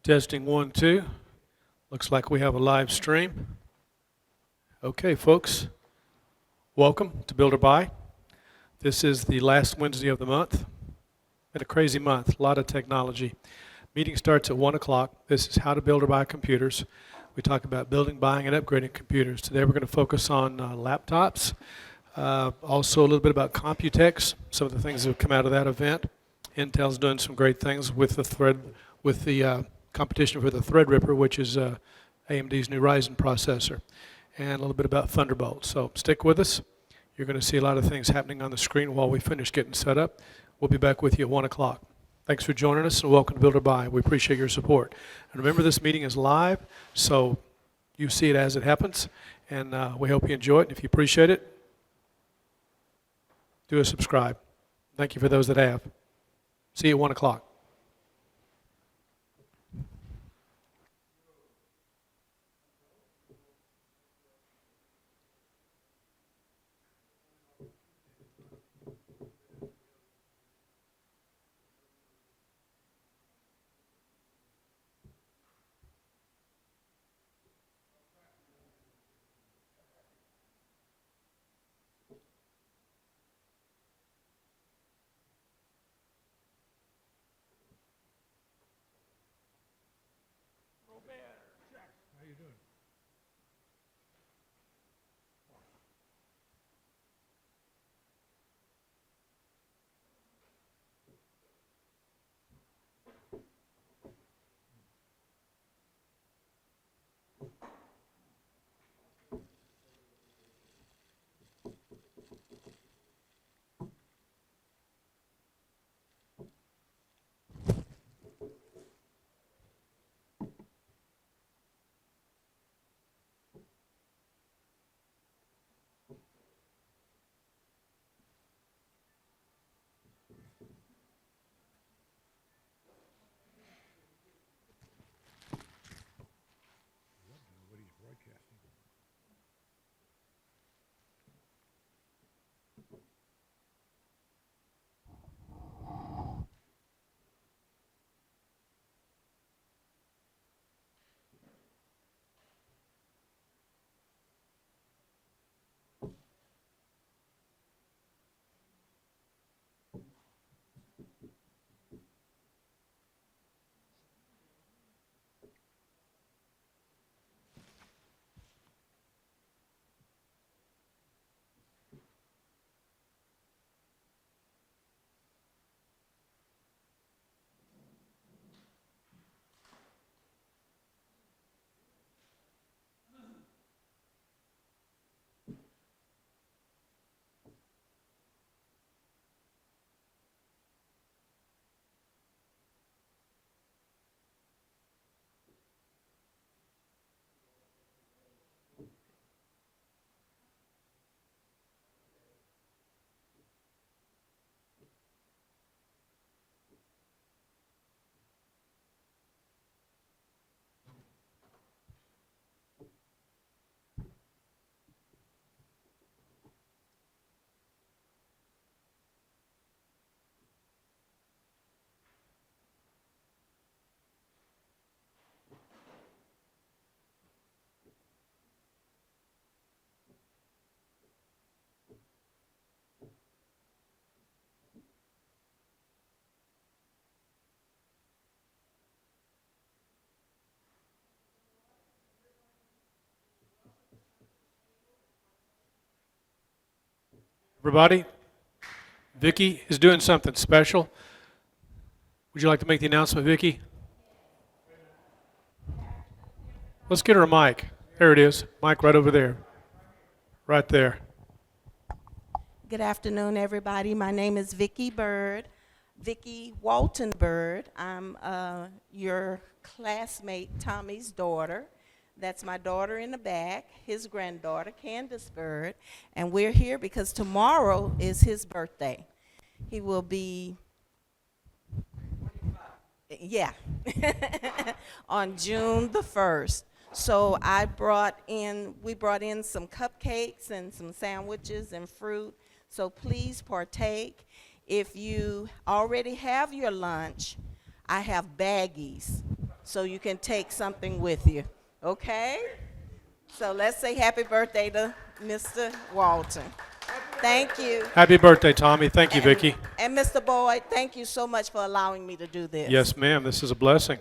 Testing 1, 2. Looks like we have a live stream. Okay, folks, welcome to Build or Buy. This is the last Wednesday of the month. Been a crazy month, a lot of technology. Meeting starts at 1 o'clock. This is how to build or buy computers. We talk about building, buying, and upgrading computers. Today we're going to focus on laptops. Also a little bit about Computex, some of the things that have come out of that event. Intel's doing some great things with the competition for the Threadripper, which is AMD's new RYZEN processor, and a little bit about Thunderbolt. So stick with us. You're going to see a lot of things happening on the screen while we finish getting set up. We'll be back with you at 1 o'clock. Thanks for joining us, and welcome to Build or Buy. We appreciate your support. And remember, this meeting is live, so you see it as it happens, and we hope you enjoy it. If you appreciate it, do a subscribe. Thank you for those that have. See you at 1 o'clock. How you doing? Everybody, Vicki is doing something special. Would you like to make the announcement, Vicki? Let's get her a mic. There it is. Mic right over there. Right there. Good afternoon, everybody. My name is Vicki Bird, Vicki Walton Bird. I'm your classmate Tommy's daughter. That's my daughter in the back, his granddaughter, Candace Bird. And we're here because tomorrow is his birthday. He will be, yeah, on June the 1st. So we brought in some cupcakes and some sandwiches and fruit. So please partake. If you already have your lunch, I have baggies so you can take something with you. Okay? So let's say happy birthday to Mr. Walton. Thank you. Happy birthday, Tommy. Thank you, And, Vicki. and Mr. Boyd, thank you so much for allowing me to do this. Yes, ma'am. This is a blessing.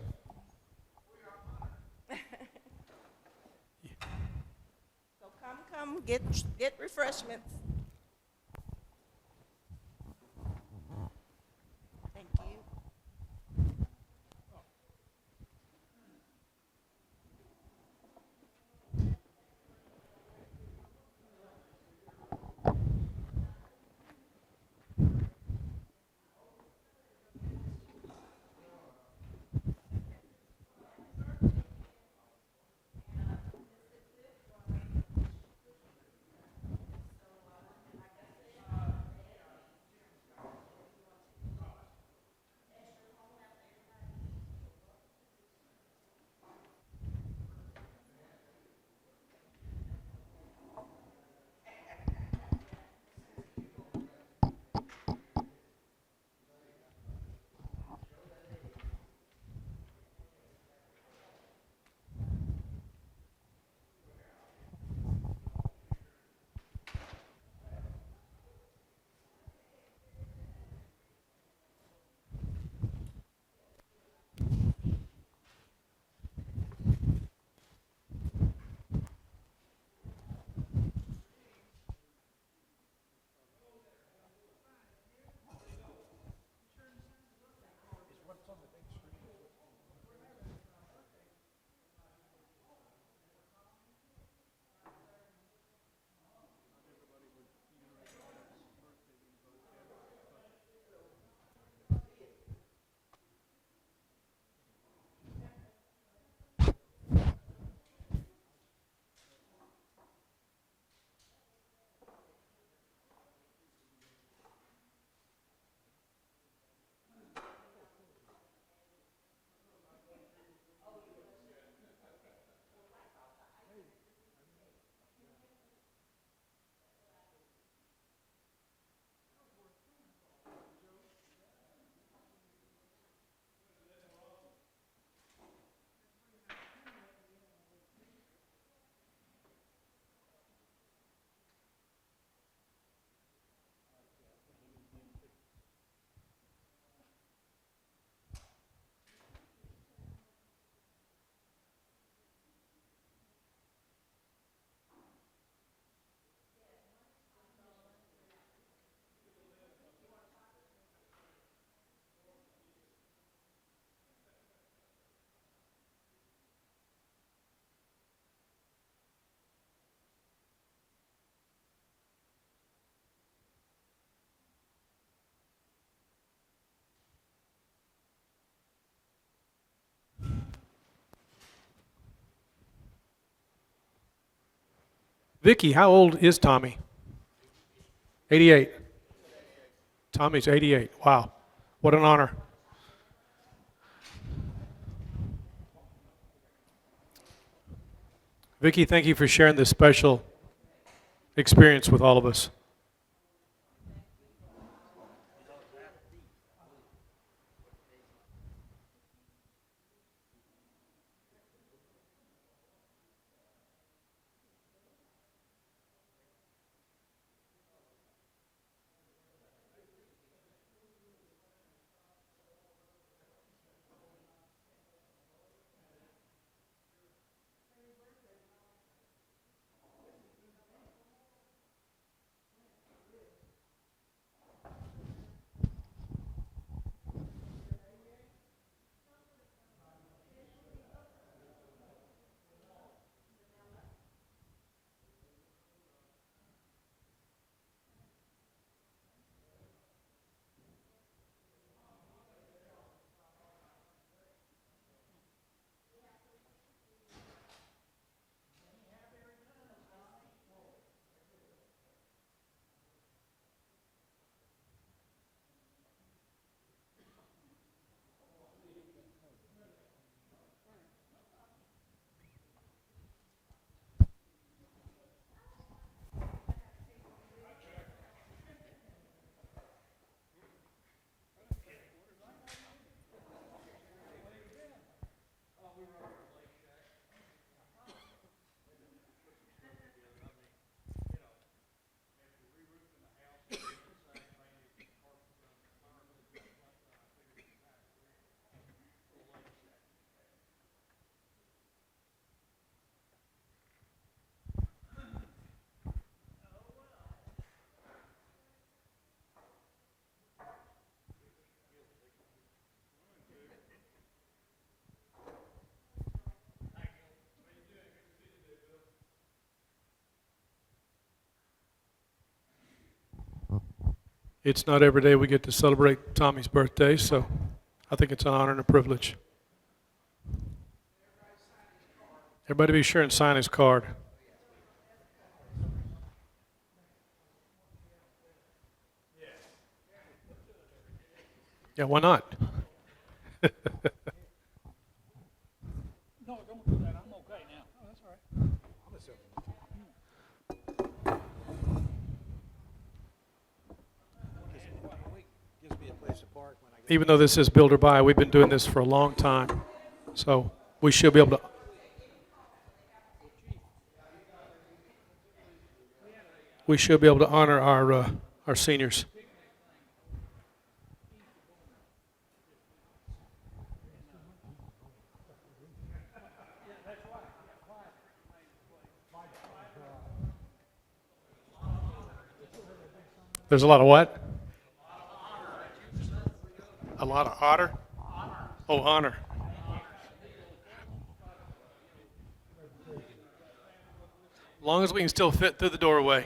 So come, get refreshments. Thank you. Vicki, how old is Tommy? 88. Tommy's 88. Wow. What an honor. Vicki, thank you for sharing this special experience with all of us. It's not every day we get to celebrate Tommy's birthday, so I think it's an honor and a privilege. Everybody be sure and sign his card. Yeah, why not? No, don't do that. I'm okay now. Oh, that's all right. Gives me a place to park when I get. Even though this is builder buy, we've been doing this for a long time. So we should be able to. We should be able to honor our seniors. There's a lot of what? A lot of otter? Oh, honor. As long as we can still fit through the doorway.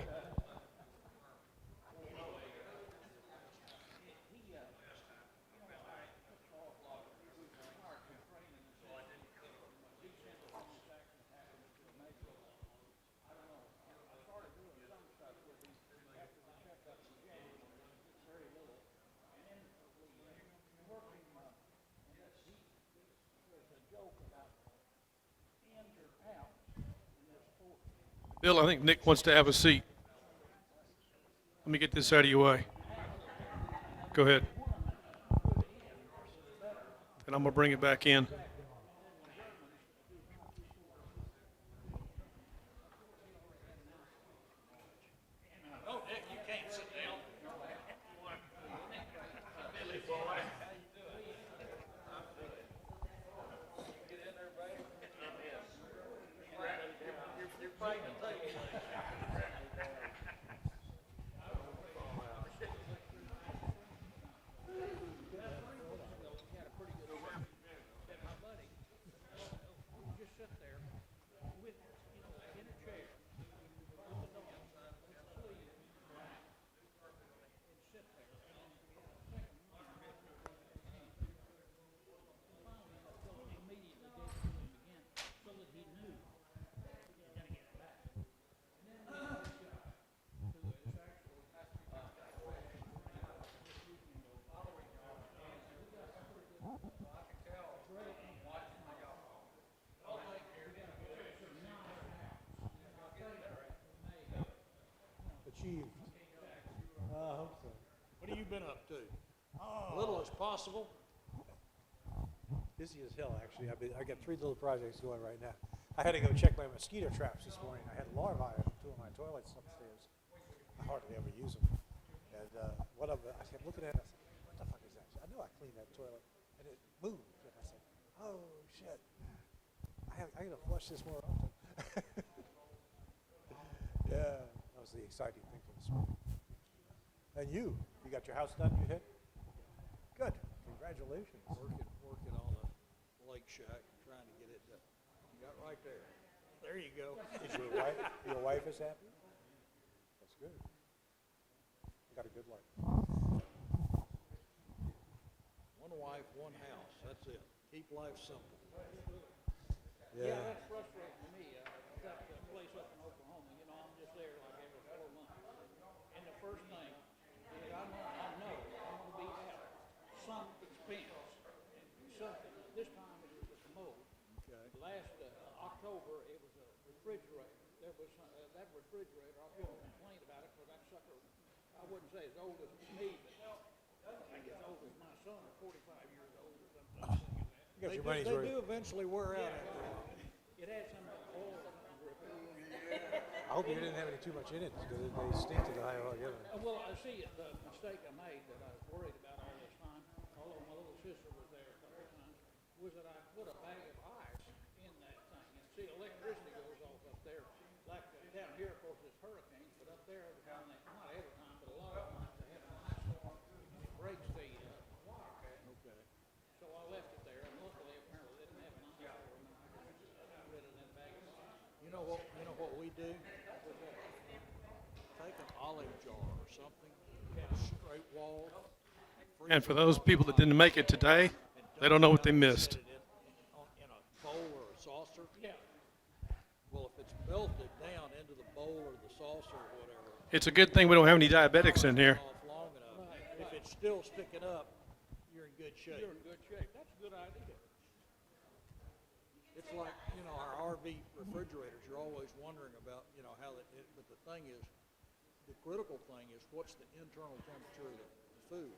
Bill, I think Nick wants to have a seat. Let me get this out of your way. Go ahead. And I'm going to bring it back in. Oh, Nick, you can't sit down. Billy boy. How you doing? Get in there, baby. You're fighting the table. Achieved. I hope so. What have you been up to? Little as possible. Busy as hell, actually. I got 3 little projects going right now. I had to go check my mosquito traps this morning. I had larvae in 2 of my toilets upstairs. I hardly ever use them. And one of them, I kept looking at it. I said, what the fuck is that? I knew I cleaned that toilet, and it moved. And I said, oh shit, I gotta flush this more often. Yeah, that was the exciting thing for this morning. And you got your house done? You hit? Good. Congratulations. Working on the lake shack, trying to get it done. You got right there. There you go. Is your wife is happy? That's good. You got a good life. One wife, one house. That's it. Keep life simple. Yeah. That's frustrating to me. I've got a place up in Oklahoma, I'm just there like every 4 months. And the first thing is I know I'm going to be at some expense. Something. This time it was a commode. Okay. Last October it was a refrigerator. There was that refrigerator. I feel a complaint about it because that sucker, I wouldn't say as old as me, but I guess as old as my son, 45 years old or something. You got They your money's do worth. eventually wear out after a while. It had some oil dripping. I hope you didn't have any too much in it because they stink to the high altogether. Well, I see the mistake I made that I was worried about all this time, although my little sister was there a couple of times, was that I put a bag of ice in that thing. And see, electricity goes off up there. Like down here, of course, it's hurricanes, but up there, every time not every time, but a lot of times, they have an ice storm, and it breaks the wire. Okay. So I left it there, and luckily, apparently, they didn't have an ice storm, and I just got rid of that bag of ice. You know what we do? make an olive jar or something, straight wall. And for those people that didn't make it today, they don't know what they missed. Set it in a bowl or a saucer. Yeah. Well, if it's melted down into the bowl or the saucer or whatever. It's a good thing we don't have any diabetics in here. Off long enough. If it's still sticking up, you're in good shape. You're in good shape. That's a good idea. It's like, you know, our RV refrigerators, you're always wondering about, you know, how but the thing is, the critical thing is what's the internal temperature of the food.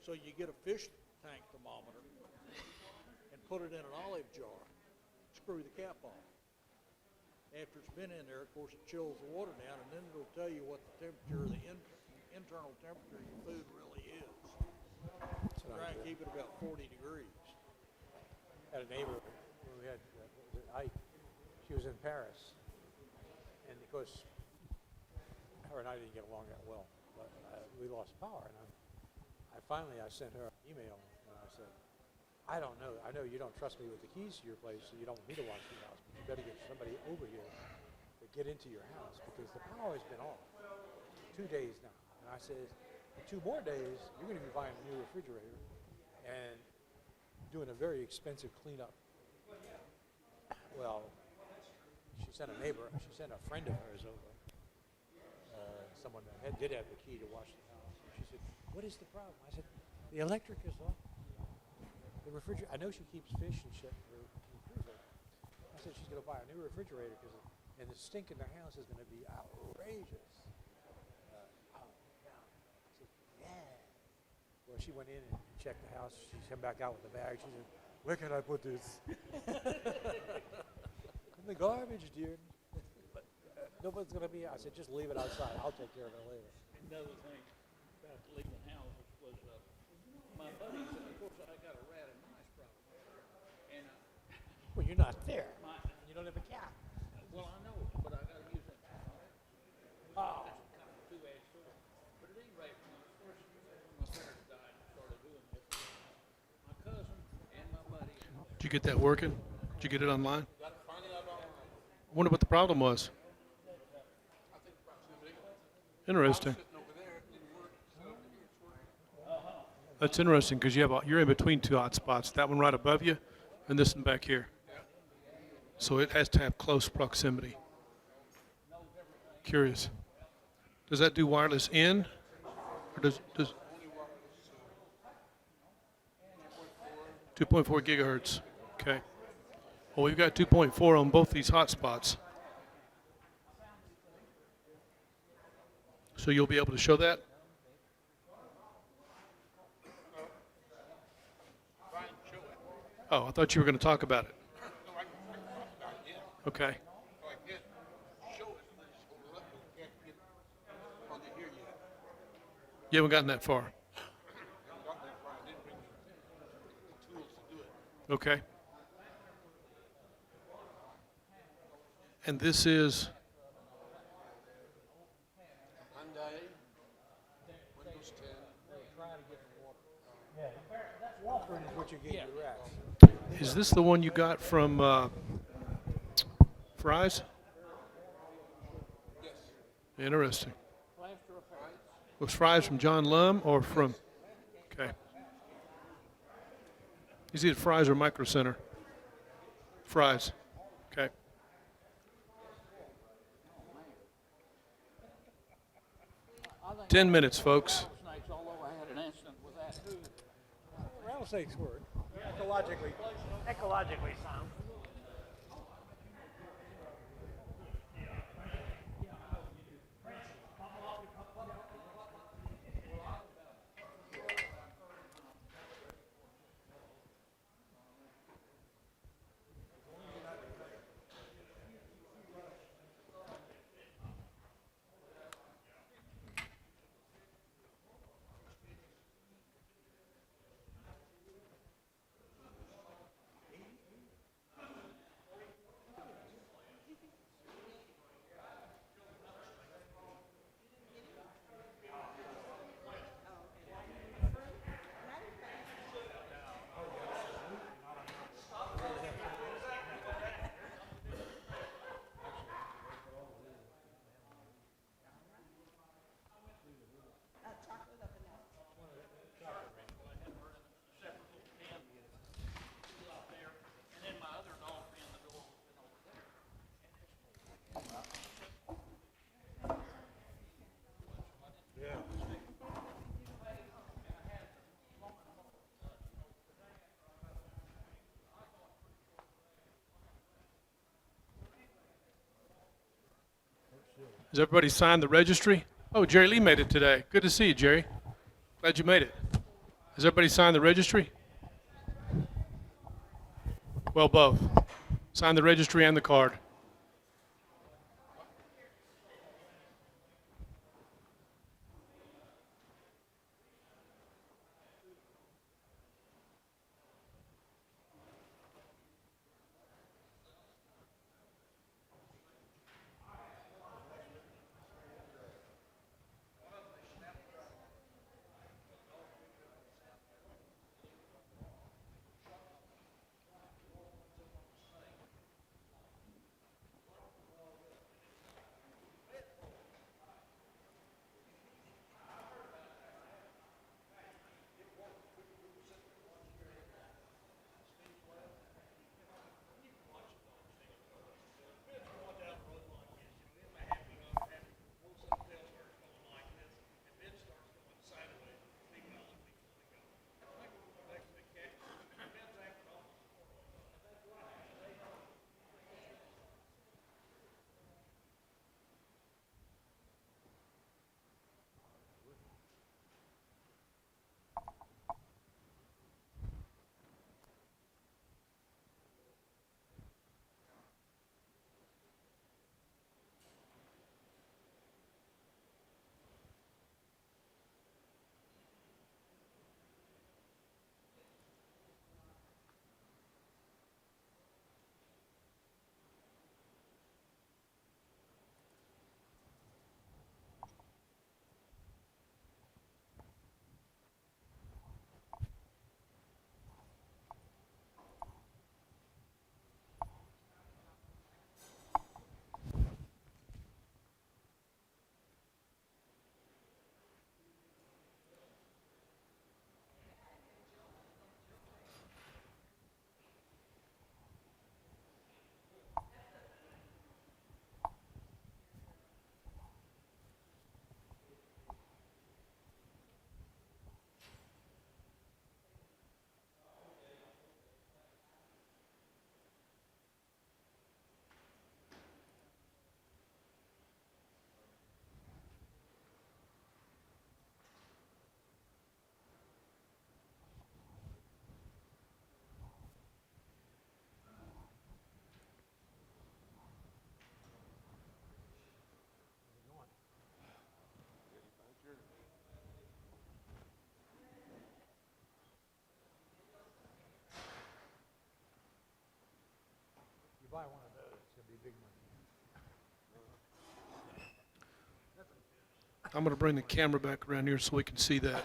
So you get a fish tank thermometer and put it in an olive jar, screw the cap on. After it's been in there, of course, it chills the water down, and then it'll tell you what the temperature, the internal temperature of your food really is. Try and keep it about 40 degrees. Had a neighbor, we had, Ike, she was in Paris, and of course, her and I didn't get along that well, but we lost power, and I sent her an email, and I said, I don't know, I know you don't trust me with the keys to your place, so you don't want me to watch your house, but you better get somebody over here to get into your house, because the power has been off 2 days now, and I said, in 2 more days, you're going to be buying a new refrigerator, and doing a very expensive cleanup. Well, she sent a friend of hers over, someone that did have the key to wash the house. She said, what is the problem? I said, the electric is off. The refrigerator, I know she keeps fish and shit for the freezer. I said she's going to buy a new refrigerator and the stink in the house is going to be outrageous. I said, yeah. Well, she went in and checked the house. She came back out with the bag. She said, where can I put this? In the garbage, dear. But nobody's going to be, I said, just leave it outside. I'll take care of it later. Another thing about leaving houses was my buddies, and of course I got a rat and mice problem. And Well, you're not there. You don't have a cat. well, I know, but I got to use that. Oh. That's kind of a two-edged sword. But at any rate, when my parents died and started doing this, my cousin and my buddy. Did you get that working? Did you get it online? I wonder what the problem was. Interesting. That's interesting because you're in between 2 hot spots. That one right above you, and this one back here. So it has to have close proximity. Curious. Does that do wireless in, or does 2.4 gigahertz? Okay. Well, we've got 2.4 on both these hotspots. So you'll be able to show that? Oh, I thought you were going to talk about it. Okay. You haven't gotten that far. Okay. And this is Windows 10. Walker is what you get your rats. Is this the one you got from Fry's? Yes. Interesting. Plaster of Paris. Was Fry's from John Lum or from? Okay. Is it Fry's or Micro Center? Fry's. Okay. I think 10 minutes, folks. rattlesnakes, although I had an incident with that too. Rattlesnakes work. Ecologically sound. Has everybody signed the registry? Oh, Jerry Lee made it today. Good to see you, Jerry. Glad you made it. Has everybody signed the registry? Well, both. Signed the registry and the card. You buy one of those, it's gonna be big money. I'm going to bring the camera back around here so we can see that.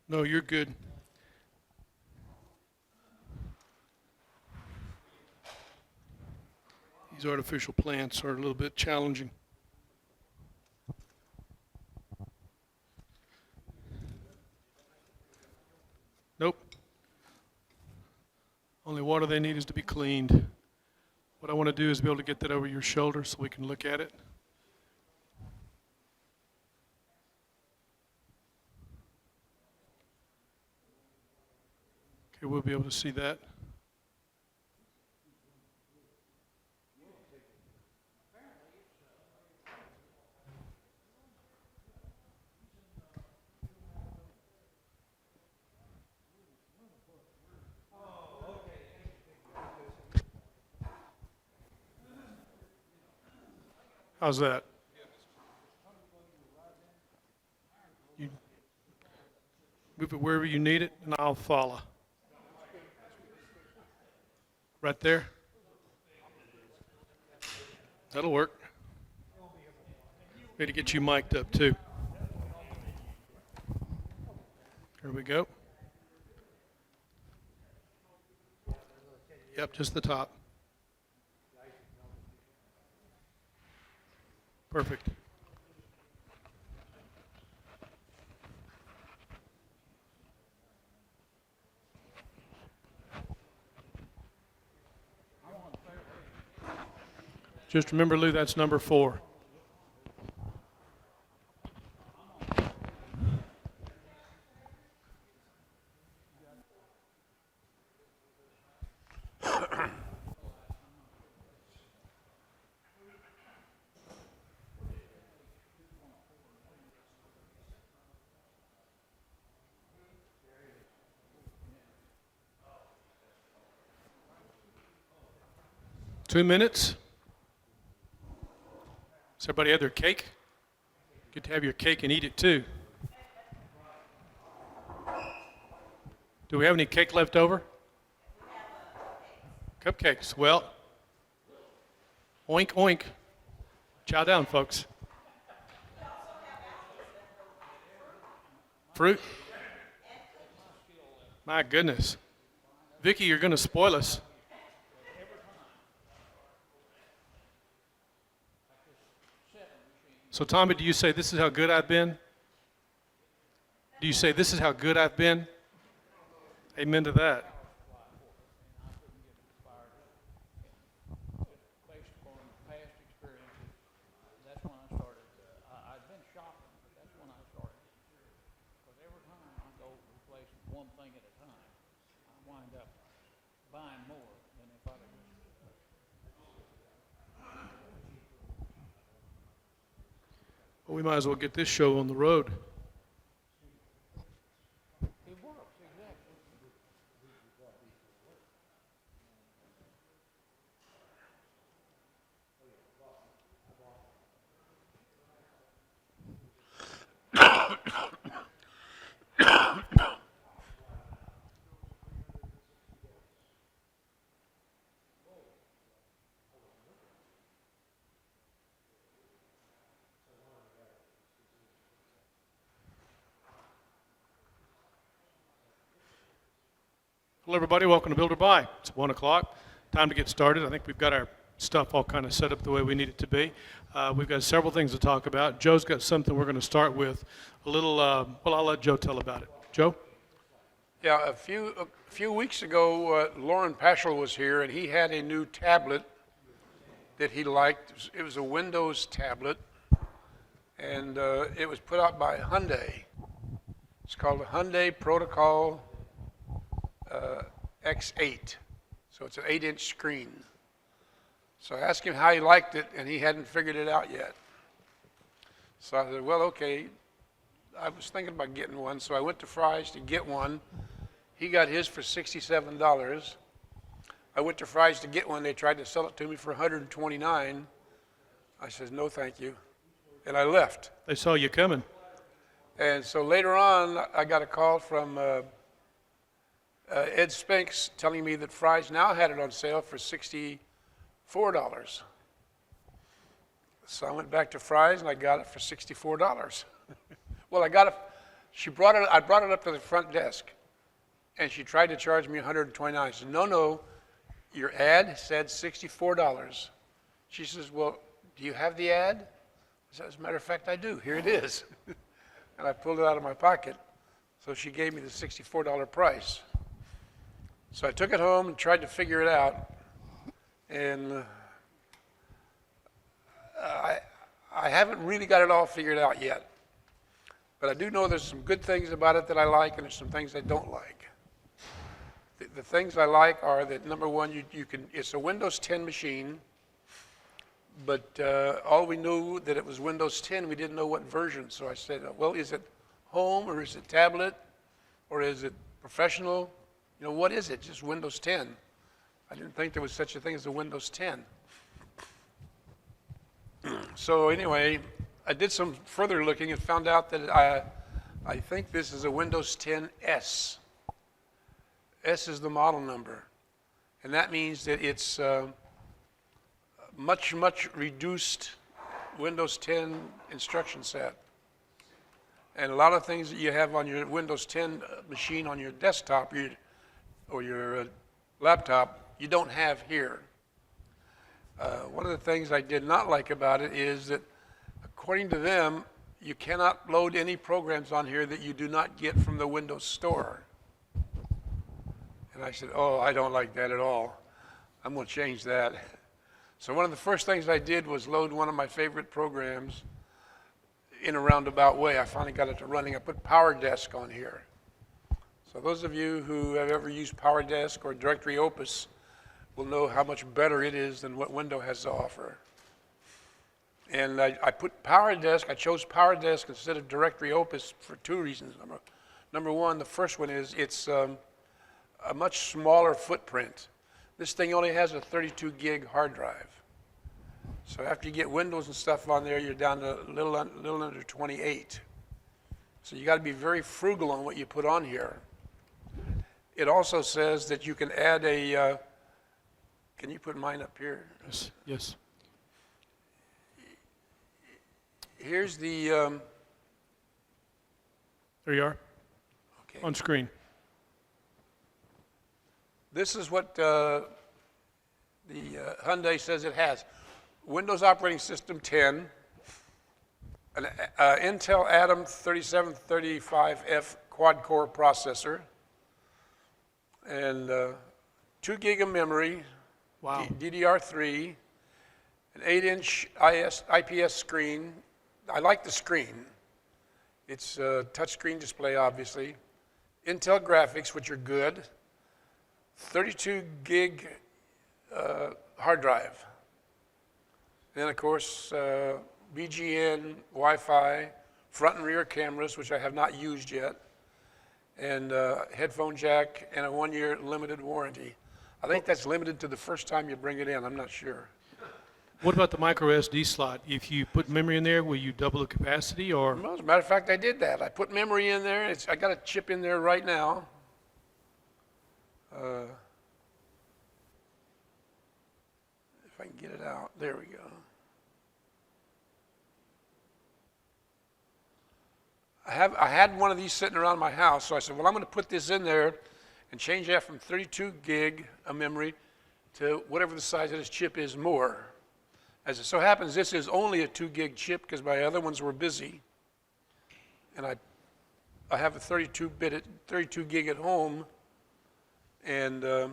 No, you're good. These artificial plants are a little bit challenging. Nope. Only water they need is to be cleaned. What I want to do is be able to get that over your shoulder so we can look at it. Okay, we'll be able to see that. How's that? You move it wherever you need it, and I'll follow. Right there? That'll work. Need to get you mic'd up, too. Here we go. Yep, just the top. Perfect. Just remember, Lou, that's number 4. Two minutes. Does everybody have their cake? Get to have your cake and eat it too. Do we have any cake left over? Cupcakes. Well, oink, oink. Chow down, folks. Fruit? My goodness. Vicki, you're going to spoil us. So, Tommy, do you say, this is how good I've been? Do you say, this is how good I've been? Amen to that. Based upon past experiences, that's when I started. I'd been shopping, but that's when I started. Because every time I go replace one thing at a time, I wind up buying more than if I'd have just. Well, we might as well get this show on the road. It works, exactly. Hello, everybody. Welcome to Build or Buy. It's 1 o'clock. Time to get started. I think we've got our stuff all kind of set up the way we need it to be. We've got several things to talk about. Joe's got something we're going to start with. A little, well, I'll let Joe tell about it. Joe? Yeah, a few weeks ago, Lauren Paschal was here, and he had a new tablet that he liked. It was a Windows tablet, and it was put out by Hyundai. It's called the Hyundai Protocol X8. So it's an 8-inch screen. So I asked him how he liked it, and he hadn't figured it out yet. So I said, well, okay. I was thinking about getting one, so I went to Fry's to get one. He got his for $67. I went to Fry's to get one. They tried to sell it to me for $129. I said, no, thank you. And I left. They saw you coming. And so later on, I got a call from Ed Spinks telling me that Fry's now had it on sale for $64. So I went back to Fry's and I got it for $64. Well, I got it. I brought it up to the front desk, and she tried to charge me $129. I said, no, your ad said $64. She says, well, do you have the ad? I said, as a matter of fact, I do. Here it is. And I pulled it out of my pocket. So she gave me the $64 price. So I took it home and tried to figure it out. And I haven't really got it all figured out yet. But I do know there's some good things about it that I like, and there's some things I don't like. The things I like are that, number one, it's a Windows 10 machine, but all we knew that it was Windows 10, we didn't know what version. So I said, well, is it home, or is it tablet, or is it professional? You know, what is it? Just Windows 10. I didn't think there was such a thing as a Windows 10. So anyway, I did some further looking and found out that I think this is a Windows 10 S. S is the model number. And that means that it's much reduced Windows 10 instruction set. And a lot of things that you have on your Windows 10 machine on your desktop or your laptop, you don't have here. One of the things I did not like about it is that, according to them, you cannot load any programs on here that you do not get from the Windows Store. And I said, oh, I don't like that at all. I'm going to change that. So one of the first things I did was load one of my favorite programs in a roundabout way. I finally got it to running. I put PowerDesk on here. So those of you who have ever used PowerDesk or Directory Opus will know how much better it is than what Windows has to offer. And I put PowerDesk, I chose PowerDesk instead of Directory Opus for two reasons. Number one, the first one is it's a much smaller footprint. This thing only has a 32 gig hard drive. So after you get Windows and stuff on there, you're down to a little under 28. So you got to be very frugal on what you put on here. It also says that you can add a, can you put mine up here? Yes. Yes. Here's the, There you are. okay. On screen. This is what the Hyundai says it has. Windows operating system 10, an Intel Atom 3735F quad-core processor, and 2 gig of memory, Wow. DDR3, an 8-inch IPS screen. I like the screen. It's a touchscreen display, obviously. Intel graphics, which are good. 32 gig hard drive. Then, of course, BGN, Wi-Fi, front and rear cameras, which I have not used yet, and headphone jack, and a 1-year limited warranty. I think that's limited to the first time you bring it in. I'm not sure. What about the micro SD slot? If you put memory in there, will you double the capacity or? Well, as a matter of fact, I did that. I put memory in there. I got a chip in there right now. If I can get it out, there we go. I had one of these sitting around my house, so I said, well, I'm going to put this in there and change that from 32 gig of memory to whatever the size of this chip is more. As it so happens, this is only a 2 gig chip because my other ones were busy. And I have a 32 gig at home, and but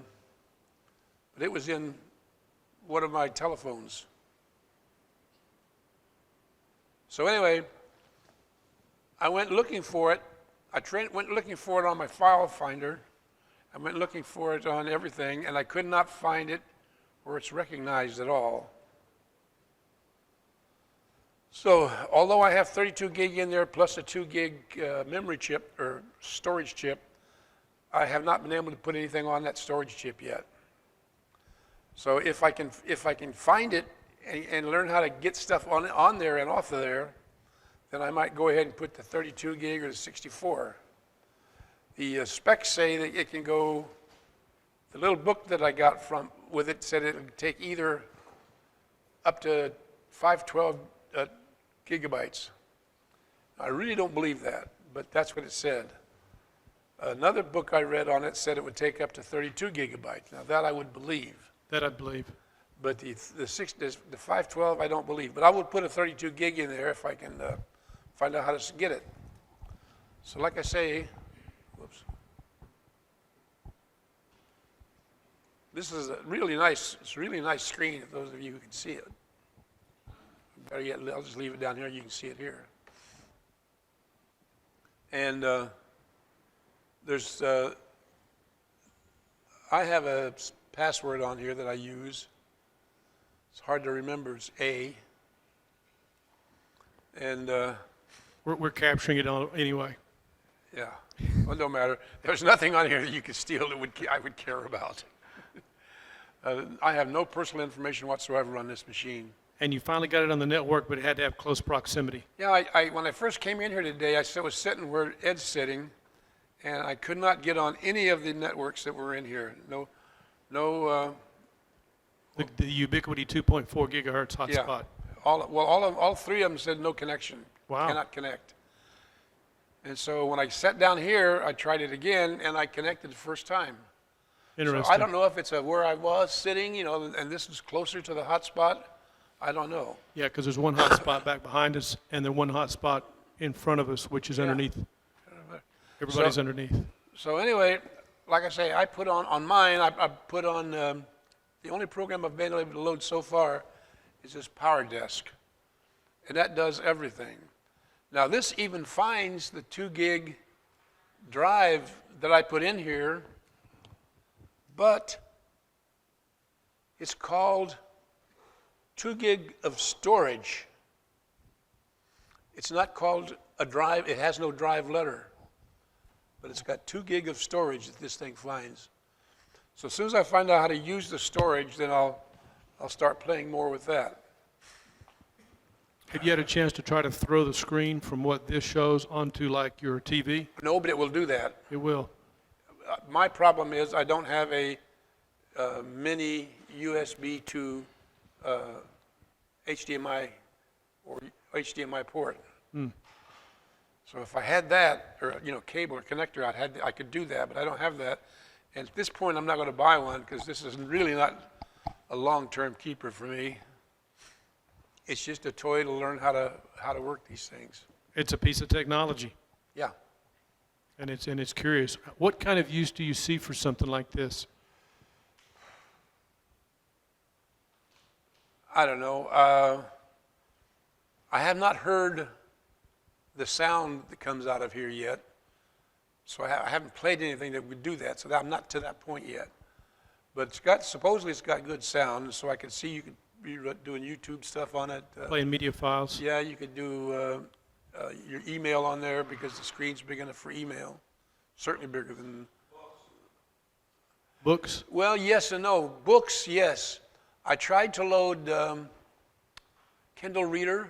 it was in one of my telephones. So anyway, I went looking for it. I went looking for it on my file finder. I went looking for it on everything, and I could not find it where it's recognized at all. So although I have 32 gig in there plus a 2 gig memory chip or storage chip, I have not been able to put anything on that storage chip yet. So if I can find it and learn how to get stuff on there and off of there, then I might go ahead and put the 32 gig or the 64. The specs say that it can go, the little book that I got with it said it would take either up to 512 gigabytes. I really don't believe that, but that's what it said. Another book I read on it said it would take up to 32 gigabytes. Now that I would believe. That I believe. But the 512 I don't believe. But I would put a 32 gig in there if I can find out how to get it. So like I say, whoops. This is a really nice screen if those of you who can see it. Better yet, I'll just leave it down here. You can see it here. And I have a password on here that I use. It's hard to remember. It's A. And We're capturing it anyway. yeah, well, no matter. There's nothing on here that you could steal that I would care about. I have no personal information whatsoever on this machine. and you finally got it on the network, but it had to have close proximity. Yeah, when I first came in here today, was sitting where Ed's sitting, and I could not get on any of the networks that were in here. No, The Ubiquiti 2.4 gigahertz yeah. hotspot. All three of them said no connection. Wow. Cannot connect. And so when I sat down here, I tried it again, and I connected the first time. Interesting. So I don't know if it's where I was sitting, and this is closer to the hotspot. I don't know. Yeah, because there's one hotspot back behind us, and then one hotspot in front of us, which is underneath. Everybody's underneath. So anyway, like I say, I put on mine, I put on, the only program I've been able to load so far is this Power Desk. And that does everything. Now this even finds the 2 gig drive that I put in here, but it's called 2 gig of storage. It's not called a drive, it has no drive letter, but it's got 2 gig of storage that this thing finds. So as soon as I find out how to use the storage, then I'll start playing more with that. Have you had a chance to try to throw the screen from what this shows onto like your TV? No, but it will do that. It will. My problem is I don't have a mini USB to HDMI or HDMI port. So if I had that, or cable or connector, I could do that, but I don't have that. And at this point, I'm not going to buy one because this is really not a long-term keeper for me. It's just a toy to learn how to work these things. It's a piece of technology, Yeah. and it's curious. What kind of use do you see for something like this? I don't know. I have not heard the sound that comes out of here yet, so I haven't played anything that would do that. So I'm not to that point yet. But supposedly it's got good sound, so I could see you could be doing YouTube stuff on it. Playing media files? Yeah, you could do your email on there because the screen's big enough for email. Certainly bigger than Books? Well, yes and no. Books, yes. I tried to load Kindle Reader,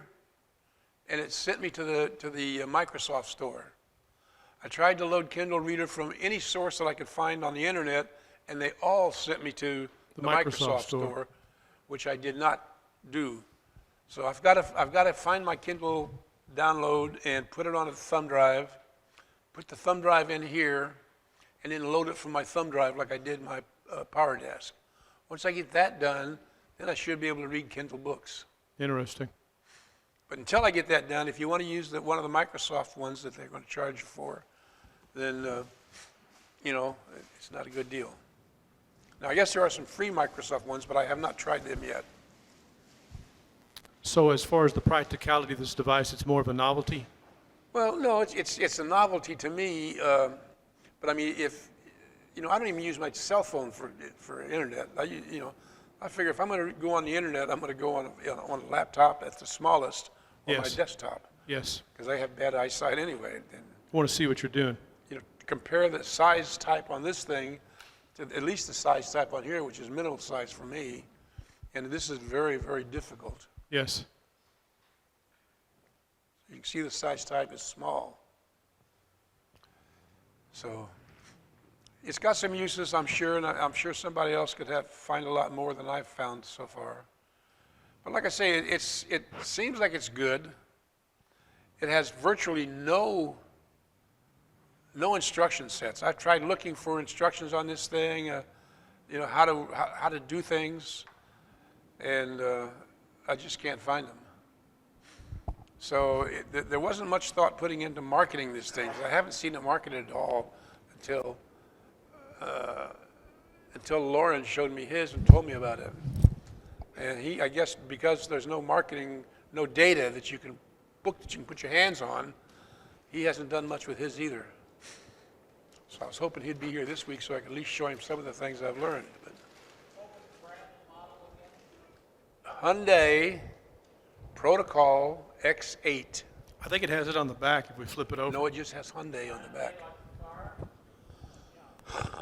and it sent me to the Microsoft store. I tried to load Kindle Reader from any source that I could find on the internet, and they all sent me to the Microsoft store, which I did not do. So I've got to find my Kindle download and put it on a thumb drive, put the thumb drive in here, and then load it from my thumb drive like I did my Power Desk. Once I get that done, then I should be able to read Kindle books. Interesting. But until I get that done, if you want to use one of the Microsoft ones that they're going to charge you for, then, it's not a good deal. Now, I guess there are some free Microsoft ones, but I have not tried them yet. So as far as the practicality of this device, it's more of a novelty? Well, no, it's a novelty to me. But I mean, I don't even use my cell phone for internet. I figure if I'm going to go on the internet, I'm going to go on a laptop at the smallest or my Yes. desktop Yes. because I have bad eyesight anyway. And I want to see what you're doing. compare the size type on this thing to at least the size type on here, which is minimal size for me, and this is very, very difficult. Yes. You can see the size type is small. So it's got some uses, I'm sure, and I'm sure somebody else could find a lot more than I've found so far. But like I say, it seems like it's good. It has virtually no instruction sets. I've tried looking for instructions on this thing, how to do things, and I just can't find them. So there wasn't much thought putting into marketing this thing. I haven't seen it marketed at all until Lauren showed me his and told me about it. And I guess because there's no marketing, no data that you can put your hands on, he hasn't done much with his either. So I was hoping he'd be here this week so I could at least show him some of the things I've learned. But Hyundai Protocol X8. I think it has it on the back if we flip it over. No, it just has Hyundai on the back.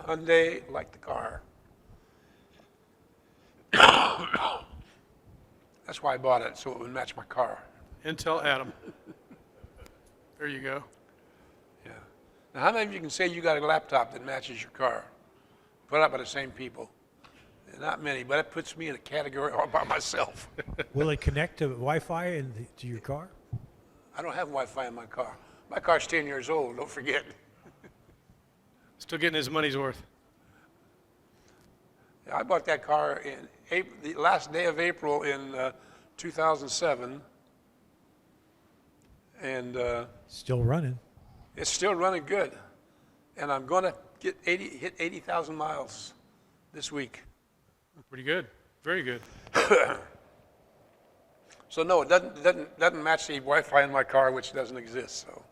Hyundai like the car. That's why I bought it, so it would match my car. Intel Atom. There you go. Yeah. Now, how many of you can say you got a laptop that matches your car? Put out by the same people. Not many, but it puts me in a category all by myself. Will it connect to Wi-Fi to your car? I don't have Wi-Fi in my car. My car's 10 years old, don't forget. Still getting his money's worth. I bought that car in the last day of April in 2007, and Still running. it's still running good. And I'm going to hit 80,000 miles this week. Pretty good. Very good. So no, it doesn't match the Wi-Fi in my car, which doesn't exist. So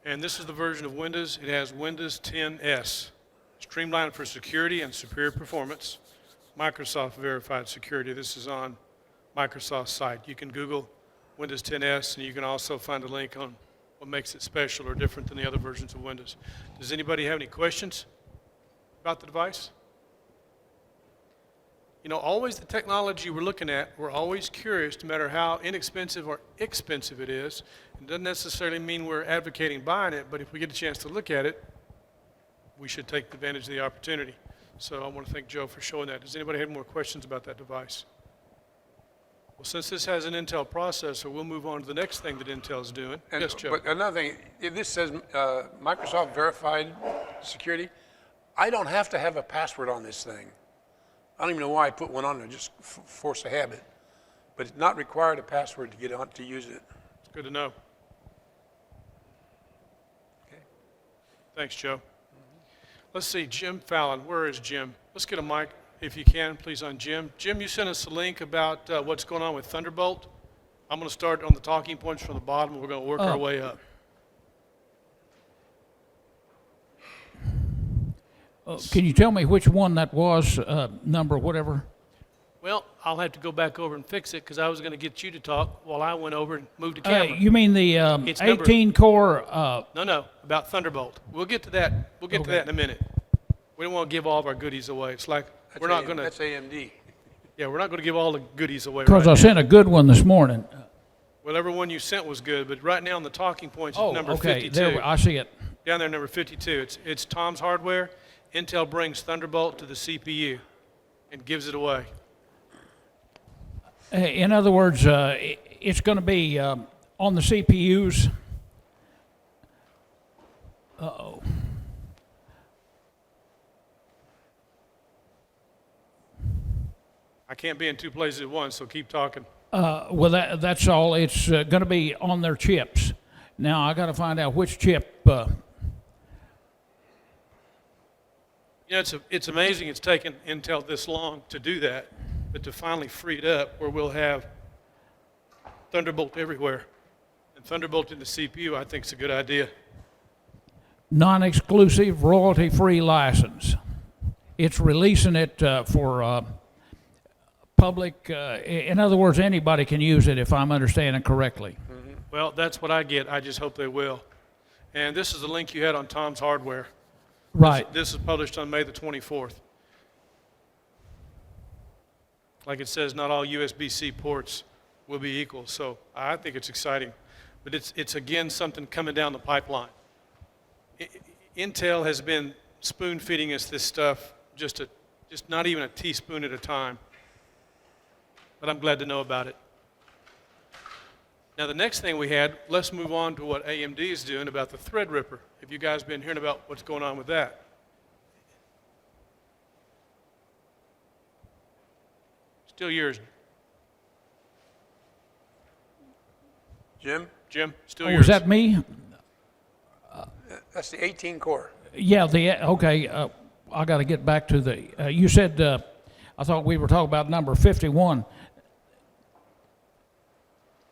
And this is the version of Windows. It has Windows 10S. Streamlined for security and superior performance. Microsoft verified security. This is on Microsoft's site. You can Google Windows 10S, and you can also find a link on what makes it special or different than the other versions of Windows. Does anybody have any questions about the device? You know, always the technology we're looking at, we're always curious, no matter how inexpensive or expensive it is. It doesn't necessarily mean we're advocating buying it, but if we get a chance to look at it, we should take advantage of the opportunity. So I want to thank Joe for showing that. Does anybody have more questions about that device? Well, since this has an Intel processor, we'll move on to the next thing that Intel's doing. And, Yes, Joe. but another thing, if this says Microsoft verified security, I don't have to have a password on this thing. I don't even know why I put one on there, just force a habit. But it's not required a password to get on to use it. It's good to know. Okay. Thanks, Joe. Let's see, Jim Fallon. Where is Jim? Let's get a mic, if you can, please, on Jim. Jim, you sent us a link about what's going on with Thunderbolt. I'm going to start on the talking points from the bottom, and we're going to work our way up. Can you tell me which one that was, number whatever? Well, I'll have to go back over and fix it because I was going to get you to talk while I went over and moved the camera. You mean the It's number- 18-core? No, about Thunderbolt. We'll get to that. We'll get to that in a minute. We don't want to give all of our goodies away. It's like we're not going to. That's AMD. Yeah, we're not going to give all the goodies away. Because right I now. sent a good one this morning. Well, every one you sent was good, but right now on the talking points, it's number okay. 52. There, I see it. Down there, number 52. It's Tom's Hardware. Intel brings Thunderbolt to the CPU and gives it away. In other words, it's going to be on the CPUs. Uh-oh. I can't be in two places at once, so keep talking. Well, that's all. It's going to be on their chips. Now, I got to find out which chip. You know, it's amazing it's taken Intel this long to do that, but to finally free it up where we'll have Thunderbolt everywhere. And Thunderbolt in the CPU, I think, is a good idea. Non-exclusive, royalty-free license. It's releasing it for public. In other words, anybody can use it if I'm understanding correctly. Well, that's what I get. I just hope they will. And this is the link you had on Tom's Hardware. Right. This is published on May the 24th. Like it says, not all USB-C ports will be equal. So I think it's exciting. But it's again, something coming down the pipeline. Intel has been spoon-feeding us this stuff, just not even a teaspoon at a time. But I'm glad to know about it. Now, the next thing we had, let's move on to what AMD is doing about the Threadripper. Have you guys been hearing about what's going on with that? Still yours. Jim, Jim, still Oh, yours. was that me? that's the 18 core. Yeah. Okay. I got to get back to the. You said. I thought we were talking about number 51.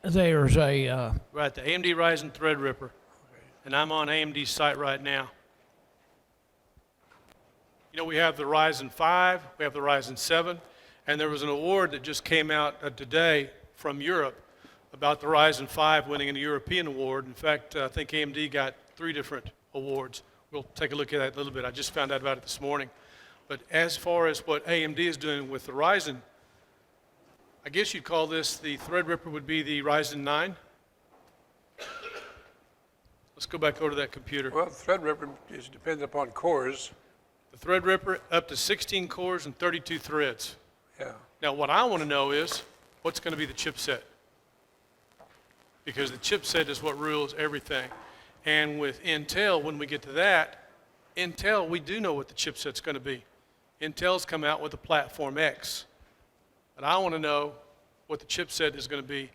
There's a. Right, the AMD RYZEN Threadripper. And I'm on AMD's site right now. You know, we have the Ryzen 5, we have the Ryzen 7, and there was an award that just came out today from Europe about the Ryzen 5 winning a European award. In fact, I think AMD got 3 different awards. We'll take a look at that in a little bit. I just found out about it this morning. But as far as what AMD is doing with the Ryzen, I guess you'd call this the Threadripper would be the Ryzen 9. Let's go back over to that computer. Well, Threadripper just depends upon cores. The Threadripper up to 16 cores and 32 threads. Yeah. Now, what I want to know is what's going to be the chipset, because the chipset is what rules everything. And with Intel, when we get to that, Intel, we do know what the chipset's going to be. Intel's come out with the Platform X. But I want to know what the chipset is going to be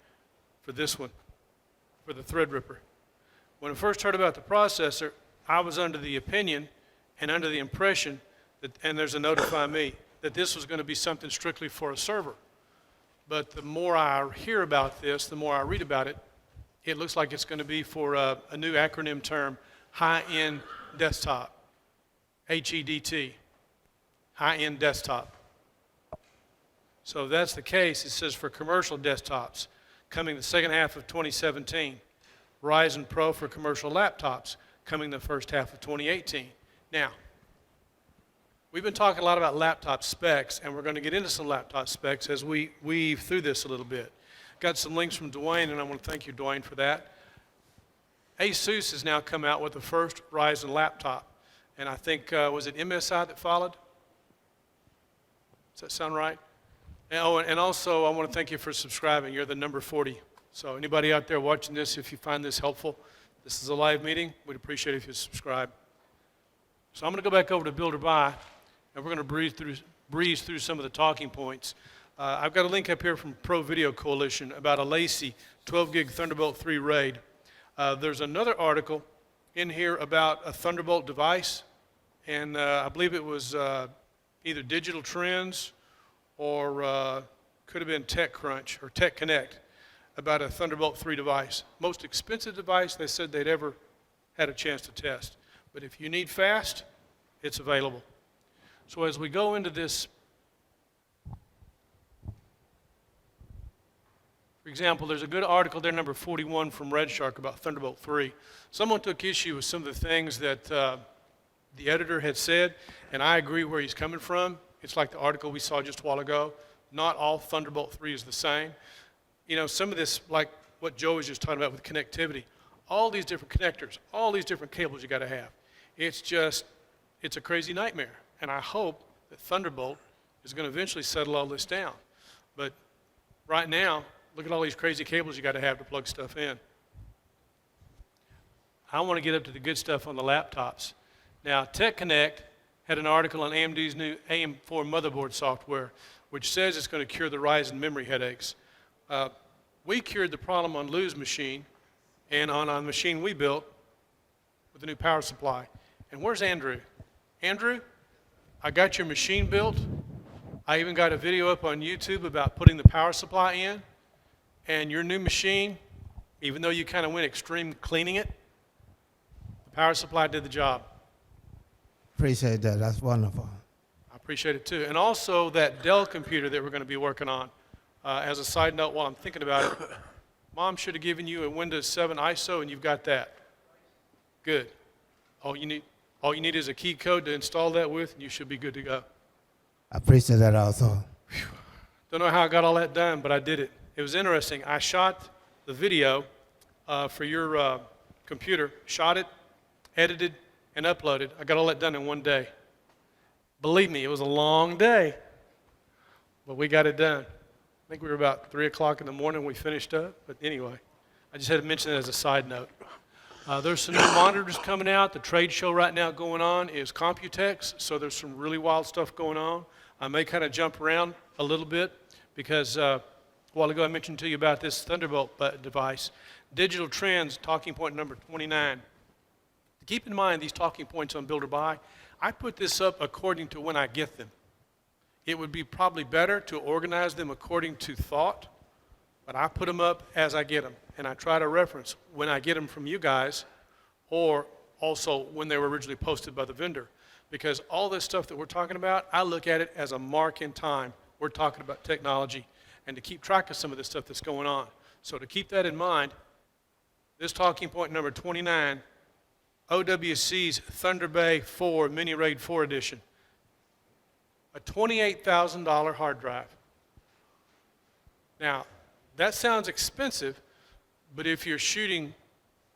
for this one, for the Threadripper. When I first heard about the processor, I was under the opinion and under the impression that, and there's a notify me, that this was going to be something strictly for a server. But the more I hear about this, the more I read about it, it looks like it's going to be for a new acronym term, high-end desktop, HEDT, high-end desktop. So if that's the case, it says for commercial desktops, coming the second half of 2017. RYZEN Pro for commercial laptops, coming the first half of 2018. Now, we've been talking a lot about laptop specs, and we're going to get into some laptop specs as we weave through this a little bit. Got some links from Dwayne, and I want to thank you, Dwayne, for that. Asus has now come out with the first RYZEN laptop, and I think, was it MSI that followed? Does that sound right? And also, I want to thank you for subscribing. You're the number 40. So anybody out there watching this, if you find this helpful, this is a live meeting. We'd appreciate it if you subscribe. So I'm going to go back over to Build or Buy, and we're going to breeze through some of the talking points. I've got a link up here from Pro Video Coalition about a Lacey 12 gig Thunderbolt 3 RAID. There's another article in here about a Thunderbolt device, and I believe it was either Digital Trends or could have been TechCrunch or Tech Connect about a Thunderbolt 3 device. Most expensive device they said they'd ever had a chance to test. But if you need fast, it's available. So as we go into this, for example, there's a good article there, number 41 from RedShark about Thunderbolt 3. Someone took issue with some of the things that the editor had said, and I agree where he's coming from. It's like the article we saw just a while ago. Not all Thunderbolt 3 is the same. You know, some of this, like what Joe was just talking about with connectivity, all these different connectors, all these different cables you got to have. It's a crazy nightmare. And I hope that Thunderbolt is going to eventually settle all this down. But right now, look at all these crazy cables you got to have to plug stuff in. I want to get up to the good stuff on the laptops. Now, Tech Connect had an article on AMD's new AM4 motherboard software, which says it's going to cure the RYZEN memory headaches. We cured the problem on Lou's machine and on a machine we built with a new power supply. And where's Andrew? Andrew, I got your machine built. I even got a video up on YouTube about putting the power supply in. And your new machine, even though you kind of went extreme cleaning it, the power supply did the job. Appreciate that. That's wonderful. I appreciate it too. And also that Dell computer that we're going to be working on. As a side note, while I'm thinking about it, Mom should have given you a Windows 7 ISO, and you've got that. Good. All you need is a key code to install that with, and you should be good to go. I appreciate that also. Don't know how I got all that done, but I did it. It was interesting. I shot the video for your computer, shot it, edited, and uploaded. I got all that done in one day. Believe me, it was a long day, but we got it done. I think we were about 3 o'clock in the morning when we finished up, but anyway, I just had to mention that as a side note. There's some new monitors coming out. The trade show right now going on is Computex, so there's some really wild stuff going on. I may kind of jump around a little bit because a while ago I mentioned to you about this Thunderbolt device. Digital Trends, talking point number 29. Keep in mind these talking points on Build or Buy. I put this up according to when I get them. It would be probably better to organize them according to thought, but I put them up as I get them. And I try to reference when I get them from you guys or also when they were originally posted by the vendor. Because all this stuff that we're talking about, I look at it as a mark in time. We're talking about technology and to keep track of some of this stuff that's going on. So to keep that in mind, this talking point number 29, OWC's Thunder Bay 4 Mini RAID 4 Edition. A $28,000 hard drive. Now, that sounds expensive, but if you're shooting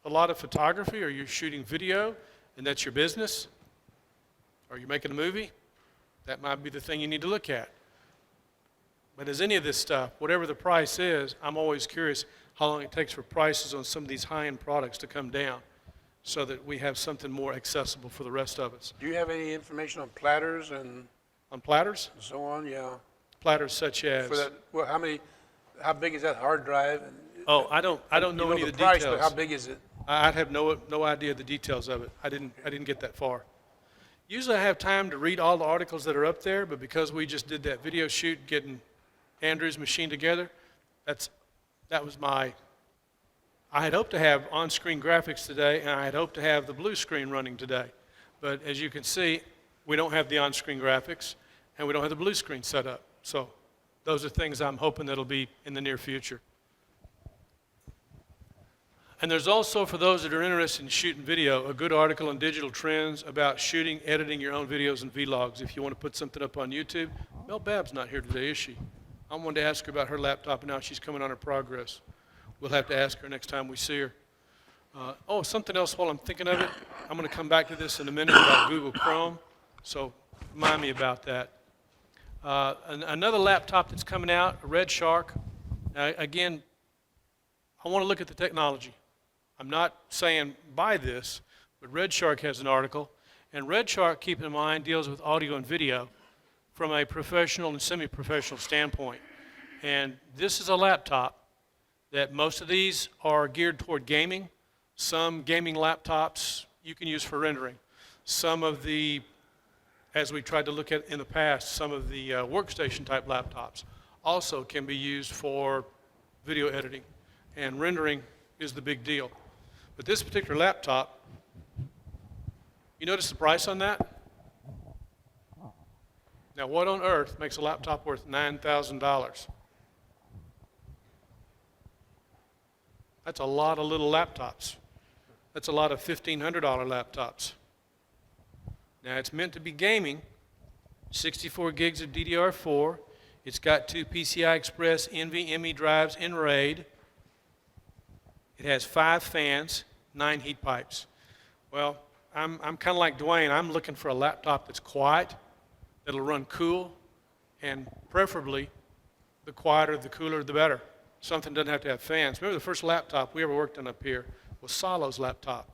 a lot of photography or you're shooting video and that's your business, or you're making a movie, that might be the thing you need to look at. But as any of this stuff, whatever the price is, I'm always curious how long it takes for prices on some of these high-end products to come down so that we have something more accessible for the rest of us. Do you have any information on platters and On platters, so on? Yeah. platters such as, For that, well, how big is that hard drive? And, oh, I don't know any the of the price, details. but how big is it? I'd have no idea the details of it. I didn't get that far. Usually I have time to read all the articles that are up there, but because we just did that video shoot getting Andrew's machine together, that was I had hoped to have on-screen graphics today, and I had hoped to have the blue screen running today. But as you can see, we don't have the on-screen graphics, and we don't have the blue screen set up. So those are things I'm hoping that'll be in the near future. And there's also, for those that are interested in shooting video, a good article on Digital Trends about shooting, editing your own videos and vlogs. If you want to put something up on YouTube, Mel Babb's not here today, is she? I wanted to ask her about her laptop, and now she's coming on her progress. We'll have to ask her next time we see her. Oh, something else while I'm thinking of it. I'm going to come back to this in a minute about Google Chrome, so remind me about that. Another laptop that's coming out, a Red Shark. Again, I want to look at the technology. I'm not saying buy this, but Red Shark has an article. And Red Shark, keep in mind, deals with audio and video from a professional and semi-professional standpoint. And this is a laptop that most of these are geared toward gaming. Some gaming laptops you can use for rendering. Some of the, as we tried to look at in the past, some of the workstation type laptops also can be used for video editing. And rendering is the big deal. But this particular laptop, you notice the price on that? Now, what on earth makes a laptop worth $9,000? That's a lot of little laptops. That's a lot of $1,500 laptops. Now, it's meant to be gaming, 64 gigs of DDR4. It's got 2 PCI Express NVMe drives in RAID. It has 5 fans, 9 heat pipes. Well, I'm kind of like Dwayne. I'm looking for a laptop that's quiet, that'll run cool, and preferably the quieter, the cooler, the better. Something doesn't have to have fans. Remember the first laptop we ever worked on up here was Solo's laptop.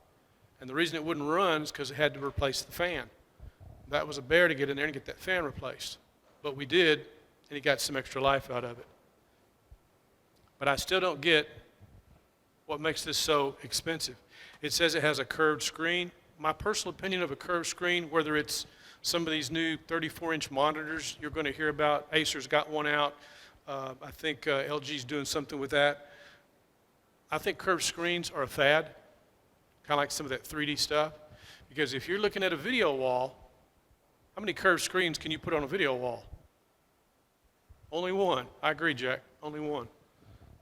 And the reason it wouldn't run is because it had to replace the fan. That was a bear to get in there and get that fan replaced. But we did, and he got some extra life out of it. But I still don't get what makes this so expensive. It says it has a curved screen. My personal opinion of a curved screen, whether it's some of these new 34-inch monitors you're going to hear about, Acer's got one out. I think LG's doing something with that. I think curved screens are a fad, kind of like some of that 3D stuff. Because if you're looking at a video wall, how many curved screens can you put on a video wall? Only one. I agree, Jack. Only one.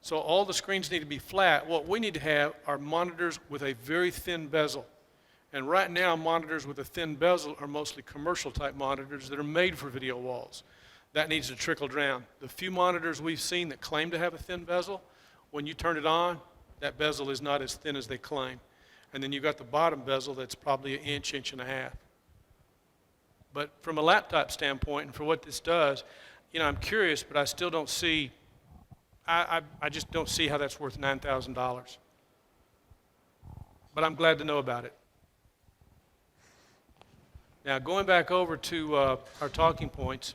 So all the screens need to be flat. What we need to have are monitors with a very thin bezel. And right now, monitors with a thin bezel are mostly commercial type monitors that are made for video walls. That needs to trickle down. The few monitors we've seen that claim to have a thin bezel, when you turn it on, that bezel is not as thin as they claim. And then you've got the bottom bezel that's probably an inch, inch and a half. But from a laptop standpoint, and for what this does, you know, I'm curious, but I still don't see, I just don't see how that's worth $9,000. But I'm glad to know about it. Now, going back over to our talking points,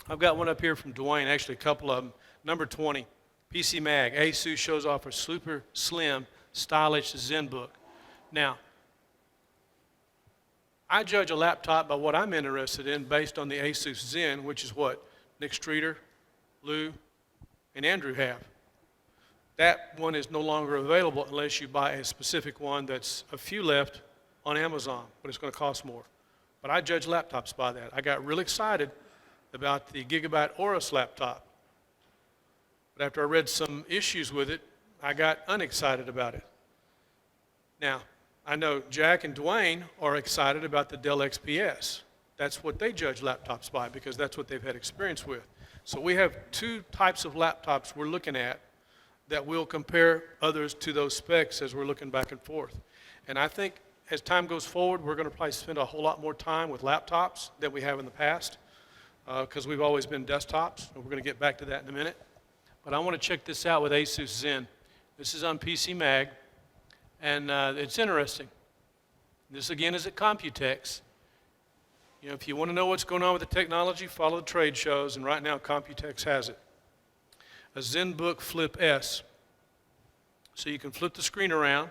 I've got one up here from Dwayne, actually a couple of them. Number 20, PC Mag. Asus shows off a super slim, stylish Zenbook. Now, I judge a laptop by what I'm interested in based on the Asus Zen, which is what Nick Streeter, Lou, and Andrew have. That one is no longer available unless you buy a specific one that's a few left on Amazon, but it's going to cost more. But I judge laptops by that. I got really excited about the Gigabyte Aorus laptop. But after I read some issues with it, I got unexcited about it. Now, I know Jack and Dwayne are excited about the Dell Xps. That's what they judge laptops by because that's what they've had experience with. So we have two types of laptops we're looking at that will compare others to those specs as we're looking back and forth. And I think as time goes forward, we're going to probably spend a whole lot more time with laptops than we have in the past because we've always been desktops, and we're going to get back to that in a minute. But I want to check this out with Asus Zen. This is on PC Mag, and it's interesting. This again is at Computex. You know, if you want to know what's going on with the technology, follow the trade shows, and right now Computex has it. A Zenbook Flip S. So you can flip the screen around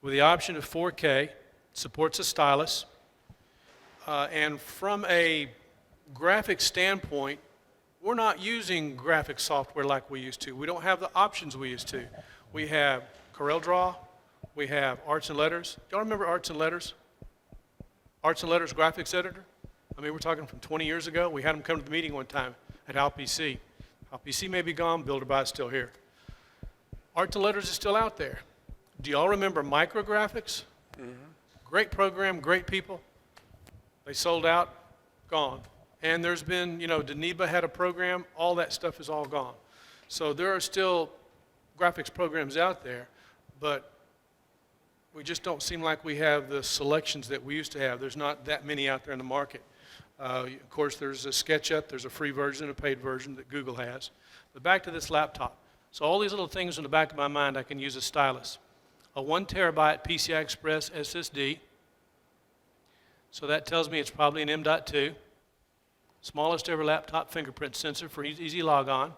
with the option of 4K, supports a stylus, and from a graphic standpoint, we're not using graphic software like we used to. We don't have the options we used to. We have CorelDRAW, we have Arts and Letters. Do y'all remember Arts and Letters? Arts and Letters graphics editor? I mean, we're talking from 20 years ago. We had them come to the meeting one time at HalPC. HalPC may be gone, BuilderBuy is still here. Arts and Letters is still out there. Do y'all remember micrographics? Mm-hmm. Great program, great people. They sold out, gone. And there's been, you know, Daniba had a program, all that stuff is all gone. So there are still graphics programs out there, but we just don't seem like we have the selections that we used to have. There's not that many out there in the market. Of course, there's a SketchUp, there's a free version and a paid version that Google has. But back to this laptop. So all these little things in the back of my mind I can use as stylus. A 1 terabyte PCI Express SSD. So that tells me it's probably an M.2. Smallest ever laptop fingerprint sensor for easy log on.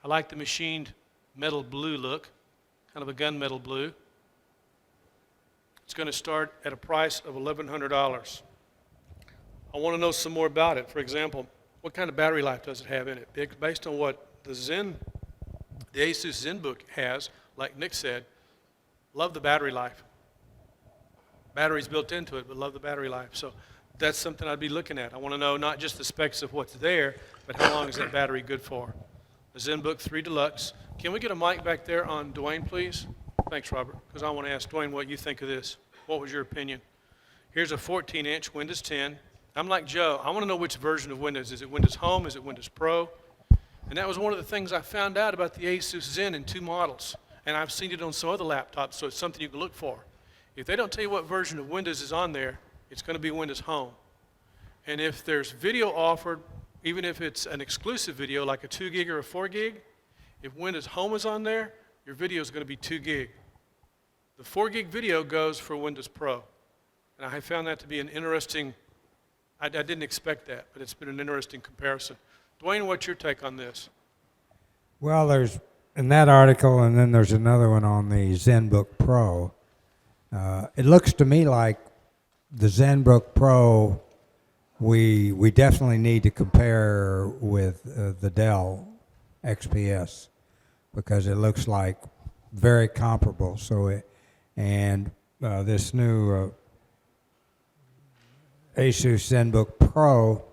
I like the machined metal blue look, kind of a gunmetal blue. It's going to start at a price of $1,100. I want to know some more about it. For example, what kind of battery life does it have in it? Based on what the Asus Zenbook has, like Nick said, love the battery life. Battery's built into it, but love the battery life. So that's something I'd be looking at. I want to know not just the specs of what's there, but how long is that battery good for. The Zenbook 3 Deluxe. Can we get a mic back there on Dwayne, please? Thanks, Robert, because I want to ask Dwayne what you think of this. What was your opinion? Here's a 14-inch Windows 10. I'm like Joe. I want to know which version of Windows. Is it Windows Home? Is it Windows Pro? And that was one of the things I found out about the Asus Zen in 2 models. And I've seen it on some other laptops, so it's something you can look for. If they don't tell you what version of Windows is on there, it's going to be Windows Home. And if there's video offered, even if it's an exclusive video like a 2 gig or a 4 gig, if Windows Home is on there, your video is going to be 2 gig. The 4 gig video goes for Windows Pro. And I found that to be an interesting, I didn't expect that, but it's been an interesting comparison. Dwayne, what's your take on this? Well, there's in that article, and then there's another one on the Zenbook Pro. It looks to me like the Zenbook Pro, we definitely need to compare with the Dell Xps because it looks like very comparable. So, this new Asus Zenbook Pro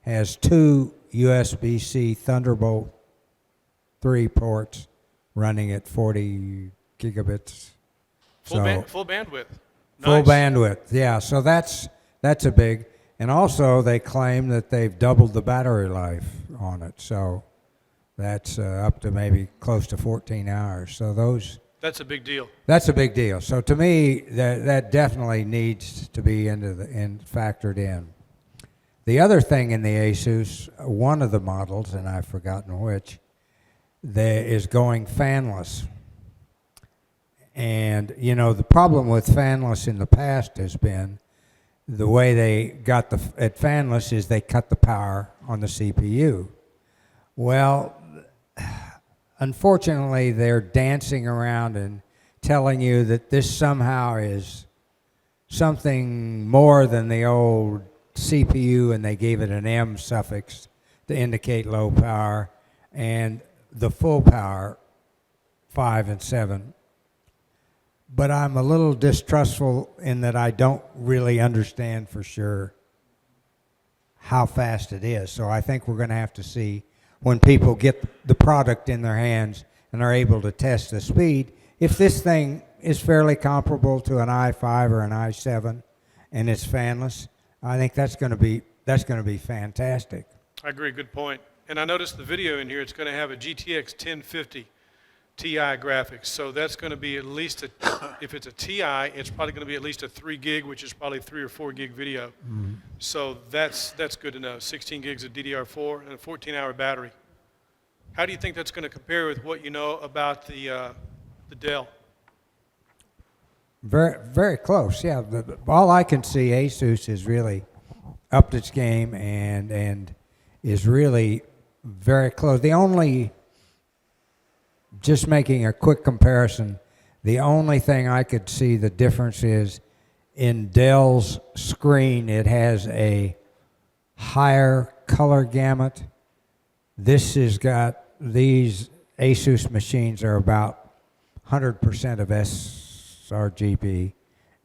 has 2 USB-C Thunderbolt 3 ports running at 40 gigabits. Full bandwidth. Full Nice. bandwidth, yeah. So that's a big, and also they claim that they've doubled the battery life on it. So that's up to maybe close to 14 hours. So That's a big deal. that's a big deal. So to me, that definitely needs to be factored in. The other thing in the Asus, one of the models, and I've forgotten which, is going fanless. And, you know, the problem with fanless in the past has been the way they got at fanless is they cut the power on the CPU. Well, unfortunately, they're dancing around and telling you that this somehow is something more than the old CPU, and they gave it an M suffix to indicate low power, and the full power, 5 and 7. But I'm a little distrustful in that I don't really understand for sure how fast it is. So I think we're going to have to see when people get the product in their hands and are able to test the speed, if this thing is fairly comparable to an i5 or an i7 and it's fanless, I think that's going to that's going to be fantastic. I agree, good point. And I noticed the video in here, it's going to have a GTX 1050 Ti graphics. So that's going to be at least, if it's a Ti, it's probably going to be at least a 3 gig, which is probably 3 or 4 gig video. So that's good to know. 16 gigs of DDR4 and a 14-hour battery. How do you think that's going to compare with what you know about the Dell? Very, very close. Yeah. All I can see, Asus has really upped its game and is really very close. Just making a quick comparison, the only thing I could see the difference is in Dell's screen, it has a higher color gamut. This has got, these Asus machines are about 100% of sRGB,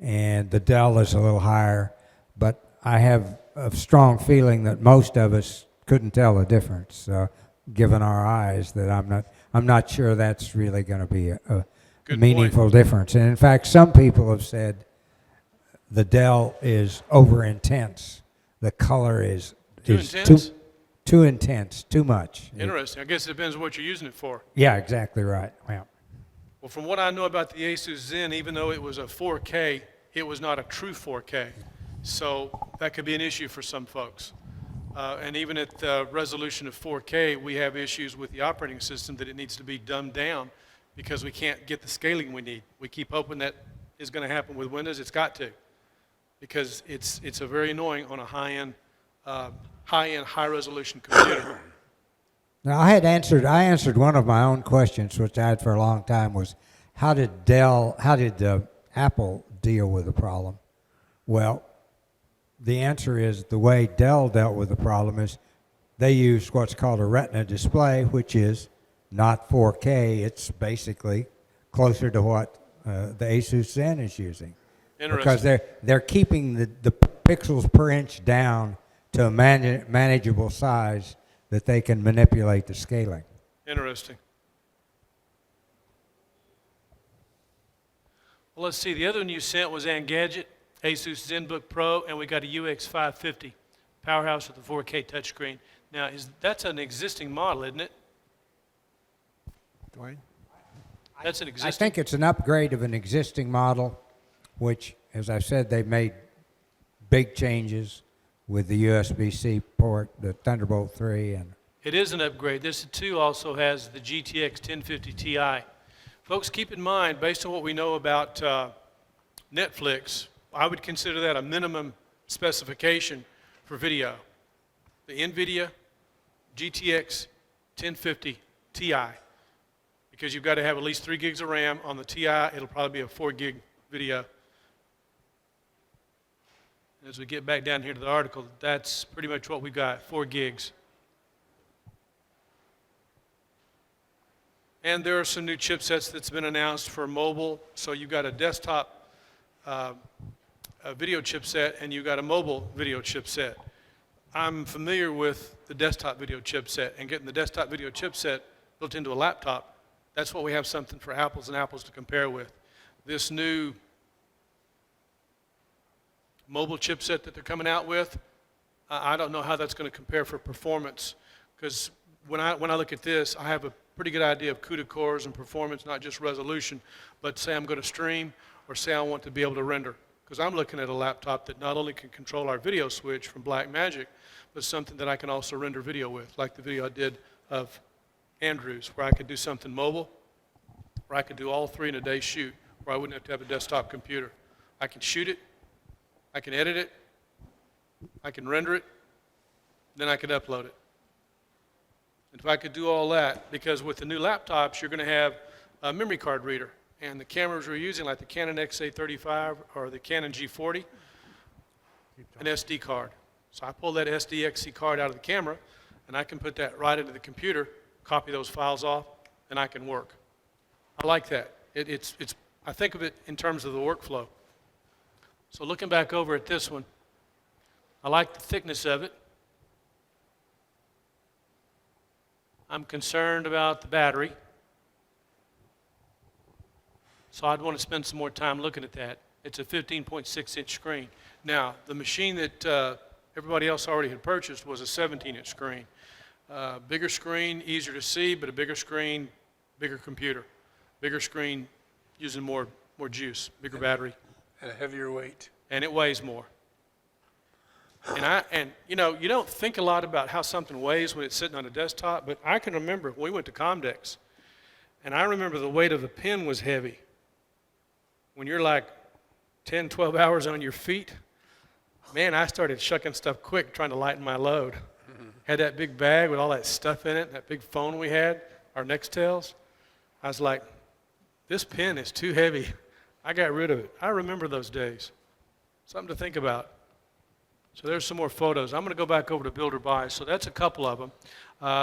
and the Dell is a little higher, but I have a strong feeling that most of us couldn't tell the difference, given our eyes, that I'm not sure that's really going to be a meaningful difference. And in fact, some people have said the Dell is over intense. The color is too intense, too much. Interesting. I guess it depends on what you're using it for. Yeah, exactly right. Yeah. Well, from what I know about the Asus Zen, even though it was a 4K, it was not a true 4K. So that could be an issue for some folks. And even at the resolution of 4K, we have issues with the operating system that it needs to be dumbed down because we can't get the scaling we need. We keep hoping that is going to happen with Windows. It's got to, because it's a very annoying on a high-end, high-resolution computer. Now, I answered one of my own questions, which I had for a long time, was how did Apple deal with the problem? Well, the answer is the way Dell dealt with the problem is they used what's called a Retina display, which is not 4K. It's basically closer to what the Asus Zen is using. Because they're keeping the pixels per inch down to a manageable size that they can manipulate the scaling. Interesting. Well, let's see. The other one you sent was Engadget, Asus Zenbook Pro, and we got a UX550 powerhouse with a 4K touchscreen. Now, that's an existing model, isn't it? Dwayne? That's an existing. I think it's an upgrade of an existing model, which, as I said, they've made big changes with the USB-C port, the Thunderbolt 3. And it is an upgrade. This too also has the GTX 1050 Ti. Folks, keep in mind, based on what we know about Netflix, I would consider that a minimum specification for video. The NVIDIA GTX 1050 Ti, because you've got to have at least 3 gigs of RAM. On the Ti, it'll probably be a 4 gig video. As we get back down here to the article, that's pretty much what we've got, 4 gigs. And there are some new chipsets that's been announced for mobile. So you've got a desktop a video chipset and you've got a mobile video chipset. I'm familiar with the desktop video chipset, and getting the desktop video chipset built into a laptop, that's what we have something for apples and apples to compare with. This new mobile chipset that they're coming out with, I don't know how that's going to compare for performance, because when I look at this, I have a pretty good idea of CUDA cores and performance, not just resolution, but say I'm going to stream or say I want to be able to render, because I'm looking at a laptop that not only can control our video switch from Blackmagic, but something that I can also render video with, like the video I did of Andrew's, where I could do something mobile, where I could do all 3 in a day shoot, where I wouldn't have to have a desktop computer. I can shoot it, I can edit it, I can render it, then I can upload it. And if I could do all that, because with the new laptops, you're going to have a memory card reader. And the cameras we're using, like the Canon XA35 or the Canon G40, an SD card. So I pull that SDXC card out of the camera, and I can put that right into the computer, copy those files off, and I can work. I like that. I think of it in terms of the workflow. So looking back over at this one, I like the thickness of it. I'm concerned about the battery. So I'd want to spend some more time looking at that. It's a 15.6-inch screen. Now, the machine that everybody else already had purchased was a 17-inch screen. Bigger screen, easier to see, but a bigger screen, bigger computer. Bigger screen using more juice, bigger battery. And a heavier weight. And it weighs more. And you know, you don't think a lot about how something weighs when it's sitting on a desktop, but I can remember when we went to Comdex, and I remember the weight of the pen was heavy. When you're like 10, 12 hours on your feet, man, I started shucking stuff quick trying to lighten my load. Had that big bag with all that stuff in it, that big phone we had, our Nextels. I was like, this pen is too heavy. I got rid of it. I remember those days. Something to think about. So there's some more photos. I'm going to go back over to Build or Buy. So that's a couple of them.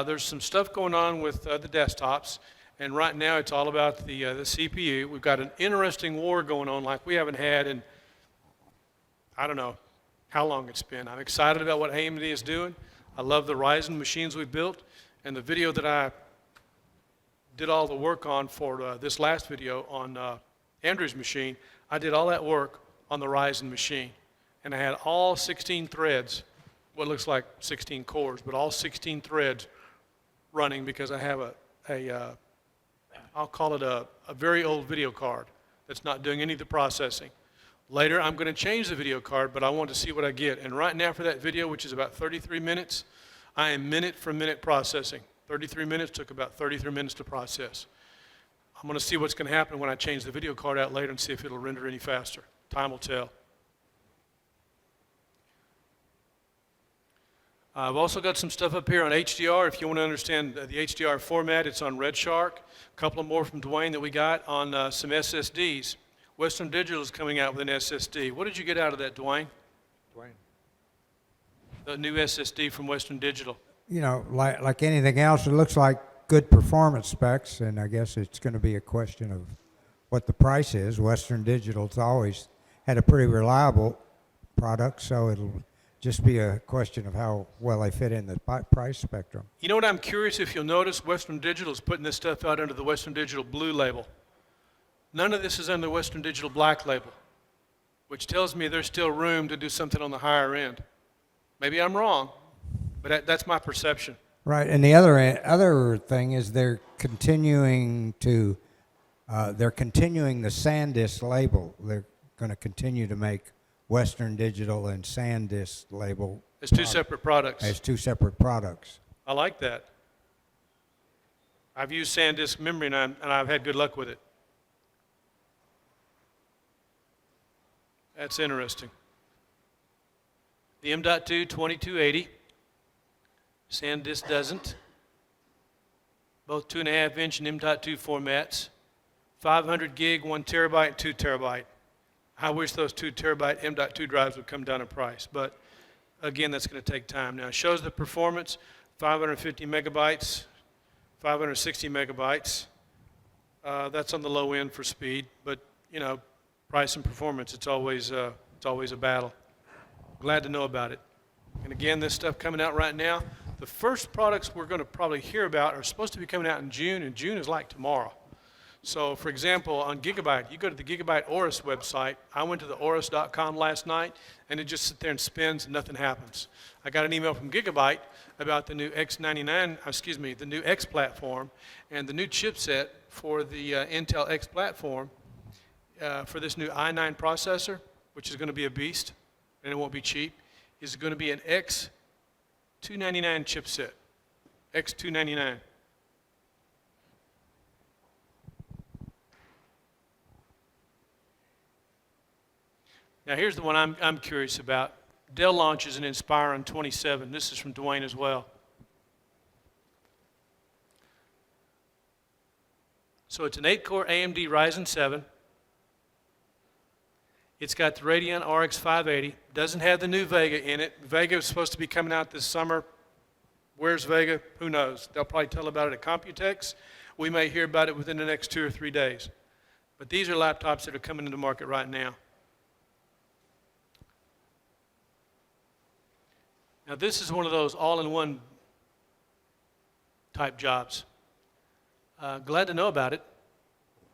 There's some stuff going on with the desktops. And right now it's all about the CPU. We've got an interesting war going on like we haven't had in, I don't know how long it's been. I'm excited about what AMD is doing. I love the RYZEN machines we've built. And the video that I did all the work on for this last video on Andrew's machine, I did all that work on the RYZEN machine. And I had all 16 threads, what looks like 16 cores, but all 16 threads running because I have I'll call it a very old video card that's not doing any of the processing. Later, I'm going to change the video card, but I want to see what I get. And right now for that video, which is about 33 minutes, I am minute for minute processing. 33 minutes took about 33 minutes to process. I'm going to see what's going to happen when I change the video card out later and see if it'll render any faster. Time will tell. I've also got some stuff up here on HDR. If you want to understand the HDR format, it's on RedShark. A couple of more from Dwayne that we got on some SSDs. Western Digital is coming out with an SSD. What did you get out of that, Dwayne? Dwayne. The new SSD from Western Digital. You know, like anything else, it looks like good performance specs, and I guess it's going to be a question of what the price is. Western Digital's always had a pretty reliable product, so it'll just be a question of how well they fit in the price spectrum. You know what I'm curious if you'll notice? Western Digital is putting this stuff out under the Western Digital Blue label. None of this is under the Western Digital Black label, which tells me there's still room to do something on the higher end. Maybe I'm wrong, but that's my perception. Right, and the other thing is they're continuing the SanDisk label. They're going to continue to make Western Digital and SanDisk label. It's two separate products. As two separate products. I like that. I've used SanDisk memory and I've had good luck with it. That's interesting. The M.2 2280. SanDisk doesn't. Both 2.5-inch and M.2 formats. 500 gig, 1 terabyte, and 2 terabyte. I wish those 2 terabyte M.2 drives would come down in price, but again, that's going to take time. Now, it shows the performance, 550 megabytes, 560 megabytes. That's on the low end for speed, but you know, price and performance, it's always a battle. Glad to know about it. And again, this stuff coming out right now, the first products we're going to probably hear about are supposed to be coming out in June, and June is like tomorrow. So, for example, on Gigabyte, you go to the Gigabyte Aorus website. I went to the Aorus.com last night, and it just sits there and spins, and nothing happens. I got an email from Gigabyte about the new the new X platform, and the new chipset for the Intel X platform for this new i9 processor, which is going to be a beast, and it won't be cheap, is going to be an X299 chipset. X299. Now here's the one I'm curious about. Dell launches an Inspiron 27. This is from Dwayne as well. So it's an 8-core AMD Ryzen 7. It's got the Radeon RX 580. Doesn't have the new Vega in it. Vega is supposed to be coming out this summer. Where's Vega? Who knows? They'll probably tell about it at Computex. We may hear about it within the next 2 or 3 days. But these are laptops that are coming into market right now. Now this is one of those all-in-one type jobs. Glad to know about it.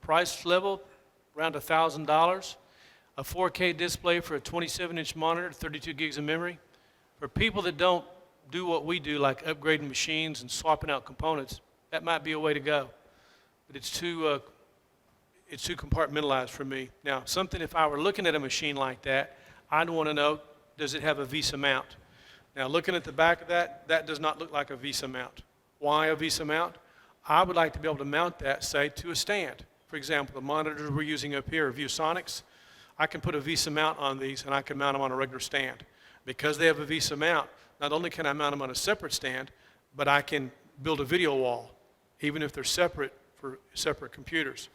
Price level, around $1,000. A 4K display for a 27-inch monitor, 32 gigs of memory. For people that don't do what we do, like upgrading machines and swapping out components, that might be a way to go. But it's too compartmentalized for me. Now, something, if I were looking at a machine like that, I'd want to know, does it have a VESA mount? Now, looking at the back of that, that does not look like a VESA mount. Why a VESA mount? I would like to be able to mount that, say, to a stand. For example, the monitors we're using up here are ViewSonics. I can put a VESA mount on these, and I can mount them on a regular stand. Because they have a VESA mount, not only can I mount them on a separate stand, but I can build a video wall, even if they're separate for separate computers.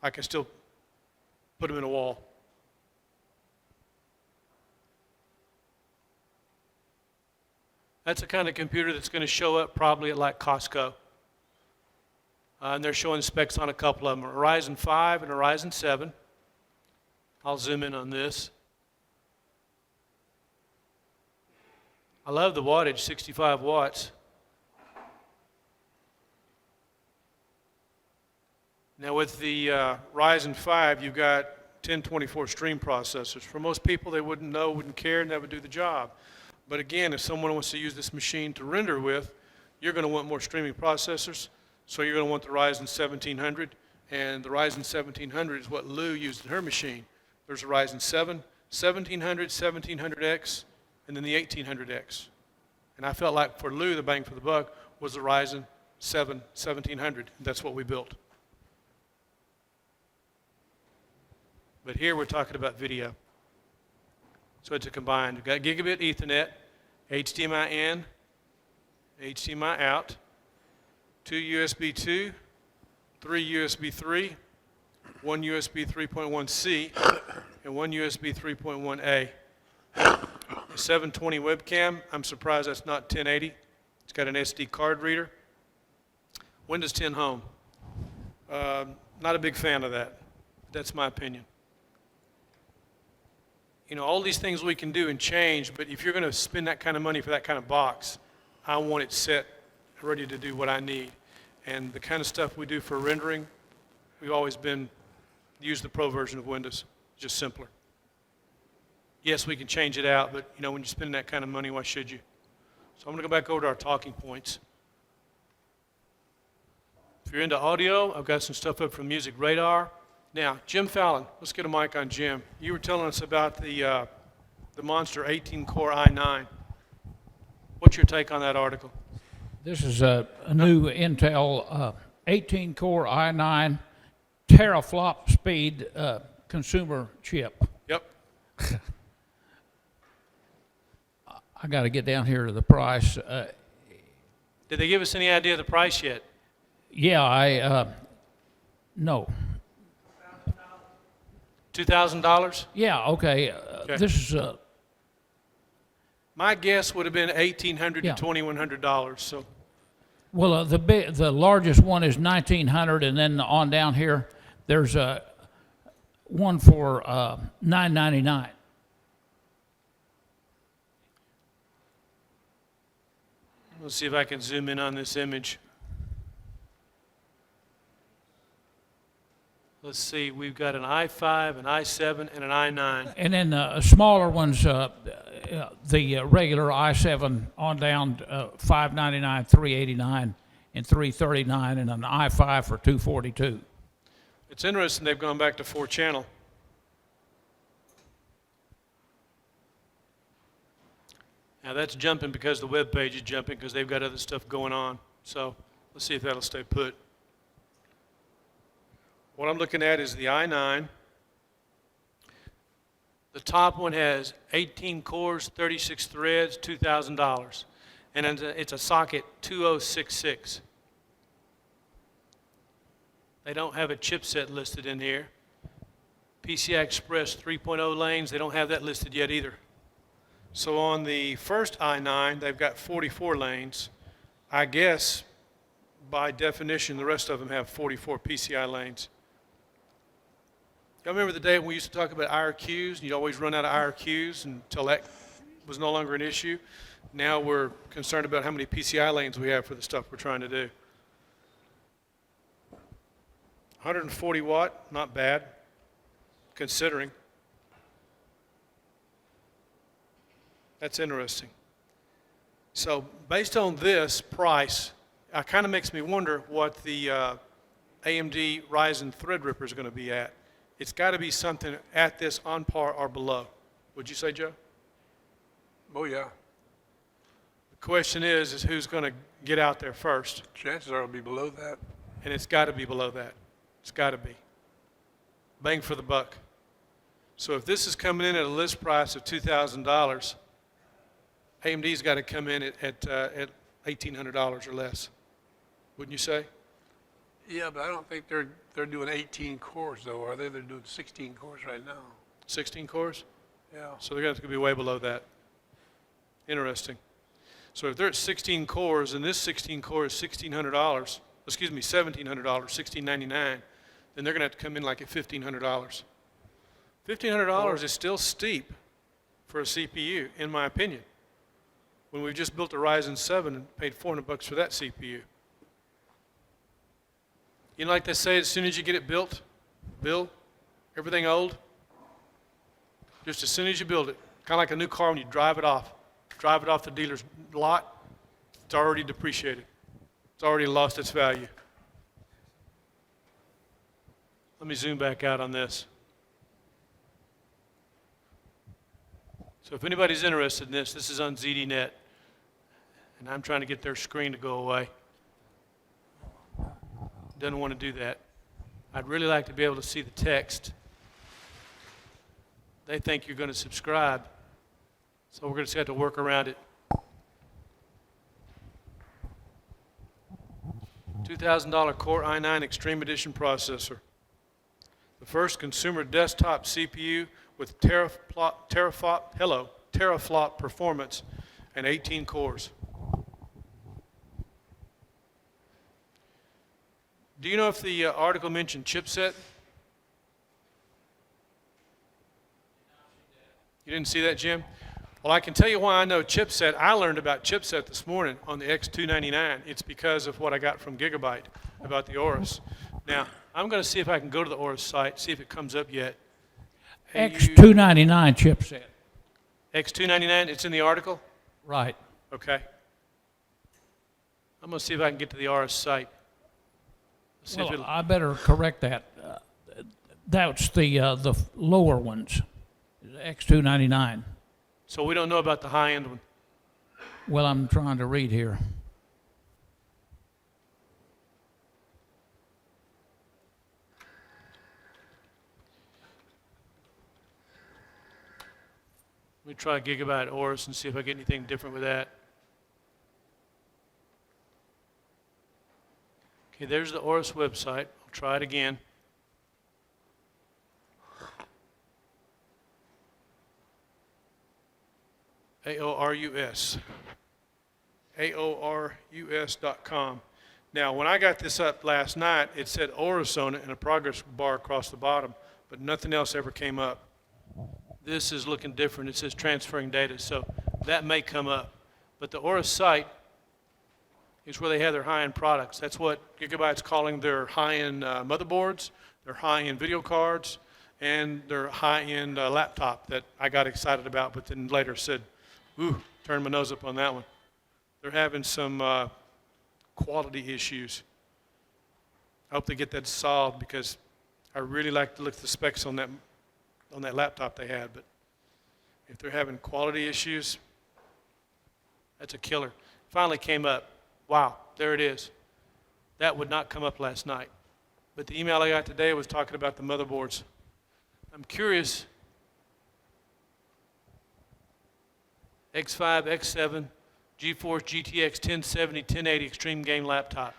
I can still put them in a wall. That's the kind of computer that's going to show up probably at like Costco. And they're showing specs on a couple of them, a Ryzen 5 and a Ryzen 7. I'll zoom in on this. I love the wattage, 65 watts. Now with the Ryzen 5, you've got 1024 stream processors. For most people, they wouldn't know, wouldn't care, and that would do the job. But again, if someone wants to use this machine to render with, you're going to want more streaming processors. So you're going to want the Ryzen 1700, and the Ryzen 1700 is what Lou used in her machine. There's a Ryzen 7, 1700, 1700X, and then the 1800X. And I felt like for Lou, the bang for the buck was the Ryzen 7 1700. That's what we built. But here we're talking about video. So it's a combined. We've got gigabit Ethernet, HDMI in, HDMI out, 2 USB 2, 3 USB 3, 1 USB 3.1C, and 1 USB 3.1A. The 720 webcam, I'm surprised that's not 1080. It's got an SD card reader. Windows 10 Home. Not a big fan of that. That's my opinion. You know, all these things we can do and change, but if you're going to spend that kind of money for that kind of box, I want it set, ready to do what I need. And the kind of stuff we do for rendering, we've always used the Pro version of Windows, just simpler. Yes, we can change it out, but you know, when you spend that kind of money, why should you? So I'm going to go back over to our talking points. If you're into audio, I've got some stuff up from Music Radar. Now, Jim Fallon, let's get a mic on Jim. You were telling us about the Monster 18-core i9. What's your take on that article? This is a new Intel 18-core i9 teraflop speed consumer chip. Yep. I got to get down here to the price. Did they give us any idea of the price yet? Yeah, no. $2,000? Yeah, okay. Okay. This is My guess would have been $1,800 Yeah. to $2,100. So well, the largest one is 1900, and then on down here, there's one for $999. let's see if I can zoom in on this image. Let's see, we've got an i5, an i7, and an i9. And then smaller ones, the regular i7 on down, $599, $389, and $339, and an i5 for $242. It's interesting they've gone back to 4-channel. Now that's jumping because the web page is jumping because they've got other stuff going on. So let's see if that'll stay put. What I'm looking at is the i9. The top one has 18 cores, 36 threads, $2,000. And it's a socket 2066. They don't have a chipset listed in here. PCI Express 3.0 lanes, they don't have that listed yet either. So on the first i9, they've got 44 lanes. I guess by definition, the rest of them have 44 PCI lanes. Y'all remember the day when we used to talk about IRQs, and you'd always run out of IRQs until that was no longer an issue? Now we're concerned about how many PCI lanes we have for the stuff we're trying to do. 140 watt, not bad, considering. That's interesting. So based on this price, it kind of makes me wonder what the AMD Ryzen Threadripper is going to be at. It's got to be something at this, on par or below. Would you say, Joe? Oh, yeah. The question is who's going to get out there first? Chances are it'll be below that. And it's got to be below that. It's got to be. Bang for the buck. So if this is coming in at a list price of $2,000, AMD's got to come in at $1,800 or less. Wouldn't you say? Yeah, but I don't think they're doing 18 cores, though, are they? They're doing 16 cores right now. 16 cores? Yeah. So they're going to have to be way below that. Interesting. So if they're at 16 cores and this 16 core is $1,700, $1,799, then they're going to have to come in like at $1,500. $1,500 is still steep for a CPU, in my opinion, when we've just built a Ryzen 7 and paid $400 for that CPU. You know, like they say, as soon as you get it built, Bill, everything old, just as soon as you build it, kind of like a new car when you drive it off the dealer's lot, it's already depreciated. It's already lost its value. Let me zoom back out on this. So if anybody's interested in this, this is on ZDNet, and I'm trying to get their screen to go away. Doesn't want to do that. I'd really like to be able to see the text. They think you're going to subscribe, so we're going to have to work around it. $2,000 Core i9 Extreme Edition processor. The first consumer desktop CPU with teraflop performance and 18 cores. Do you know if the article mentioned chipset? You didn't see that, Jim? Well, I can tell you why I know chipset. I learned about chipset this morning on the X299. It's because of what I got from Gigabyte about the Aorus. Now, I'm going to see if I can go to the Aorus site, see if it comes up yet. X299 chipset. X299, it's in the article? Right. Okay. I'm going to see if I can get to the Aorus site. See if Well, it'll- I better correct that. That's the lower ones, X299. So we don't know about the high-end one. Well, I'm trying to read here. Let me try Gigabyte Aorus and see if I get anything different with that. Okay, there's the Aorus website. I'll try it again. AORUS. AORUS.com. Now, when I got this up last night, it said Aorus on it and a progress bar across the bottom, but nothing else ever came up. This is looking different. It says transferring data, so that may come up. But the Aorus site is where they have their high-end products. That's what Gigabyte's calling their high-end motherboards, their high-end video cards, and their high-end laptop that I got excited about, but then later said, ooh, turned my nose up on that one. They're having some quality issues. I hope they get that solved because I really like to look at the specs on that laptop they had, but if they're having quality issues, that's a killer. Finally came up. Wow, there it is. That would not come up last night. But the email I got today was talking about the motherboards. I'm curious. X5, X7, GeForce GTX 1070, 1080 Extreme Game laptop.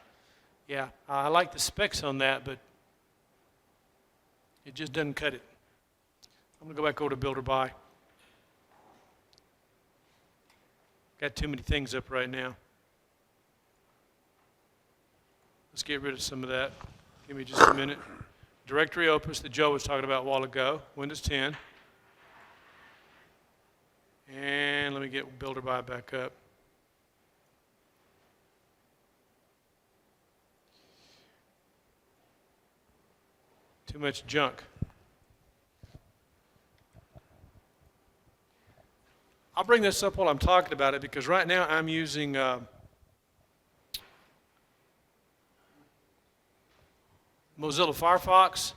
Yeah, I like the specs on that, but it just doesn't cut it. I'm going to go back over to Build or Buy. Got too many things up right now. Let's get rid of some of that. Give me just a minute. Directory Opus that Joe was talking about a while ago, Windows 10. And let me get Build or Buy back up. Too much junk. I'll bring this up while I'm talking about it because right now I'm using Mozilla Firefox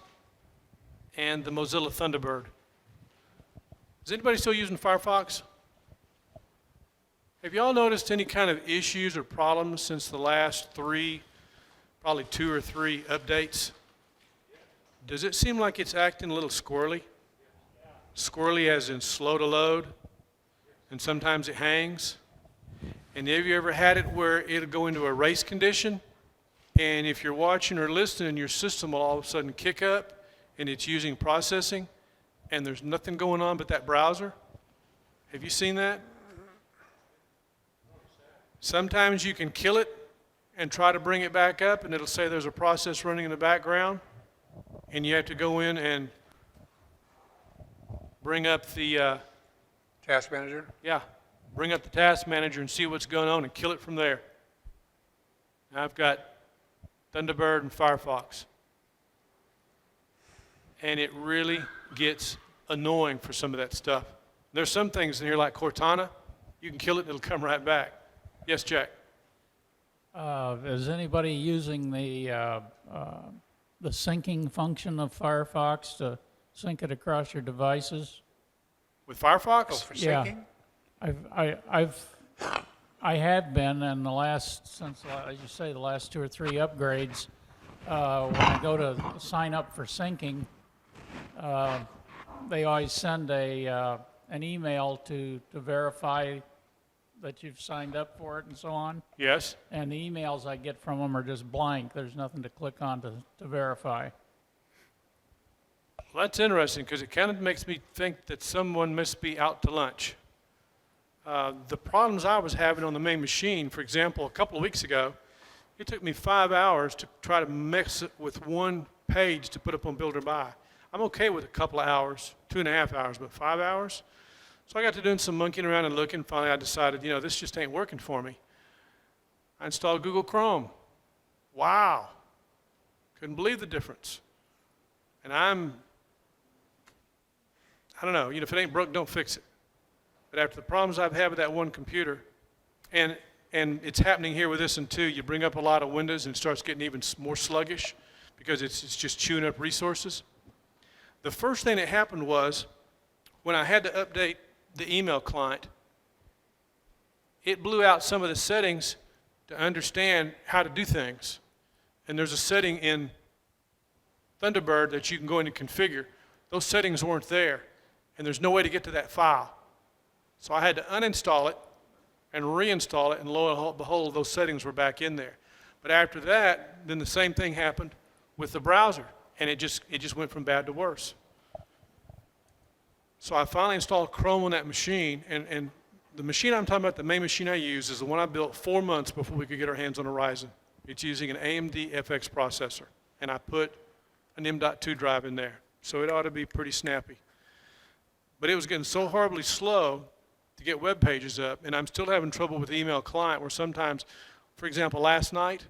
and the Mozilla Thunderbird. Is anybody still using Firefox? Have y'all noticed any kind of issues or problems since the last probably 2 or 3 updates? Does it seem like it's acting a little squirrely? Squirrely as in slow to load, and sometimes it hangs. And have you ever had it where it'll go into a race condition, and if you're watching or listening, your system will all of a sudden kick up, and it's using processing, and there's nothing going on but that browser? Have you seen that? Sometimes you can kill it and try to bring it back up, and it'll say there's a process running in the background, and you have to go in and bring up the Task Manager? bring up the task manager and see what's going on and kill it from there. Now I've got Thunderbird and Firefox. And it really gets annoying for some of that stuff. There's some things in here like Cortana, you can kill it and it'll come right back. Yes, Jack? Is anybody using the syncing function of Firefox to sync it across your devices? With Firefox? Oh, for Yeah. syncing? I have been in the last, since, as you say, the last 2 or 3 upgrades. When I go to sign up for syncing, they always send an email to verify that you've signed up for it and so on. Yes. And the emails I get from them are just blank. There's nothing to click on to verify. Well, that's interesting because it kind of makes me think that someone must be out to lunch. The problems I was having on the main machine, for example, a couple of weeks ago, it took me 5 hours to try to mix it with one page to put up on Builder Buy. I'm okay with a couple of hours, 2.5 hours, but 5 hours? So I got to doing some monkeying around and looking. Finally, I decided, this just ain't working for me. I installed Google Chrome. Wow. Couldn't believe the difference. And I don't know, if it ain't broke, don't fix it. But after the problems I've had with that one computer, and it's happening here with this one too, you bring up a lot of windows and it starts getting even more sluggish because it's just chewing up resources. The first thing that happened was when I had to update the email client, it blew out some of the settings to understand how to do things. And there's a setting in Thunderbird that you can go in and configure. Those settings weren't there, and there's no way to get to that file. So I had to uninstall it and reinstall it, and lo and behold, those settings were back in there. But after that, then the same thing happened with the browser, and it just went from bad to worse. So I finally installed Chrome on that machine, and the machine I'm talking about, the main machine I use, is the one I built 4 months before we could get our hands on a RYZEN. It's using an AMD FX processor, and I put an M.2 drive in there, so it ought to be pretty snappy. But it was getting so horribly slow to get web pages up, and I'm still having trouble with the email client where sometimes, for example, last night,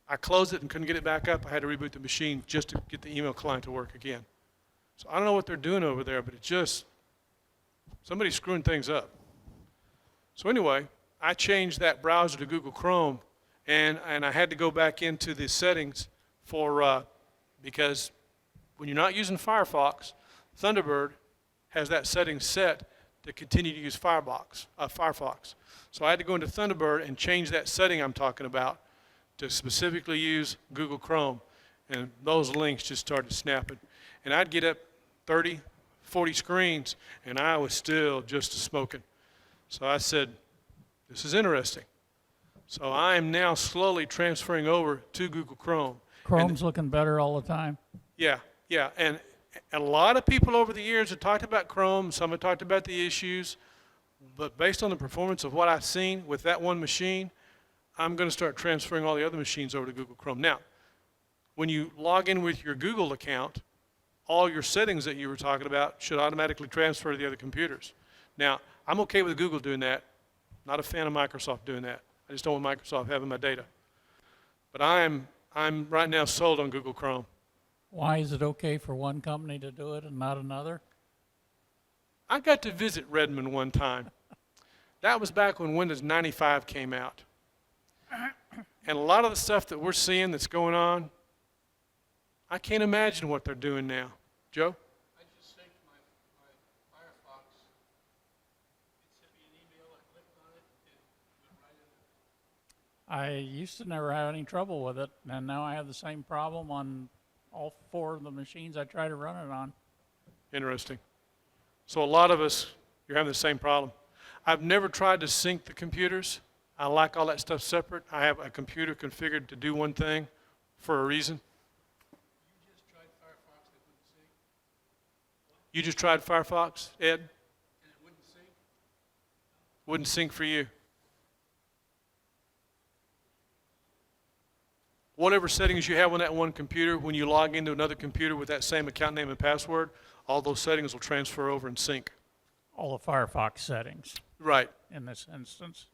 I closed it and couldn't get it back up. I had to reboot the machine just to get the email client to work again. So I don't know what they're doing over there, but somebody's screwing things up. So anyway, I changed that browser to Google Chrome, and I had to go back into the settings because when you're not using Firefox, Thunderbird has that setting set to continue to use Firefox. So I had to go into Thunderbird and change that setting I'm talking about to specifically use Google Chrome, and those links just started snapping. And I'd get up 30, 40 screens, and I was still just smoking. So I said, this is interesting. So I am now slowly transferring over to Google Chrome. Chrome's looking better all the time. Yeah. And a lot of people over the years have talked about Chrome. Some have talked about the issues. But based on the performance of what I've seen with that one machine, I'm going to start transferring all the other machines over to Google Chrome. Now, when you log in with your Google account, all your settings that you were talking about should automatically transfer to the other computers. Now, I'm okay with Google doing that. Not a fan of Microsoft doing that. I just don't want Microsoft having my data. But I'm right now sold on Google Chrome. Why is it okay for one company to do it and not another? I got to visit Redmond one time, That was back when Windows 95 came out. And a lot of the stuff that we're seeing that's going on, I can't imagine what they're doing now. Joe? I just synced my Firefox. It sent me an email, I clicked on it, it went right in. I used to never have any trouble with it, and now I have the same problem on all 4 of the machines I try to run it on. Interesting. So a lot of us, you're having the same problem. I've never tried to sync the computers. I like all that stuff separate. I have a computer configured to do one thing for a reason. You just tried Firefox, it wouldn't sync, You just tried Firefox, Ed? and it wouldn't sync? Wouldn't sync for you. Whatever settings you have on that one computer, when you log into another computer with that same account name and password, all those settings will transfer over and sync. All the Firefox settings Right. in this instance.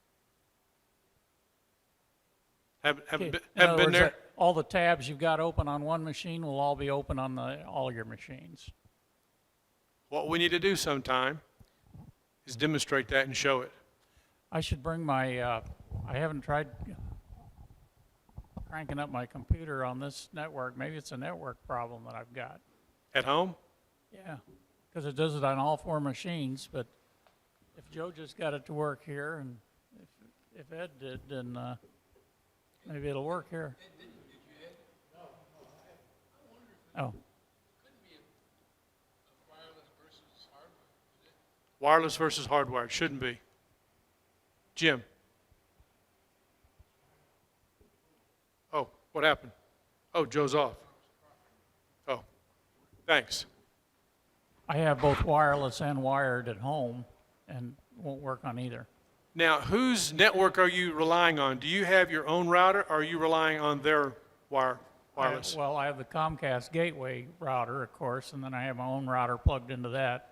Haven't In been other words, there? all the tabs you've got open on one machine will all be open on all your machines. What we need to do sometime is demonstrate that and show it. I should bring my, I haven't tried cranking up my computer on this network. Maybe it's a network problem that I've got. At home? Yeah, because it does it on all 4 machines, but if Joe just got it to work here, and if Ed did, then maybe it'll work here. Ed, did you, Ed? Oh, Couldn't be a wireless versus hardware, is it? Wireless versus hardwired. Shouldn't be. Jim? Oh, what happened? Oh, Joe's off. Oh, thanks. I have both wireless and wired at home, and won't work on either. Now, whose network are you relying on? Do you have your own router, or are you relying on their wireless? Well, I have the Comcast gateway router, of course, and then I have my own router plugged into that.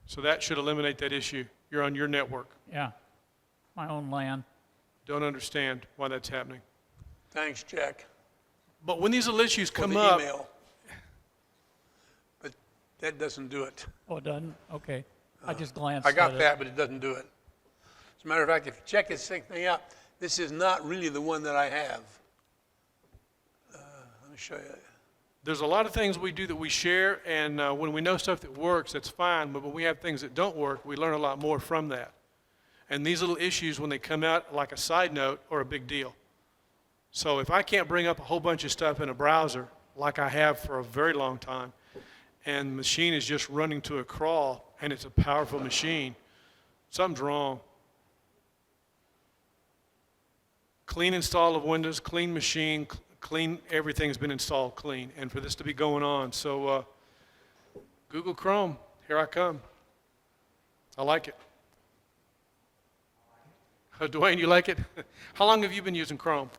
So that should eliminate that issue. You're on your network. Yeah, my own LAN. Don't understand why that's happening. Thanks, Jack, But when these little issues for come the up, email. But that doesn't do it. Oh, it doesn't? Okay. I just glanced I at got it. that, but it doesn't do it. As a matter of fact, if you check this thing out, this is not really the one that I have. Let me show you. there's a lot of things we do that we share, and when we know stuff that works, that's fine, but when we have things that don't work, we learn a lot more from that. And these little issues, when they come out like a side note, are a big deal. So if I can't bring up a whole bunch of stuff in a browser, like I have for a very long time, and the machine is just running to a crawl, and it's a powerful machine, something's wrong. Clean install of Windows, clean machine, clean, everything's been installed clean, and for this to be going on. So Google Chrome, here I come. I like it. Dwayne, you like it? How long have you been using Chrome?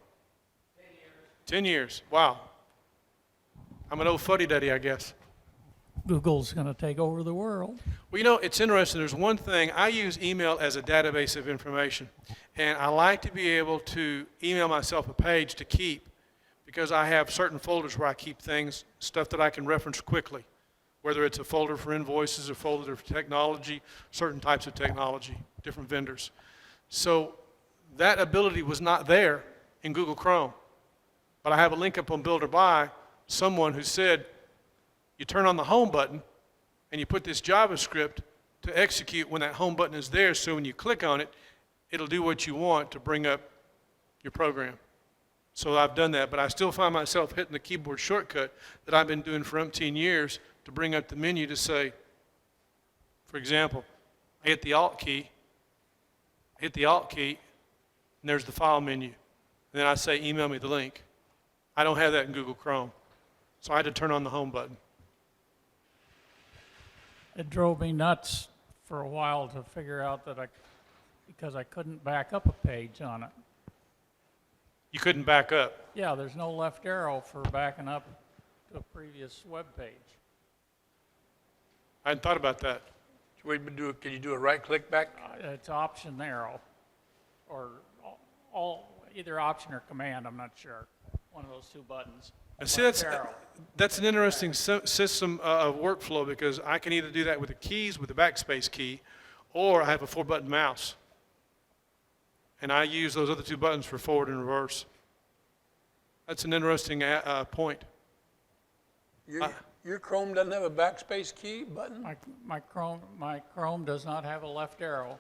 10 years. 10 years, wow. I'm an old fuddy-duddy, I guess. Google's going to take over the world. Well, you know, it's interesting. There's one thing. I use email as a database of information, and I like to be able to email myself a page to keep because I have certain folders where I keep things, stuff that I can reference quickly, whether it's a folder for invoices or folder for technology, certain types of technology, different vendors. So that ability was not there in Google Chrome. But I have a link up on Build or Buy, someone who said, you turn on the home button and you put this JavaScript to execute when that home button is there, so when you click on it, it'll do what you want to bring up your program. So I've done that, but I still find myself hitting the keyboard shortcut that I've been doing for umpteen years to bring up the menu to say, for example, I hit the Alt key, and there's the file menu. And then I say, email me the link. I don't have that in Google Chrome. So I had to turn on the home button. It drove me nuts for a while to figure out that because I couldn't back up a page on it. You couldn't back up. Yeah, there's no left arrow for backing up to a previous web page. I hadn't thought about that. Can you do a right-click back? It's option arrow, or either option or command, I'm not sure. One of those 2 buttons. And see, Left arrow. that's an interesting system of workflow because I can either do that with the keys, with the backspace key, or I have a 4-button mouse. And I use those other 2 buttons for forward and reverse. That's an interesting point. Your Chrome doesn't have a backspace key button? My Chrome does not have a left arrow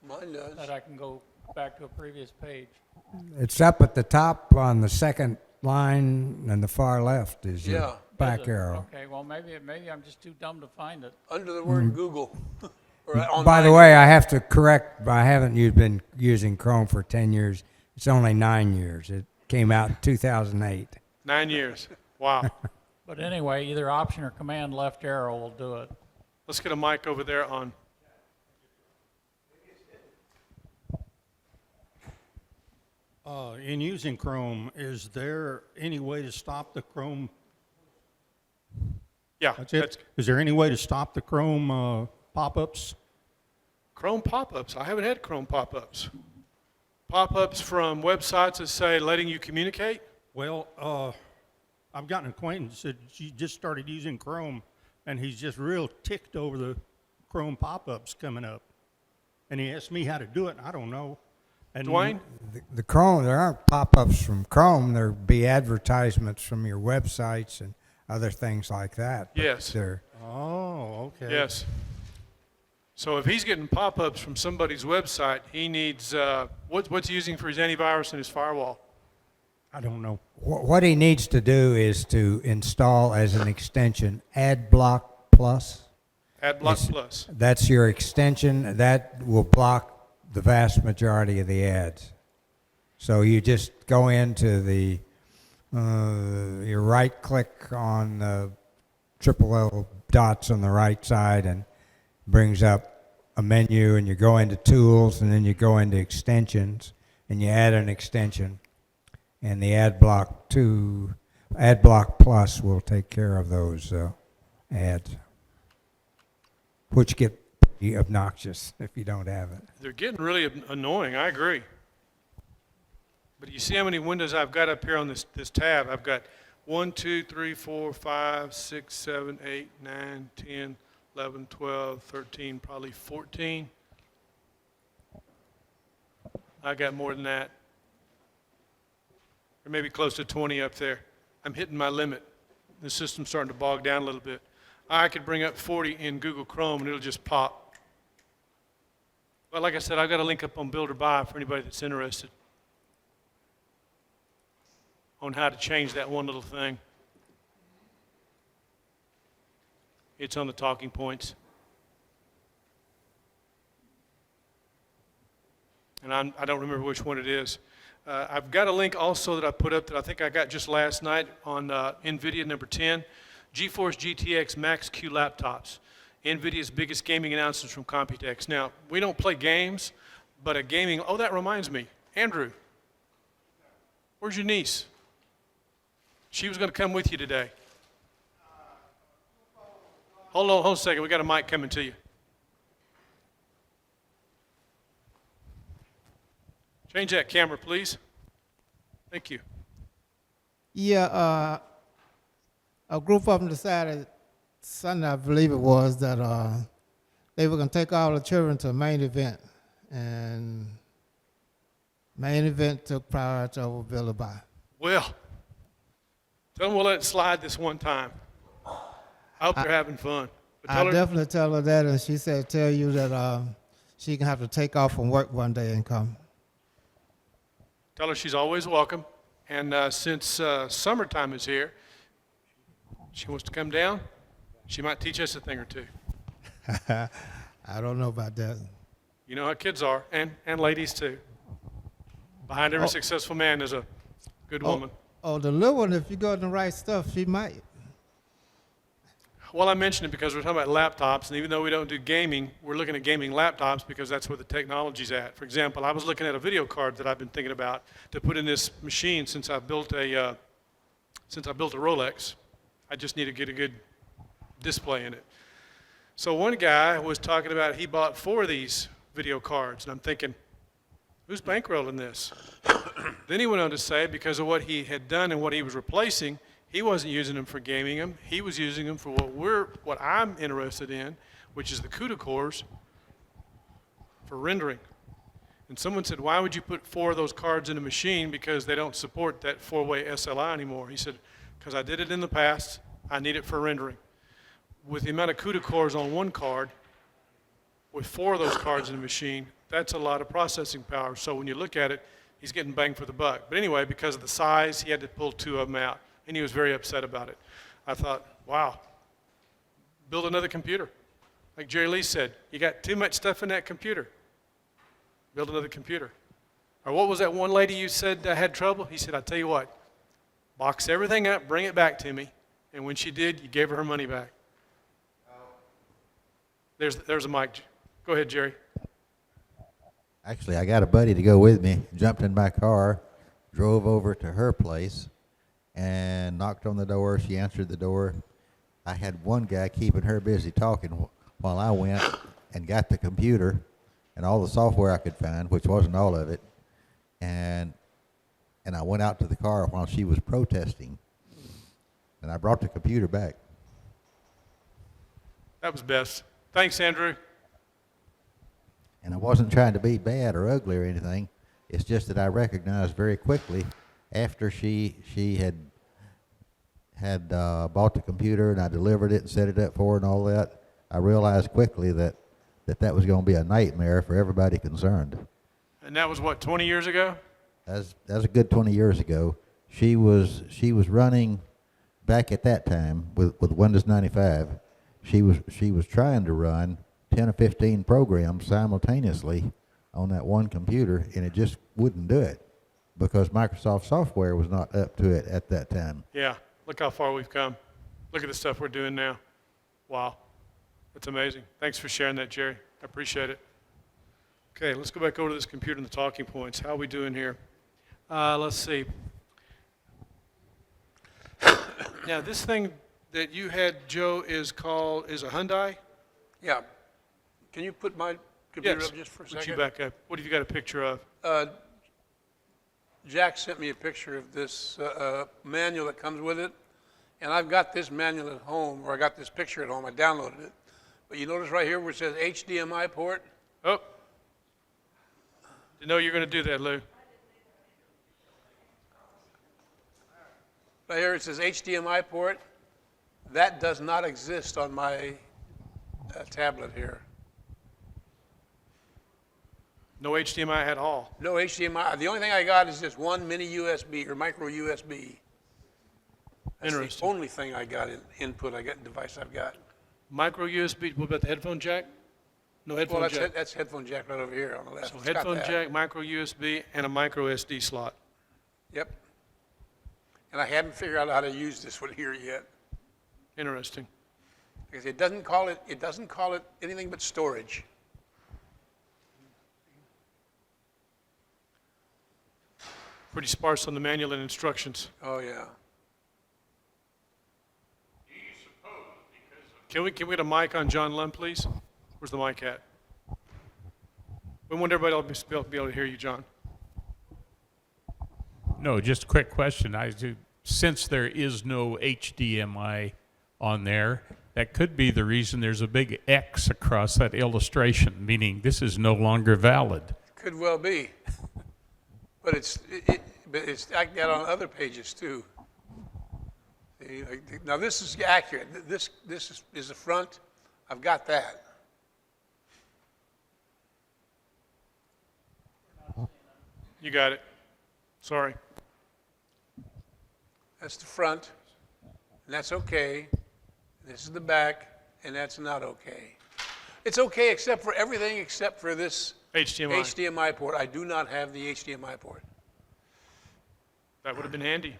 Mine does. that I can go back to a previous page. It's up at the top on the second line and the far left is Yeah. your back Is it? arrow. Okay, well, maybe I'm just too dumb to find it. Under the word Google. Or on By the mine. way, I have to correct, I haven't been using Chrome for 10 years. It's only 9 years. It came out in 2008. 9 years. Wow. But anyway, either Option or Command left arrow will do it. Let's get a mic over there on. In using Chrome, is there any way to stop the Chrome? Yeah, That's it? Is there any way to stop the Chrome pop-ups? Chrome pop-ups. I haven't had Chrome pop-ups. Pop-ups from websites that say letting you communicate? Well, I've got an acquaintance that she just started using Chrome, and he's just real ticked over the Chrome pop-ups coming up. And he asked me how to do it, and I don't know. And Dwayne? The Chrome, there aren't pop-ups from Chrome. There'd be advertisements from your websites and other things like that. But Yes. they're- Oh, okay. Yes. So if he's getting pop-ups from somebody's website, he needs, what's he using for his antivirus and his firewall? I don't know. What he needs to do is to install as an extension AdBlock Plus. AdBlock Plus. That's your extension. That will block the vast majority of the ads. So you just go into the, you right click on the triple L dots on the right side and brings up a menu, and you go into tools, and then you go into extensions, and you add an extension, and the AdBlock Plus will take care of those ads, which get pretty obnoxious if you don't have it. They're getting really annoying, I agree. But you see how many windows I've got up here on this tab? I've got 1, 2, 3, 4, 5, 6, 7, 8, 9, 10, 11, 12, 13, probably 14. I got more than that. Or maybe close to 20 up there. I'm hitting my limit. The system's starting to bog down a little bit. I could bring up 40 in Google Chrome and it'll just pop. But like I said, I've got a link up on Build or Buy for anybody that's interested on how to change that one little thing. It's on the talking points. And I don't remember which one it is. I've got a link also that I put up that I think I got just last night on NVIDIA number 10, GeForce GTX Max-Q laptops. NVIDIA's biggest gaming announcements from Computex. Now, we don't play games, but a gaming, oh, that reminds me. Andrew, where's your niece? She was going to come with you today. Hold on a second. We got a mic coming to you. Change that camera, please. Thank you. Yeah, a group of them decided Sunday, I believe it was, that they were going to take all the children to a main event. And main event took priority over Build or Buy. Well, tell them we'll let it slide this one time. I hope they're having fun. But I tell her, definitely tell her that, and she said, tell you that she can have to take off from work one day and come. tell her she's always welcome. And since summertime is here, she wants to come down. She might teach us a thing or two. I don't know about that. You know how kids are, and ladies too. Behind every successful man is a good woman. Oh, the little one, if you go in the right stuff, she might. Well, I mentioned it because we're talking about laptops, and even though we don't do gaming, we're looking at gaming laptops because that's where the technology's at. For example, I was looking at a video card that I've been thinking about to put in this machine since I built a Rolex. I just need to get a good display in it. So one guy was talking about he bought 4 of these video cards, and I'm thinking, who's bankrolling this? Then he went on to say because of what he had done and what he was replacing, he wasn't using them for gaming them. He was using them for what I'm interested in, which is the CUDA cores for rendering. And someone said, why would you put 4 of those cards in a machine? Because they don't support that 4-way SLI anymore. He said, because I did it in the past, I need it for rendering. With the amount of CUDA cores on one card, with 4 of those cards in the machine, that's a lot of processing power. So when you look at it, he's getting bang for the buck. But anyway, because of the size, he had to pull 2 of them out, and he was very upset about it. I thought, wow, build another computer. Like Jerry Lee said, you got too much stuff in that computer. Build another computer. Or what was that one lady you said had trouble? He said, I'll tell you what, box everything up, bring it back to me. And when she did, you gave her money back. There's a mic. Go ahead, Jerry. Actually, I got a buddy to go with me, jumped in my car, drove over to her place, and knocked on the door. She answered the door. I had one guy keeping her busy talking while I went and got the computer and all the software I could find, which wasn't all of it, and I went out to the car while she was protesting, and I brought the computer back. That was best. Thanks, Andrew. And I wasn't trying to be bad or ugly or anything. It's just that I recognized very quickly after she had bought the computer and I delivered it and set it up for her and all that, I realized quickly that was going to be a nightmare for everybody concerned. And that was what, 20 years ago? That's a good 20 years ago. She was running back at that time with Windows 95. She was trying to run 10 or 15 programs simultaneously on that one computer, and it just wouldn't do it because Microsoft software was not up to it at that time. Yeah, look how far we've come. Look at the stuff we're doing now. Wow, that's amazing. Thanks for sharing that, Jerry. I appreciate it. Okay, let's go back over to this computer and the talking points. How are we doing here? Let's see. Now, this thing that you had, Joe, is a Hyundai? Yeah. Can you put my computer Yes. up just for a Put second? you back up. What have you got a picture of? Jack sent me a picture of this manual that comes with it, and I've got this manual at home, or I got this picture at home. I downloaded it. But you notice right here where it says HDMI port? Oh. Didn't know you were going to do that, Lou. Right here it says HDMI port. That does not exist on my tablet here. No HDMI at all. No HDMI. The only thing I got is just one mini USB or micro USB. That's Interesting. the only thing I got device I've got. Micro USB. What about the headphone jack? No headphone Well, jack. that's headphone jack right over here on the left. So It's got headphone that. jack, micro USB, and a micro SD slot. Yep. And I haven't figured out how to use this one here yet. Interesting. Because it doesn't call it anything but storage. Pretty sparse on the manual and instructions. Oh yeah. Can we get a mic on John Lund, please? Where's the mic at? We want everybody else to be able to hear you, John. No, just a quick question. Since there is no HDMI on there, that could be the reason there's a big X across that illustration, meaning this is no longer valid. Could well be. But it's like that on other pages too. See, now this is accurate. This is the front. I've got that. You got it. Sorry. That's the front, and that's okay. This is the back, and that's not okay. It's okay except for everything except for this HDMI port. I do not have the HDMI port. That would have been handy.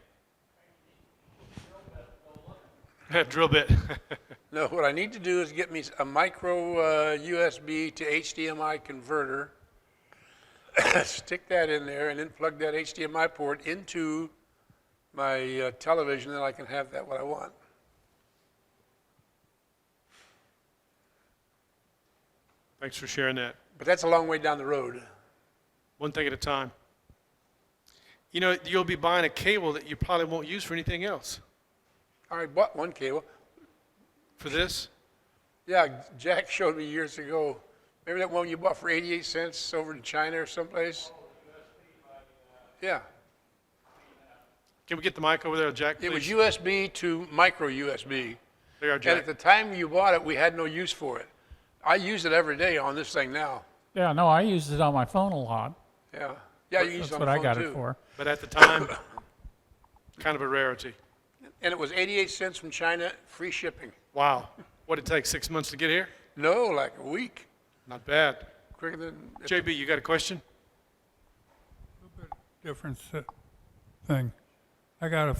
Drill bit. No, what I need to do is get me a micro USB to HDMI converter, stick that in there, and then plug that HDMI port into my television, and I can have that what I want. Thanks for sharing that. But that's a long way down the road. One thing at a time. You know, you'll be buying a cable that you probably won't use for anything else. I already bought one cable. For this? Yeah, Jack showed me years ago, Remember that one you bought for 88 cents over in China or someplace? Yeah. Can we get the mic over there, Jack, It was please? USB to micro USB. There you are, And Jack. at the time you bought it, we had no use for it. I use it every day on this thing now. Yeah, no, I use it on my phone a lot. Yeah. Yeah, you use That's it on what the I phone got too. it for. But at the time, kind of a rarity. And it was 88 cents from China, free shipping. Wow. What did it take, 6 months to get here? No, like a week. Not bad. Quicker than. JB, you got a question? Different thing. I got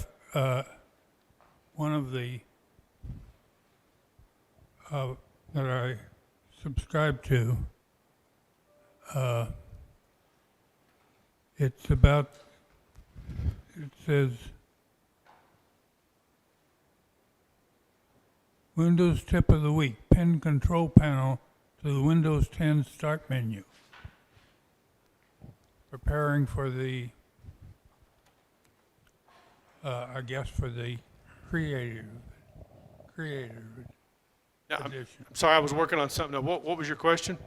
one of the that I subscribe to. It's about. It says Windows tip of the week: pin control panel to the Windows 10 start menu. Preparing for the, I guess for the creator Yeah, I'm edition. sorry, I was working on something. Now, what was your question?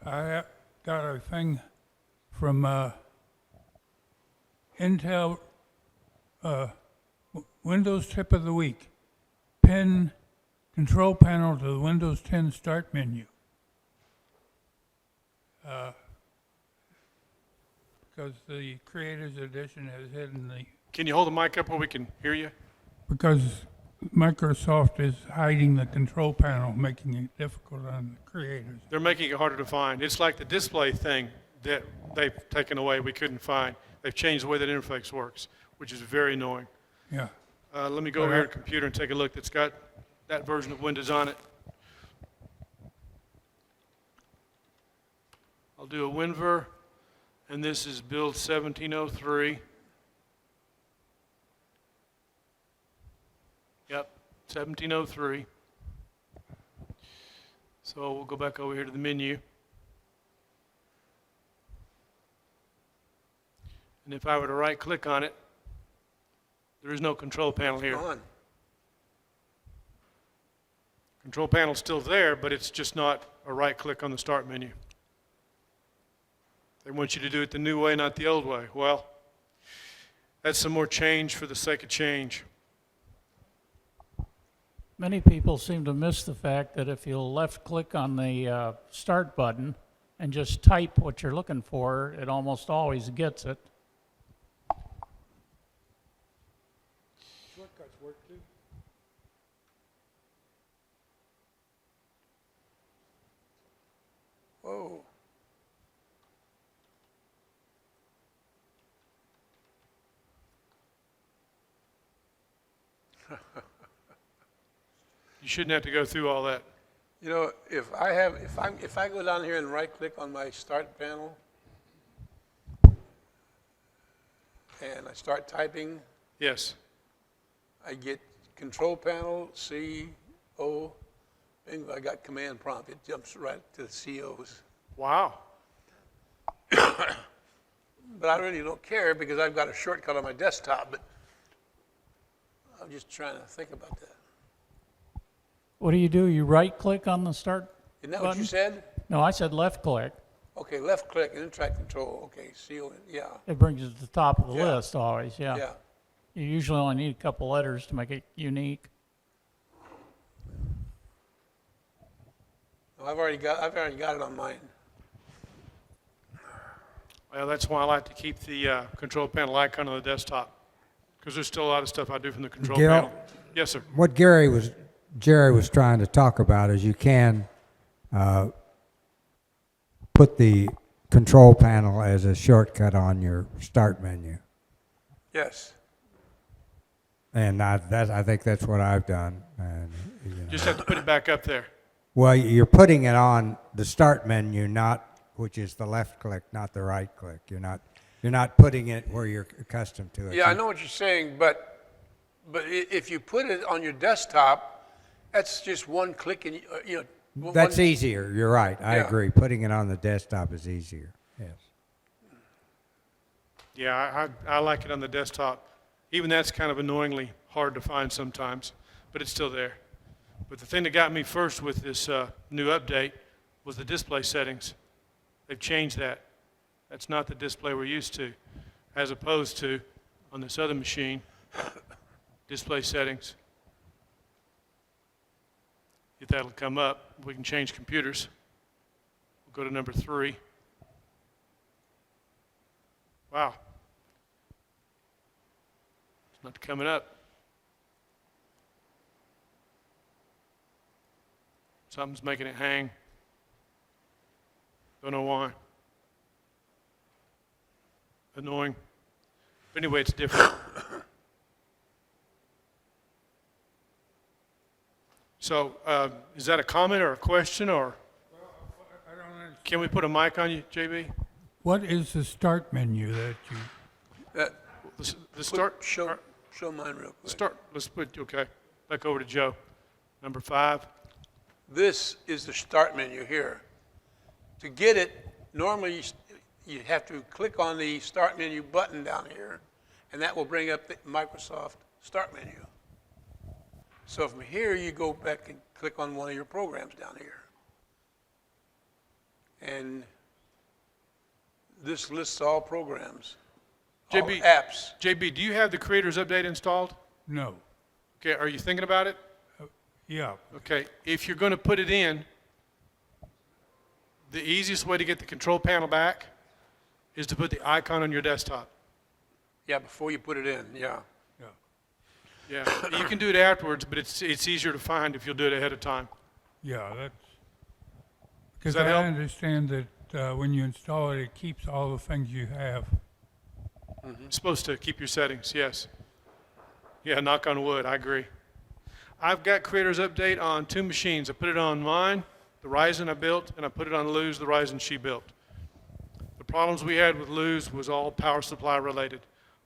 I got a thing from Intel Windows tip of the week: pin control panel to the Windows 10 start menu. Because the Creators Edition has hidden the, Can you hold the mic up where we can hear you? because Microsoft is hiding the control panel, making it difficult on the creators. They're making it harder to find. It's like the display thing that they've taken away we couldn't find. They've changed the way that interface works, which is very annoying. Yeah. Let me go over here to the computer and take a look. That's got that version of Windows on it. I'll do a WinVer, and this is build 1703. Yep, 1703. So we'll go back over here to the menu. And if I were to right click on it, there is no control panel here. On. Control panel's still there, but it's just not a right click on the start menu. They want you to do it the new way, not the old way. Well, that's some more change for the sake of change. Many people seem to miss the fact that if you left click on the start button and just type what you're looking for, it almost always gets it. Shortcuts work too. Whoa. You shouldn't have to go through all that. You know, if I go down here and right click on my start panel and I start typing, Yes. I get control panel, C, O, bingo, I got command prompt. It jumps right to the COs. Wow. But I really don't care because I've got a shortcut on my desktop, but I'm just trying to think about that. What do? You right click on the start Isn't that button? what you said? No, I said left click. Okay, left click and then track control. Okay, CO, yeah, It brings it to the top of the Yeah. list always, yeah. yeah. You usually only need a couple letters to make it unique. I've already got it on mine. Well, that's why I like to keep the control panel icon on the desktop, because there's still a lot of stuff I do from the control Gil? panel. Yes, sir. What Jerry was trying to talk about is you can put the control panel as a shortcut on your start menu. Yes. And I think that's what I've done. And, you know. Just have to put it back up there. Well, you're putting it on the start menu, which is the left click, not the right click. You're not putting it where you're accustomed to it. Yeah, I know what you're saying, but if you put it on your desktop, that's just one click and That's easier. You're right. I Yeah. agree. Putting it on the desktop is easier. Yes. Yeah, I like it on the desktop. Even that's kind of annoyingly hard to find sometimes, but it's still there. But the thing that got me first with this new update was the display settings. They've changed that. That's not the display we're used to, as opposed to on this other machine, display settings. If that'll come up, we can change computers. We'll go to number 3. Wow. It's not coming up. Something's making it hang. Don't know why. Annoying. But anyway, it's different. So, is that a comment or a question, or I don't understand. can we put a mic on you, JB? What is the start menu that you, That, The start. show mine real quick. Start. Let's put. Okay. Back over to Joe. Number 5. This is the start menu here. To get it, normally you have to click on the start menu button down here, and that will bring up the Microsoft start menu. So from here, you go back and click on one of your programs down here. And this lists all programs, all JB, apps. JB, do you have the Creators Update installed? no, Okay. Are you thinking about it? yeah, Okay. If you're going to put it in, the easiest way to get the control panel back is to put the icon on your desktop. Yeah, before you put it in, yeah. yeah. Yeah. You can do it afterwards, but it's easier to find if you'll do it ahead of time. Yeah, that's, because that I help? understand that when you install it, it keeps all the things you have. It's supposed to keep your settings, yes. Yeah, knock on wood, I agree. I've got Creators Update on 2 machines. I put it on mine, the RYZEN I built, and I put it on Lou's, the RYZEN she built. The problems we had with Lou's was all power supply related.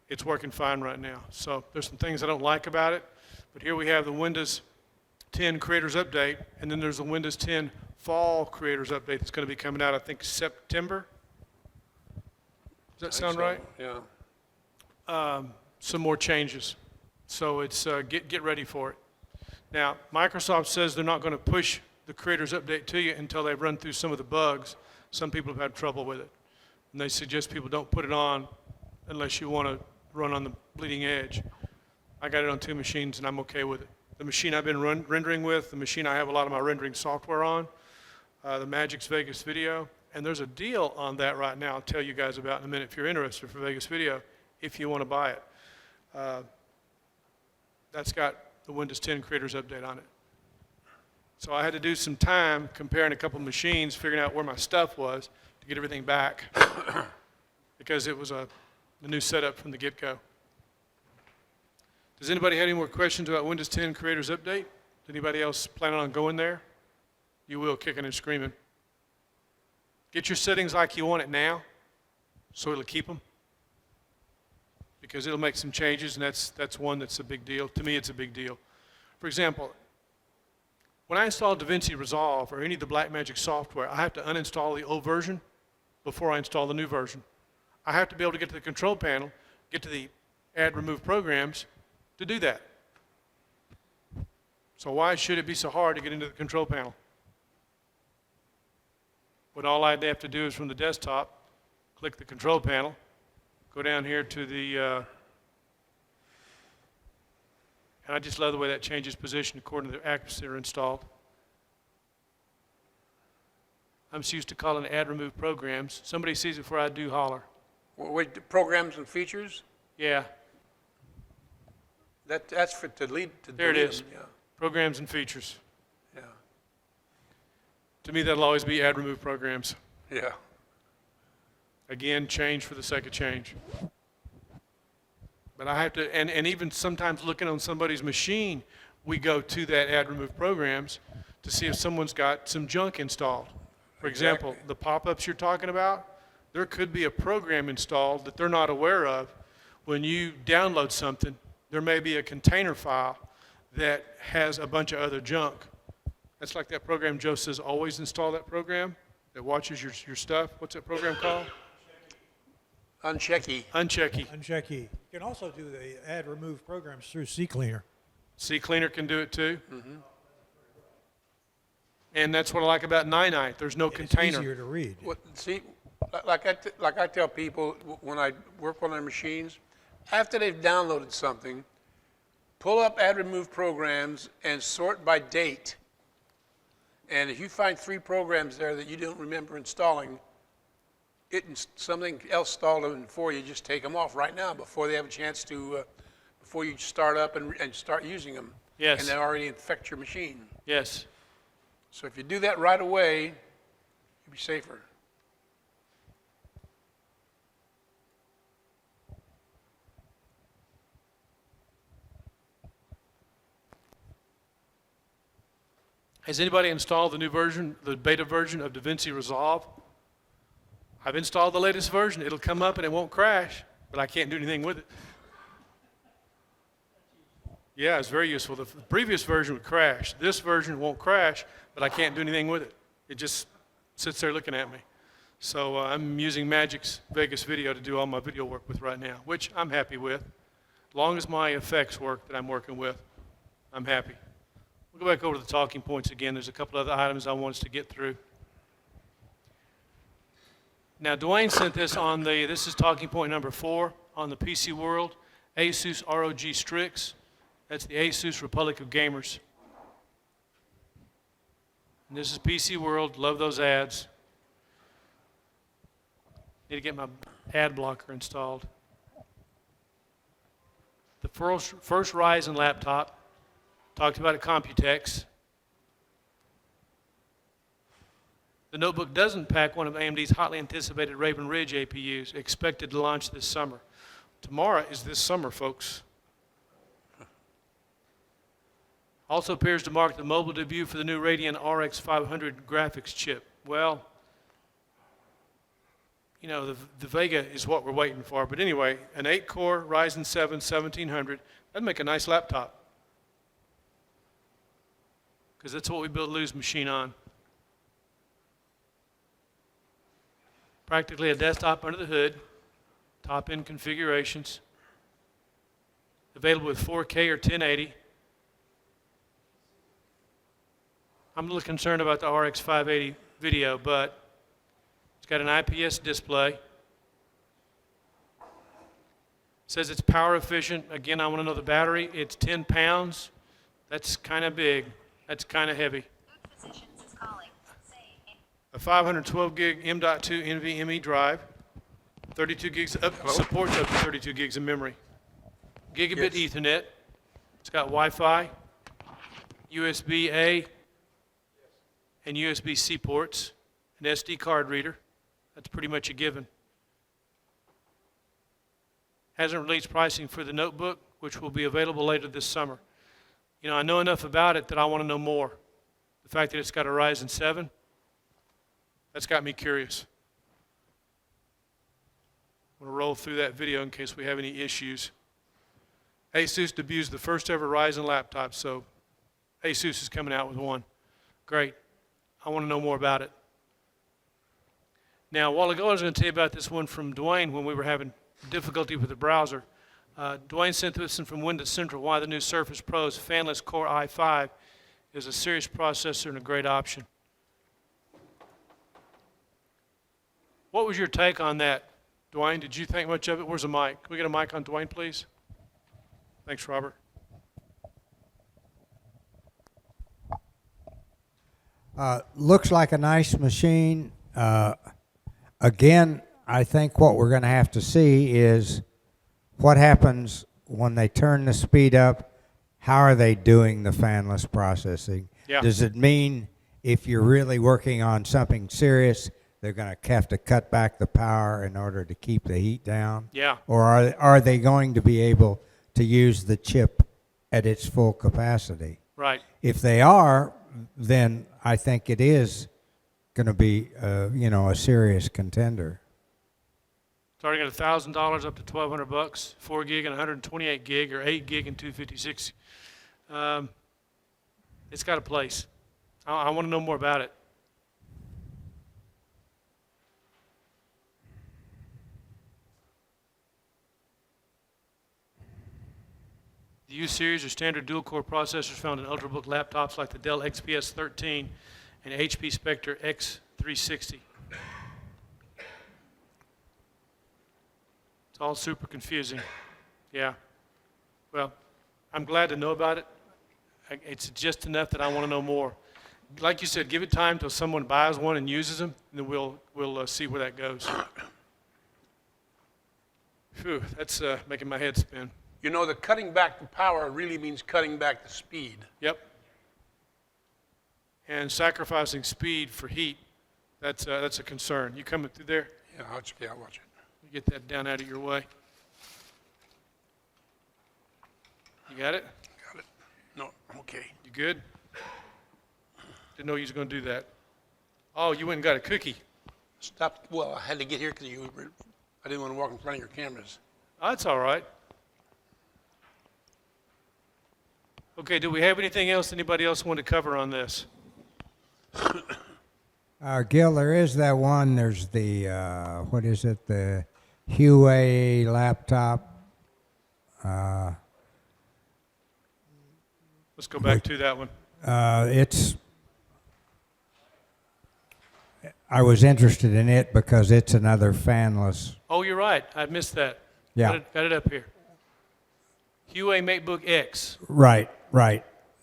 It's working fine right now. So there's some things I don't like about it, but here we have the Windows 10 Creators Update, and then there's the Windows 10 Fall Creators Update that's going to be coming out, I think, September. Does that sound right? Yeah. Some more changes. So it's get ready for it. Now, Microsoft says they're not going to push the Creators Update to you until they've run through some of the bugs. Some people have had trouble with it. And they suggest people don't put it on unless you want to run on the bleeding edge. I got it on 2 machines and I'm okay with it. The machine I've been rendering with, the machine I have a lot of my rendering software on, the Magix Vegas Video, and there's a deal on that right now I'll tell you guys about in a minute if you're interested for Vegas Video, if you want to buy it. That's got the Windows 10 Creators Update on it. So I had to do some time comparing a couple of machines, figuring out where my stuff was to get everything back because it was the new setup from the get-go. Does anybody have any more questions about Windows 10 Creators Update? Does anybody else plan on going there? You will, kicking and screaming. Get your settings like you want it now, so it'll keep them. Because it'll make some changes, and that's one that's a big deal. To me, it's a big deal. For example, when I install Davinci Resolve or any of the Blackmagic software, I have to uninstall the old version before I install the new version. I have to be able to get to the control panel, get to the add remove programs to do that. So why should it be so hard to get into the control panel? When all I'd have to do is from the desktop, click the control panel, go down here to the, and I just love the way that changes position according to the apps that are installed. I'm just used to calling it add remove programs. Somebody sees it before I do, holler. Wait, the programs and features? Yeah, That's for to delete. there it is. Them, yeah. Programs and features. Yeah. To me, that'll always be add remove programs. Yeah. Again, change for the sake of change. But I have to, and even sometimes looking on somebody's machine, we go to that add remove programs to see if someone's got some junk installed. For example, Exactly. the pop-ups you're talking about, there could be a program installed that they're not aware of. When you download something, there may be a container file that has a bunch of other junk. That's like that program Joe says, always install that program that watches your stuff. What's that program called? Unchecky. Unchecky. Uncheck key. You can also do the add remove programs through CCleaner. CCleaner can do it too. And that's what I like about 9i. There's no It's container. easier to read. What, see, like I tell people when I work on their machines, after they've downloaded something, pull up add remove programs and sort by date. And if you find 3 programs there that you don't remember installing, something else installed them for you, just take them off right now before they have a chance to, before you start up and start using them. Yes. And they already infect your machine. Yes. So if you do that right away, you'll be safer. Has anybody installed the new version, the beta version of Davinci Resolve? I've installed the latest version. It'll come up and it won't crash, but I can't do anything with it. Yeah, it's very useful. The previous version would crash. This version won't crash, but I can't do anything with it. It just sits there looking at me. So I'm using Magic's Vegas Video to do all my video work with right now, which I'm happy with. As long as my effects work that I'm working with, I'm happy. We'll go back over to the talking points again. There's a couple other items I want us to get through. Now, Dwayne sent this on this is talking point number 4 on the PC World, Asus ROG Strix. That's the Asus Republic of Gamers. And this is PC World. Love those ads. Need to get my ad blocker installed. The first RYZEN laptop. Talked about at Computex. The notebook doesn't pack one of AMD's hotly anticipated Raven Ridge APUs, expected to launch this summer. Tomorrow is this summer, folks. Also appears to mark the mobile debut for the new Radeon RX 500 graphics chip. Well, you know, the Vega is what we're waiting for. But anyway, an 8-core Ryzen 7 1700, that'd make a nice laptop. Because that's what we built Lou's machine on. Practically a desktop under the hood, top-end configurations. Available with 4K or 1080. I'm a little concerned about the RX 580 video, but it's got an IPS display. Says it's power efficient. Again, I want to know the battery. It's 10 pounds. That's kind of big. That's kind of heavy. A 512 gig M.2 NVMe drive, 32 gigs supports up to 32 gigs of memory. Gigabit Ethernet. It's got Wi-Fi, USB-A, and USB-C ports, an SD card reader. That's pretty much a given. Hasn't released pricing for the notebook, which will be available later this summer. You know, I know enough about it that I want to know more. The fact that it's got a Ryzen 7, that's got me curious. I'm going to roll through that video in case we have any issues. Asus debuts the first ever Ryzen laptop, so Asus is coming out with one. Great. I want to know more about it. Now, a while ago, I was going to tell you about this one from Dwayne when we were having difficulty with the browser. Dwayne sent this in from Windows Central, why the new Surface Pro's fanless Core i5 is a serious processor and a great option. What was your take on that, Dwayne? Did you think much of it? Where's the mic? Can we get a mic on Dwayne, please? Thanks, Robert. Looks like a nice machine. Again, I think what we're going to have to see is what happens when they turn the speed up. How are they doing the fanless processing? Yeah. Does it mean if you're really working on something serious, they're going to have to cut back the power in order to keep the heat down? Yeah. Or are they going to be able to use the chip at its full capacity? Right. If they are, then I think it is going to be, a serious contender. Starting at $1,000 up to $1,200, 4 gig and 128 gig, or 8 gig and 256. It's got a place. I want to know more about it. The U-series are standard dual-core processors found in Ultrabook laptops like the Dell Xps 13 and HP Spectre X360. It's all super confusing. Yeah. Well, I'm glad to know about it. It's just enough that I want to know more. Like you said, give it time till someone buys one and uses them, and then we'll see where that goes. Phew, that's making my head spin. You know, the cutting back the power really means cutting back the speed. Yep. And sacrificing speed for heat, that's a concern. You coming through there? Yeah, I'll watch it. You get that down out of your way. You got it? Got it. No, I'm okay. You good? Didn't know you was going to do that. Oh, you went and got a cookie. Stop. Well, I had to get here because I didn't want to walk in front of your cameras. Oh, that's all right. Okay, do we have anything else anybody else want to cover on this? Gil, there is that one. There's the, what is it? The Huawei laptop. Let's go back to that one. I was interested in it because it's another fanless. Oh, you're right. I missed that. Yeah. Got it up here. Huawei MateBook X. Right.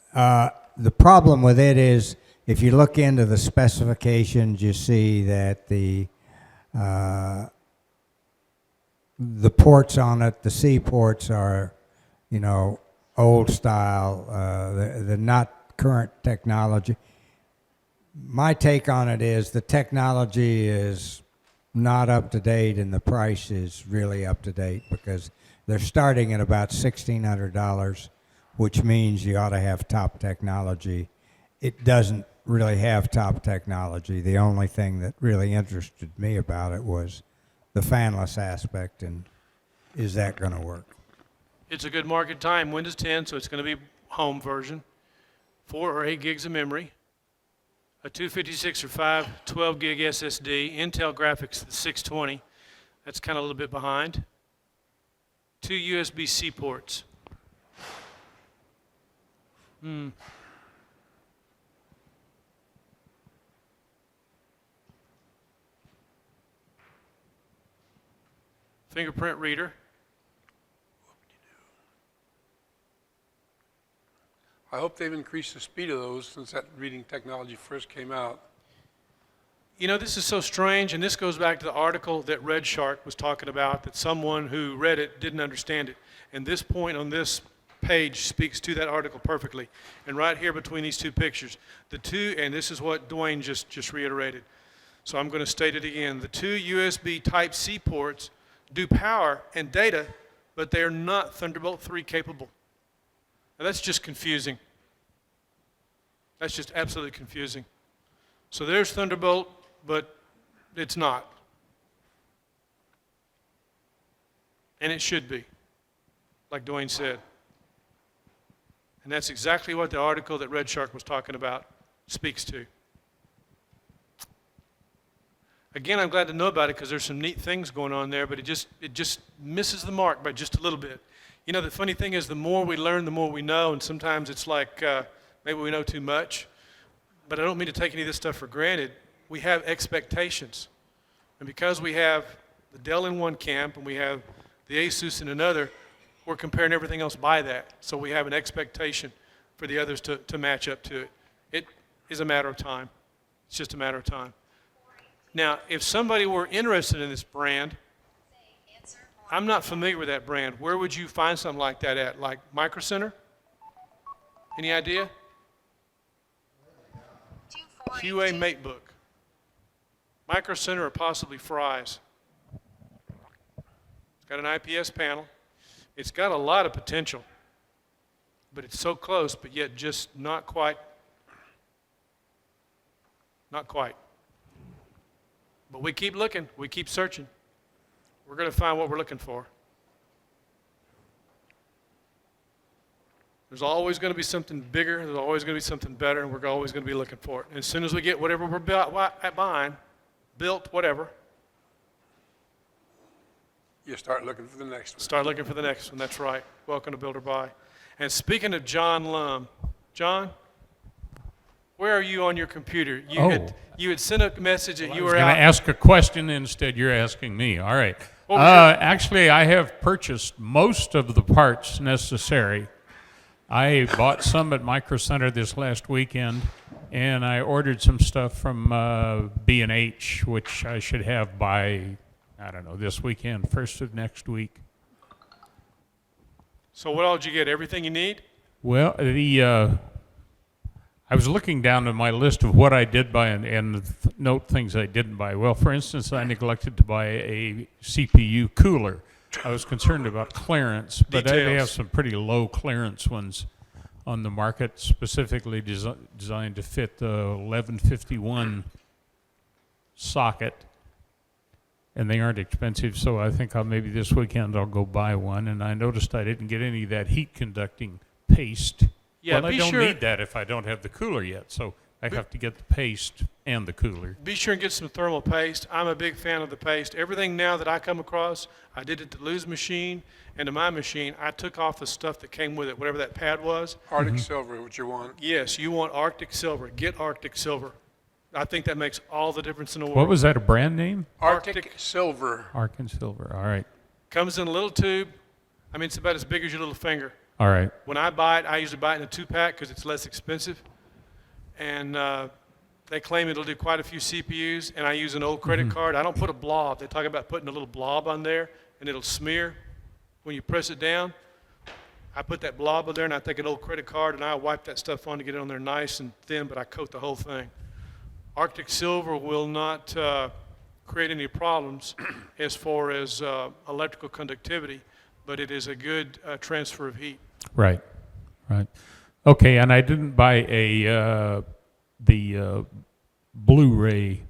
The problem with it is if you look into the specifications, you see that the ports on it, the C ports are, old style. They're not current technology. My take on it is the technology is not up to date and the price is really up to date because they're starting at about $1,600, which means you ought to have top technology. It doesn't really have top technology. The only thing that really interested me about it was the fanless aspect, and is that going to work? It's a good market time, Windows 10, so it's going to be home version. 4 or 8 gigs of memory, a 256 or 512 gig SSD, Intel graphics, the 620. That's kind of a little bit behind. 2 USB-C ports. Fingerprint reader. I hope they've increased the speed of those since that reading technology first came out. You know, this is so strange, and this goes back to the article that Red Shark was talking about, that someone who read it didn't understand it. And this point on this page speaks to that article perfectly. And right here between these two pictures, the two, and this is what Dwayne just reiterated. So I'm going to state it again. The 2 USB Type-C ports do power and data, but they are not Thunderbolt 3 capable. Now that's just confusing. That's just absolutely confusing. So there's Thunderbolt, but it's not. And it should be, like Dwayne said. And that's exactly what the article that Red Shark was talking about speaks to. Again, I'm glad to know about it because there's some neat things going on there, but it just misses the mark by just a little bit. You know, the funny thing is the more we learn, the more we know, and sometimes it's like maybe we know too much. But I don't mean to take any of this stuff for granted. We have expectations. And because we have the Dell in one camp and we have the Asus in another, we're comparing everything else by that. So we have an expectation for the others to match up to it. It is a matter of time. It's just a matter of time. Now, if somebody were interested in this brand, I'm not familiar with that brand. Where would you find something like that at? Like Micro Center? Any idea? Huawei MateBook. Micro Center or possibly Fry's. It's got an IPS panel. It's got a lot of potential, but it's so close, but yet just not quite. Not quite. But we keep looking. We keep searching. We're going to find what we're looking for. There's always going to be something bigger. There's always going to be something better, and we're always going to be looking for it. And as soon as we get whatever we're buying, built, whatever, You start looking for the next one. start looking for the next one. That's right. Welcome to Build or Buy. And speaking of John Lum, John, Where are you on your computer? You had sent a message that you I was were going out. to ask a question, instead you're asking me. All right. What was Actually, I have purchased most of the parts necessary. I bought some at Micro Center this last weekend, and I ordered some stuff from B&H, which I should have by, I don't know, this weekend, first of next week. So what all did you get? Everything you need? Well, I was looking down at my list of what I did buy and note things I didn't buy. Well, for instance, I neglected to buy a CPU cooler. I was concerned about clearance, but they have Details. some pretty low clearance ones on the market, specifically designed to fit the 1151 socket. And they aren't expensive, so I think maybe this weekend I'll go buy one. And I noticed I didn't get any of that heat conducting paste. Yeah, well, I be don't sure- need that if I don't have the cooler yet, so I have to get the paste and the cooler. Be sure and get some thermal paste. I'm a big fan of the paste. Everything now that I come across, I did it to Lou's machine and to my machine. I took off the stuff that came with it, whatever that pad was. Arctic silver, what you want. Yes, you want Arctic silver. Get Arctic silver. I think that makes all the difference in the world. What was that, a brand name? Arctic silver. Arkan Silver, all right. Comes in a little tube. I mean, it's about as big as your little finger. All right. When I buy it, I usually buy it in a 2-pack because it's less expensive. And they claim it'll do quite a few CPUs, and I use an old credit card. I don't put a blob. They talk about putting a little blob on there, and it'll smear when you press it down. I put that blob on there, and I take an old credit card, and I wipe that stuff on to get it on there nice and thin, but I coat the whole thing. Arctic silver will not create any problems as far as electrical conductivity, but it is a good transfer of heat. Right, right. Okay, and I didn't buy the Blu-ray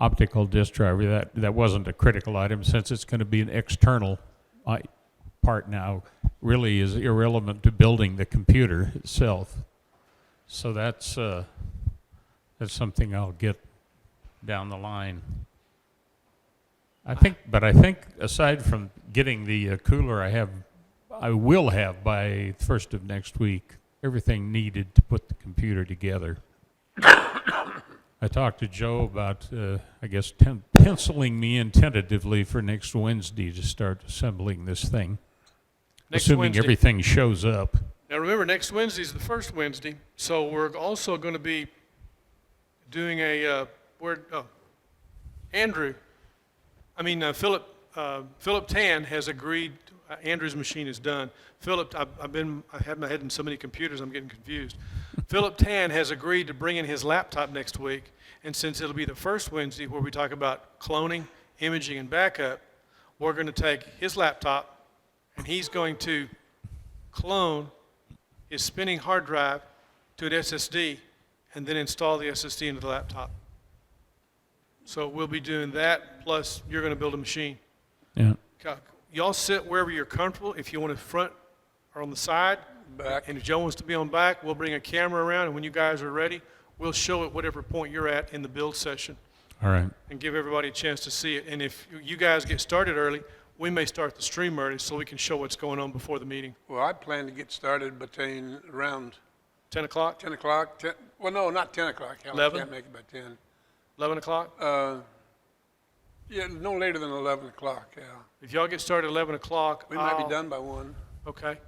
optical disk driver. That wasn't a critical item, since it's going to be an external part now. Really is irrelevant to building the computer itself. So that's something I'll get down the line. I think aside from getting the cooler, I will have by the first of next week everything needed to put the computer together. I talked to Joe about, I guess, penciling me in tentatively for next Wednesday to start assembling this thing, assuming Wednesday. everything shows up. Now remember, next Wednesday is the first Wednesday, so we're also going to be doing Philip Tan has agreed. Andrew's machine is done. I have my head in so many computers, I'm getting confused. Philip Tan has agreed to bring in his laptop next week, and since it'll be the first Wednesday where we talk about cloning, imaging, and backup, we're going to take his laptop, and he's going to clone his spinning hard drive to an SSD, and then install the SSD into the laptop. So we'll be doing that, plus you're going to build a machine. Yeah. Y'all sit wherever you're comfortable. If you want to front or on the side, Back. and if Joe wants to be on back, we'll bring a camera around, and when you guys are ready, we'll show it whatever point you're at in the build session All right. and give everybody a chance to see it. And if you guys get started early, we may start the stream early so we can show what's going on before the meeting. Well, I plan to get started between around 10 o'clock, 10 o'clock. Well, no, not 10 o'clock. Hell, 11? I can't make it by 10. 11 o'clock. Yeah, no later than 11 o'clock, yeah. If y'all get started at 11 o'clock, We might be done by 1. Okay.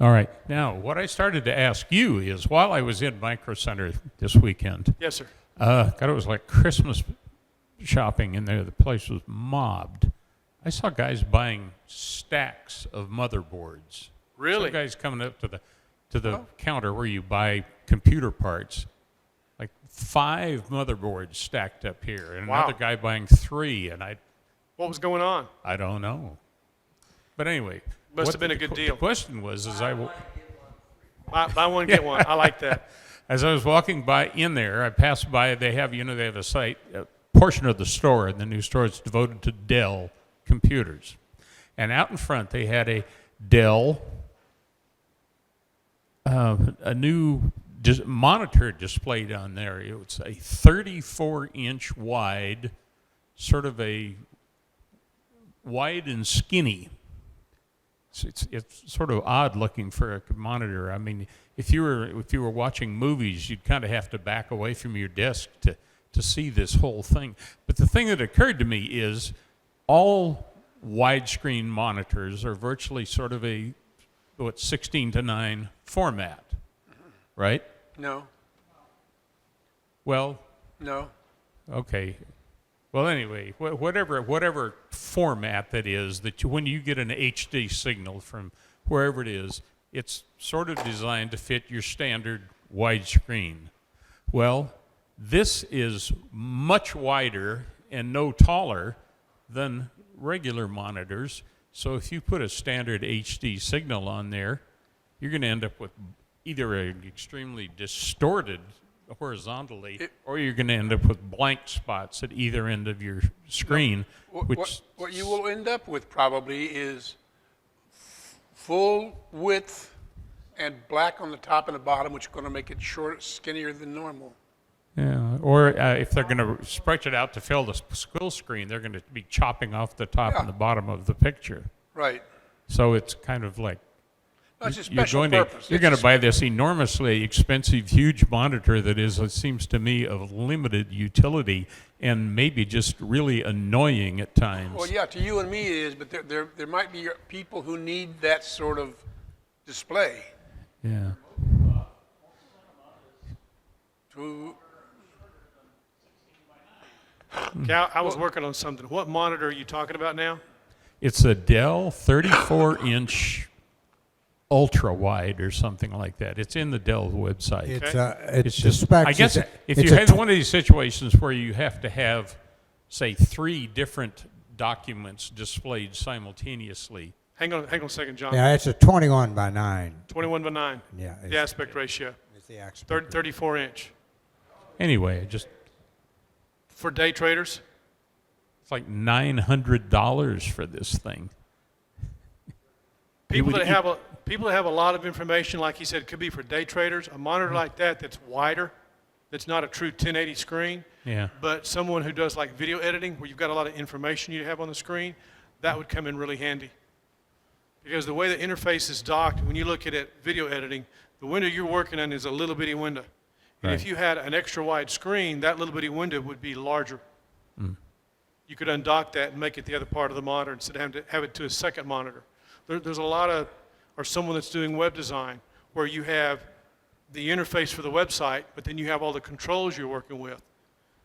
All right. Now, what I started to ask you is, while I was in Micro Center this weekend, Yes, sir. God, it was like Christmas shopping in there. The place was mobbed. I saw guys buying stacks of motherboards. Really? Some guys coming up to the counter where you buy computer parts, like 5 motherboards stacked up here, and Wow. another guy buying 3, and What was going on? I don't know. But anyway, Must have been a good deal. The question was, Buy one, get one. I like that. As I was walking by in there, I passed by. They have a site, a portion of the store in the new store is devoted to Dell computers, and out in front they had a Dell, a new monitor displayed on there. It was a 34-inch wide, sort of a wide and skinny It's sort of odd looking for a monitor. I mean, if you were watching movies, you'd kind of have to back away from your desk to see this whole thing. But the thing that occurred to me is all widescreen monitors are virtually sort of a 16:9 format, right? No, Well, no. okay. Well, anyway, whatever format that is, when you get an HD signal from wherever it is, it's sort of designed to fit your standard widescreen. Well, this is much wider and no taller than regular monitors. So if you put a standard HD signal on there, you're going to end up with either an extremely distorted horizontally, or you're going to end up with blank spots at either end of your screen. What you will end up with probably is full width and black on the top and the bottom, which is going to make it short, skinnier than normal. Yeah, or if they're going to stretch it out to fill the full screen, they're going to be chopping off the top and the bottom of the picture. Right. So it's kind of like No, it's a special purpose. You're going to buy this enormously expensive, huge monitor that is, it seems to me, of limited utility and maybe just really annoying at times. Well, yeah, to you and me it is, but there might be people who need that sort of display. Yeah. Cal, I was working on something. What monitor are you talking about now? It's a Dell 34-inch ultra wide or something like that. It's in the Dell website. It's just specs. I guess if you had one of these situations where you have to have, say, 3 different documents displayed simultaneously. Hang on a second, John. Yeah, it's a 21 by 9. 21 by 9. Yeah. The aspect ratio. It's the aspect. 34 inch. Anyway, just For day traders? it's like $900 for this thing. People that have a lot of information, like he said, could be for day traders. A monitor like that that's wider, that's not a true 1080 screen, Yeah. but someone who does like video editing, where you've got a lot of information you have on the screen, that would come in really handy. Because the way the interface is docked, when you look at it, video editing, the window you're working on is a little bitty window. And if Right. you had an extra wide screen, that little bitty window would be larger. You could undock that and make it the other part of the monitor instead of having to have it to a second monitor. There's a lot of, or someone that's doing web design, where you have the interface for the website, but then you have all the controls you're working with.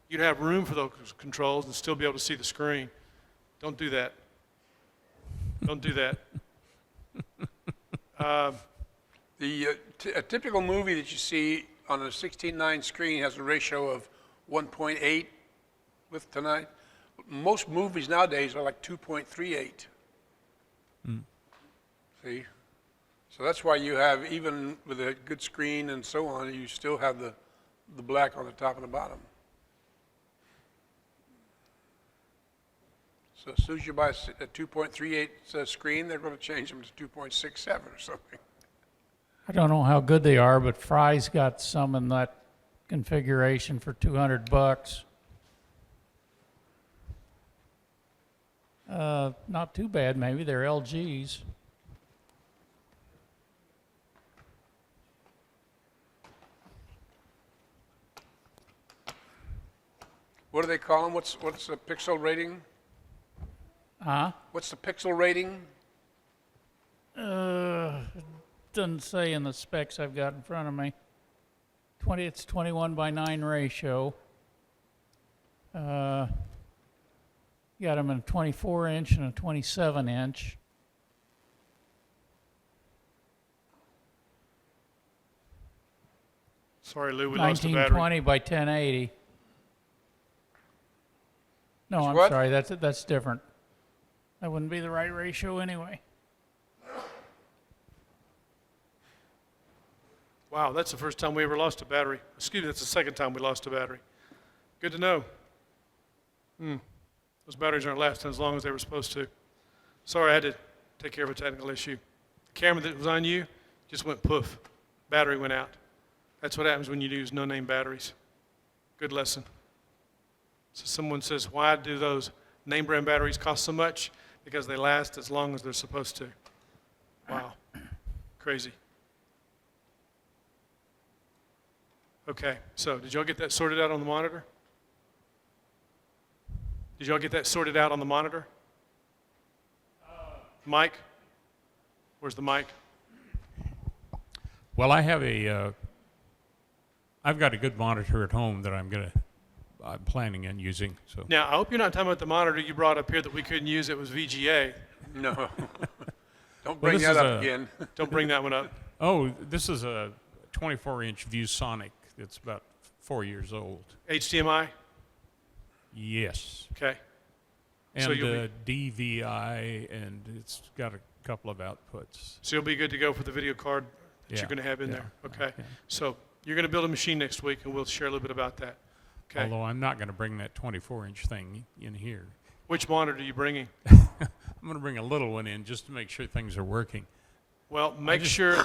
You'd have room for those controls and still be able to see the screen. Don't do that. Don't do that. A typical movie that you see on a 16:9 screen has a ratio of 1.8 width to 9. Most movies nowadays are like 2.38. See? So that's why you have, even with a good screen and so on, you still have the black on the top and the bottom. So as soon as you buy a 2.38 screen, they're going to change them to 2.67 or something. I don't know how good they are, but Fry's got some in that configuration for $200. Not too bad, maybe. They're LGs. What do they call them? What's the pixel rating? Huh? What's the pixel rating? Doesn't say in the specs I've got in front of me. It's 21 by 9 ratio. Got them in a 24 inch and a 27 inch. Sorry, Lou, we lost the battery. 1920 by 1080. No, It's I'm what? sorry. That's different. That wouldn't be the right ratio anyway. Wow, that's the first time we ever lost a battery. Excuse me, that's the second time we lost a battery. Good to know. Those batteries aren't lasting as long as they were supposed to. Sorry, I had to take care of a technical issue. The camera that was on you just went poof. Battery went out. That's what happens when you use no-name batteries. Good lesson. So someone says, why do those name brand batteries cost so much? Because they last as long as they're supposed to. Crazy. Okay, so did y'all get that sorted out on the monitor? Did y'all get that sorted out on the monitor? Mic? Where's the mic? Well, I've got a good monitor at home that I'm planning on using. So Now, I hope you're not talking about the monitor you brought up here that we couldn't use. It was VGA. No. Don't Well, bring this that is up a- again. Don't bring that one up. Oh, this is a 24-inch ViewSonic. It's about 4 years old. HDMI? Yes. Okay. And So you'll DVI, and it's got a couple of outputs. So you'll be good to go for the video card that Yeah, you're going to have in yeah, there. Okay. yeah. So you're going to build a machine next week, and we'll share a little bit about that. Okay. Although I'm not going to bring that 24-inch thing in here. Which monitor are you bringing? I'm going to bring a little one in just to make sure things are working. Well, make sure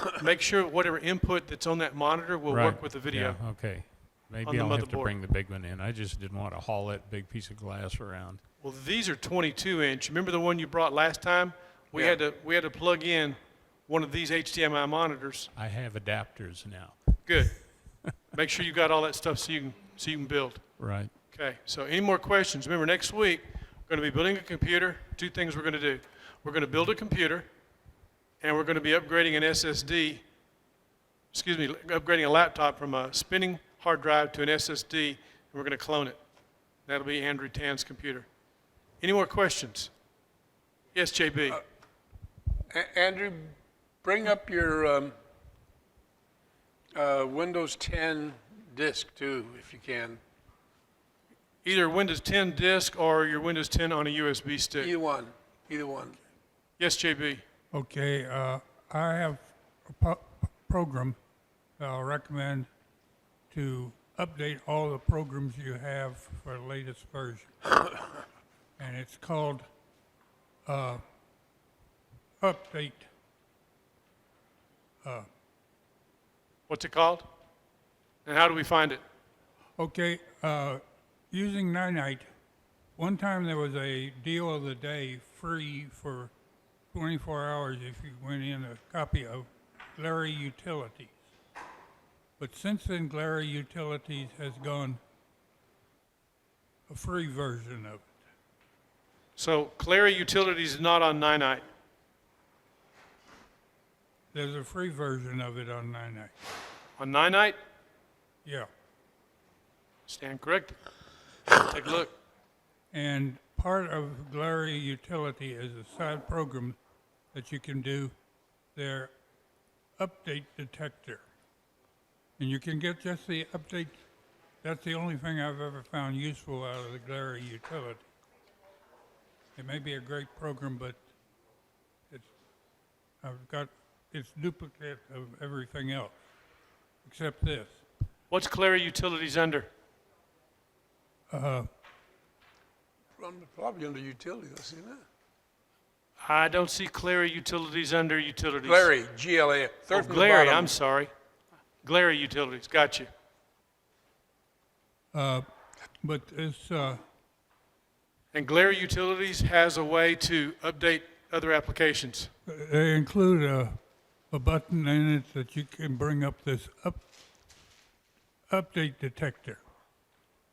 whatever input that's on that monitor will Right. work with the video. Yeah, okay. on Maybe the I'll have to motherboard. bring the big one in. I just didn't want to haul that big piece of glass around. Well, these are 22-inch. Remember the one you brought last time? We Yeah. had to plug in one of these HDMI monitors. I have adapters now. Good. Make sure you got all that stuff so you can build. Right. Okay. So any more questions? Remember, next week we're going to be building a computer. Two things we're going to do. We're going to build a computer, and we're going to be upgrading an SSD. Upgrading a laptop from a spinning hard drive to an SSD, and we're going to clone it. That'll be Andrew Tan's computer. Any more questions? Yes, JB. Andrew, bring up your Windows 10 disk too, if you can. Either Windows 10 disk or your Windows 10 on a USB stick. Either one. Either one. Yes, JB. Okay, I have a program that I'll recommend to update all the programs you have for the latest version. And it's called Update. What's it called? And how do we find it? Okay, using Ninite, one time there was a deal of the day free for 24 hours if you went in a copy of Glary Utilities. But since then, Glary Utilities has gone a free version of it. So Clary Utilities is not on Ninite. There's a free version of it on Ninite. On Ninite? Yeah. Stand corrected. Take a look. And part of Glary Utility is a side program that you can do their update detector. And you can get just the update. That's the only thing I've ever found useful out of the Glary Utility. It may be a great program, but it's duplicate of everything else, except this. What's Clary Utilities under? Probably under utilities, I see that. I don't see Clary Utilities under Utilities. Glary, G-L-A, third from the Glary, bottom. I'm sorry. Glary Utilities, got you. But it's, And Glary Utilities has a way to update other applications. they include a button in it that you can bring up this update detector.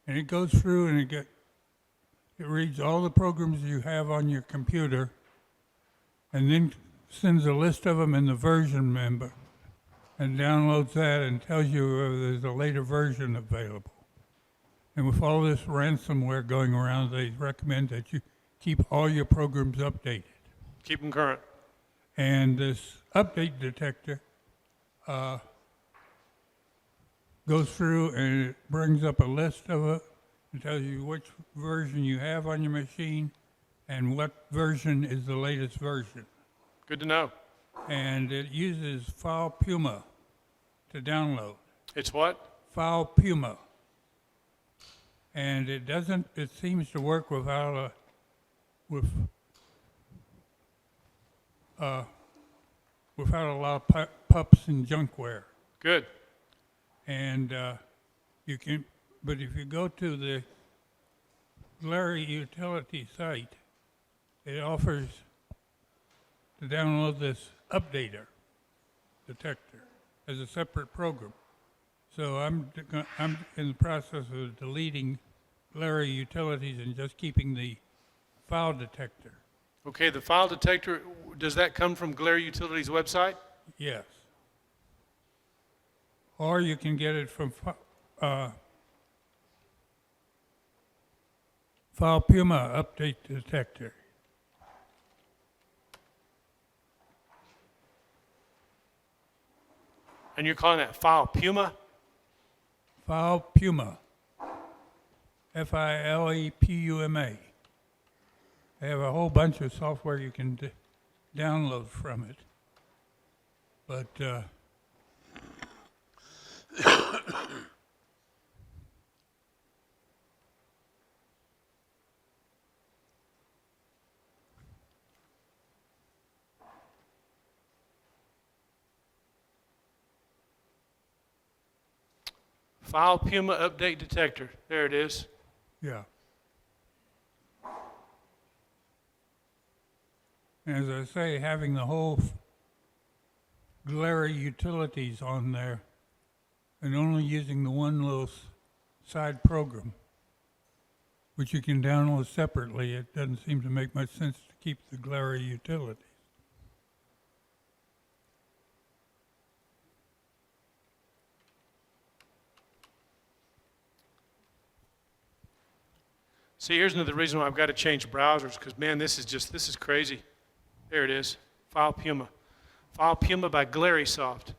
And it goes through and it reads all the programs you have on your computer and then sends a list of them in the version number and downloads that and tells you whether there's a later version available. And with all this ransomware going around, they recommend that you keep all your programs updated. Keep them current. And this update detector goes through and it brings up a list of it and tells you which version you have on your machine and what version is the latest version. Good to know. And it uses File Puma to download. It's what? File Puma. And it seems to work without a lot of pups and junkware. Good. And but if you go to the Glary Utility site, it offers to download this updater. detector as a separate program. So I'm in the process of deleting glare utilities and just keeping the file detector. Okay, the file detector, does that come from Glare Utilities website? Yes. Or you can get it from File Puma Update Detector. And you're calling that file Puma? File Puma. Filepuma. They have a whole bunch of software you can download from it. But File Puma Update Detector. There it is. yeah. As I say, having the whole glare utilities on there and only using the one little side program, which you can download separately, it doesn't seem to make much sense to keep the glare utilities. See, here's another reason why I've got to change browsers, because, man, this is crazy. There it is, File Puma. File Puma by GlarySoft.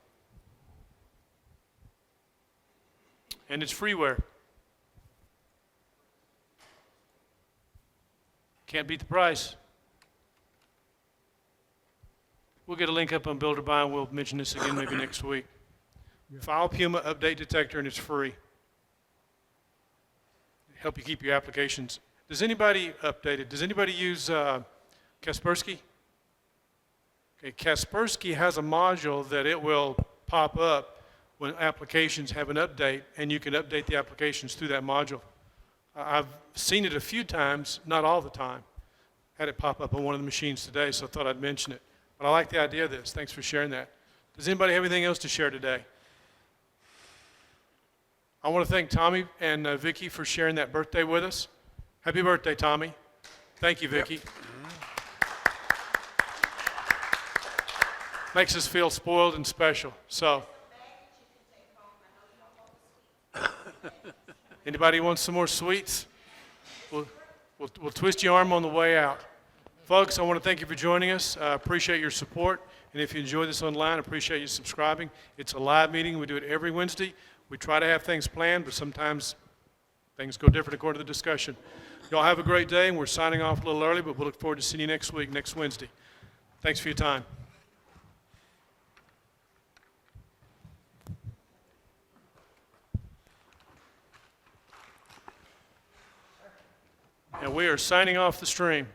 And it's freeware. Can't beat the price. We'll get a link up on Builder Buy, and we'll mention this again maybe next week. File Puma Update Detector, and it's free. Help you keep your applications. Does anybody update it? Does anybody use Kaspersky? Okay, Kaspersky has a module that it will pop up when applications have an update, and you can update the applications through that module. I've seen it a few times, not all the time. Had it pop up on one of the machines today, so I thought I'd mention it. But I like the idea of this. Thanks for sharing that. Does anybody have anything else to share today? I want to thank Tommy and Vicki for sharing that birthday with us. Happy birthday, Tommy. Thank you, Vicki. Yep. Makes us feel spoiled and special. So, anybody want some more sweets? We'll twist your arm on the way out. Folks, I want to thank you for joining us. I appreciate your support. And if you enjoy this online, I appreciate you subscribing. It's a live meeting. We do it every Wednesday. We try to have things planned, but sometimes things go different according to the discussion. Y'all have a great day, and we're signing off a little early, but we'll look forward to seeing you next week, next Wednesday. Thanks for your time. And we are signing off the stream.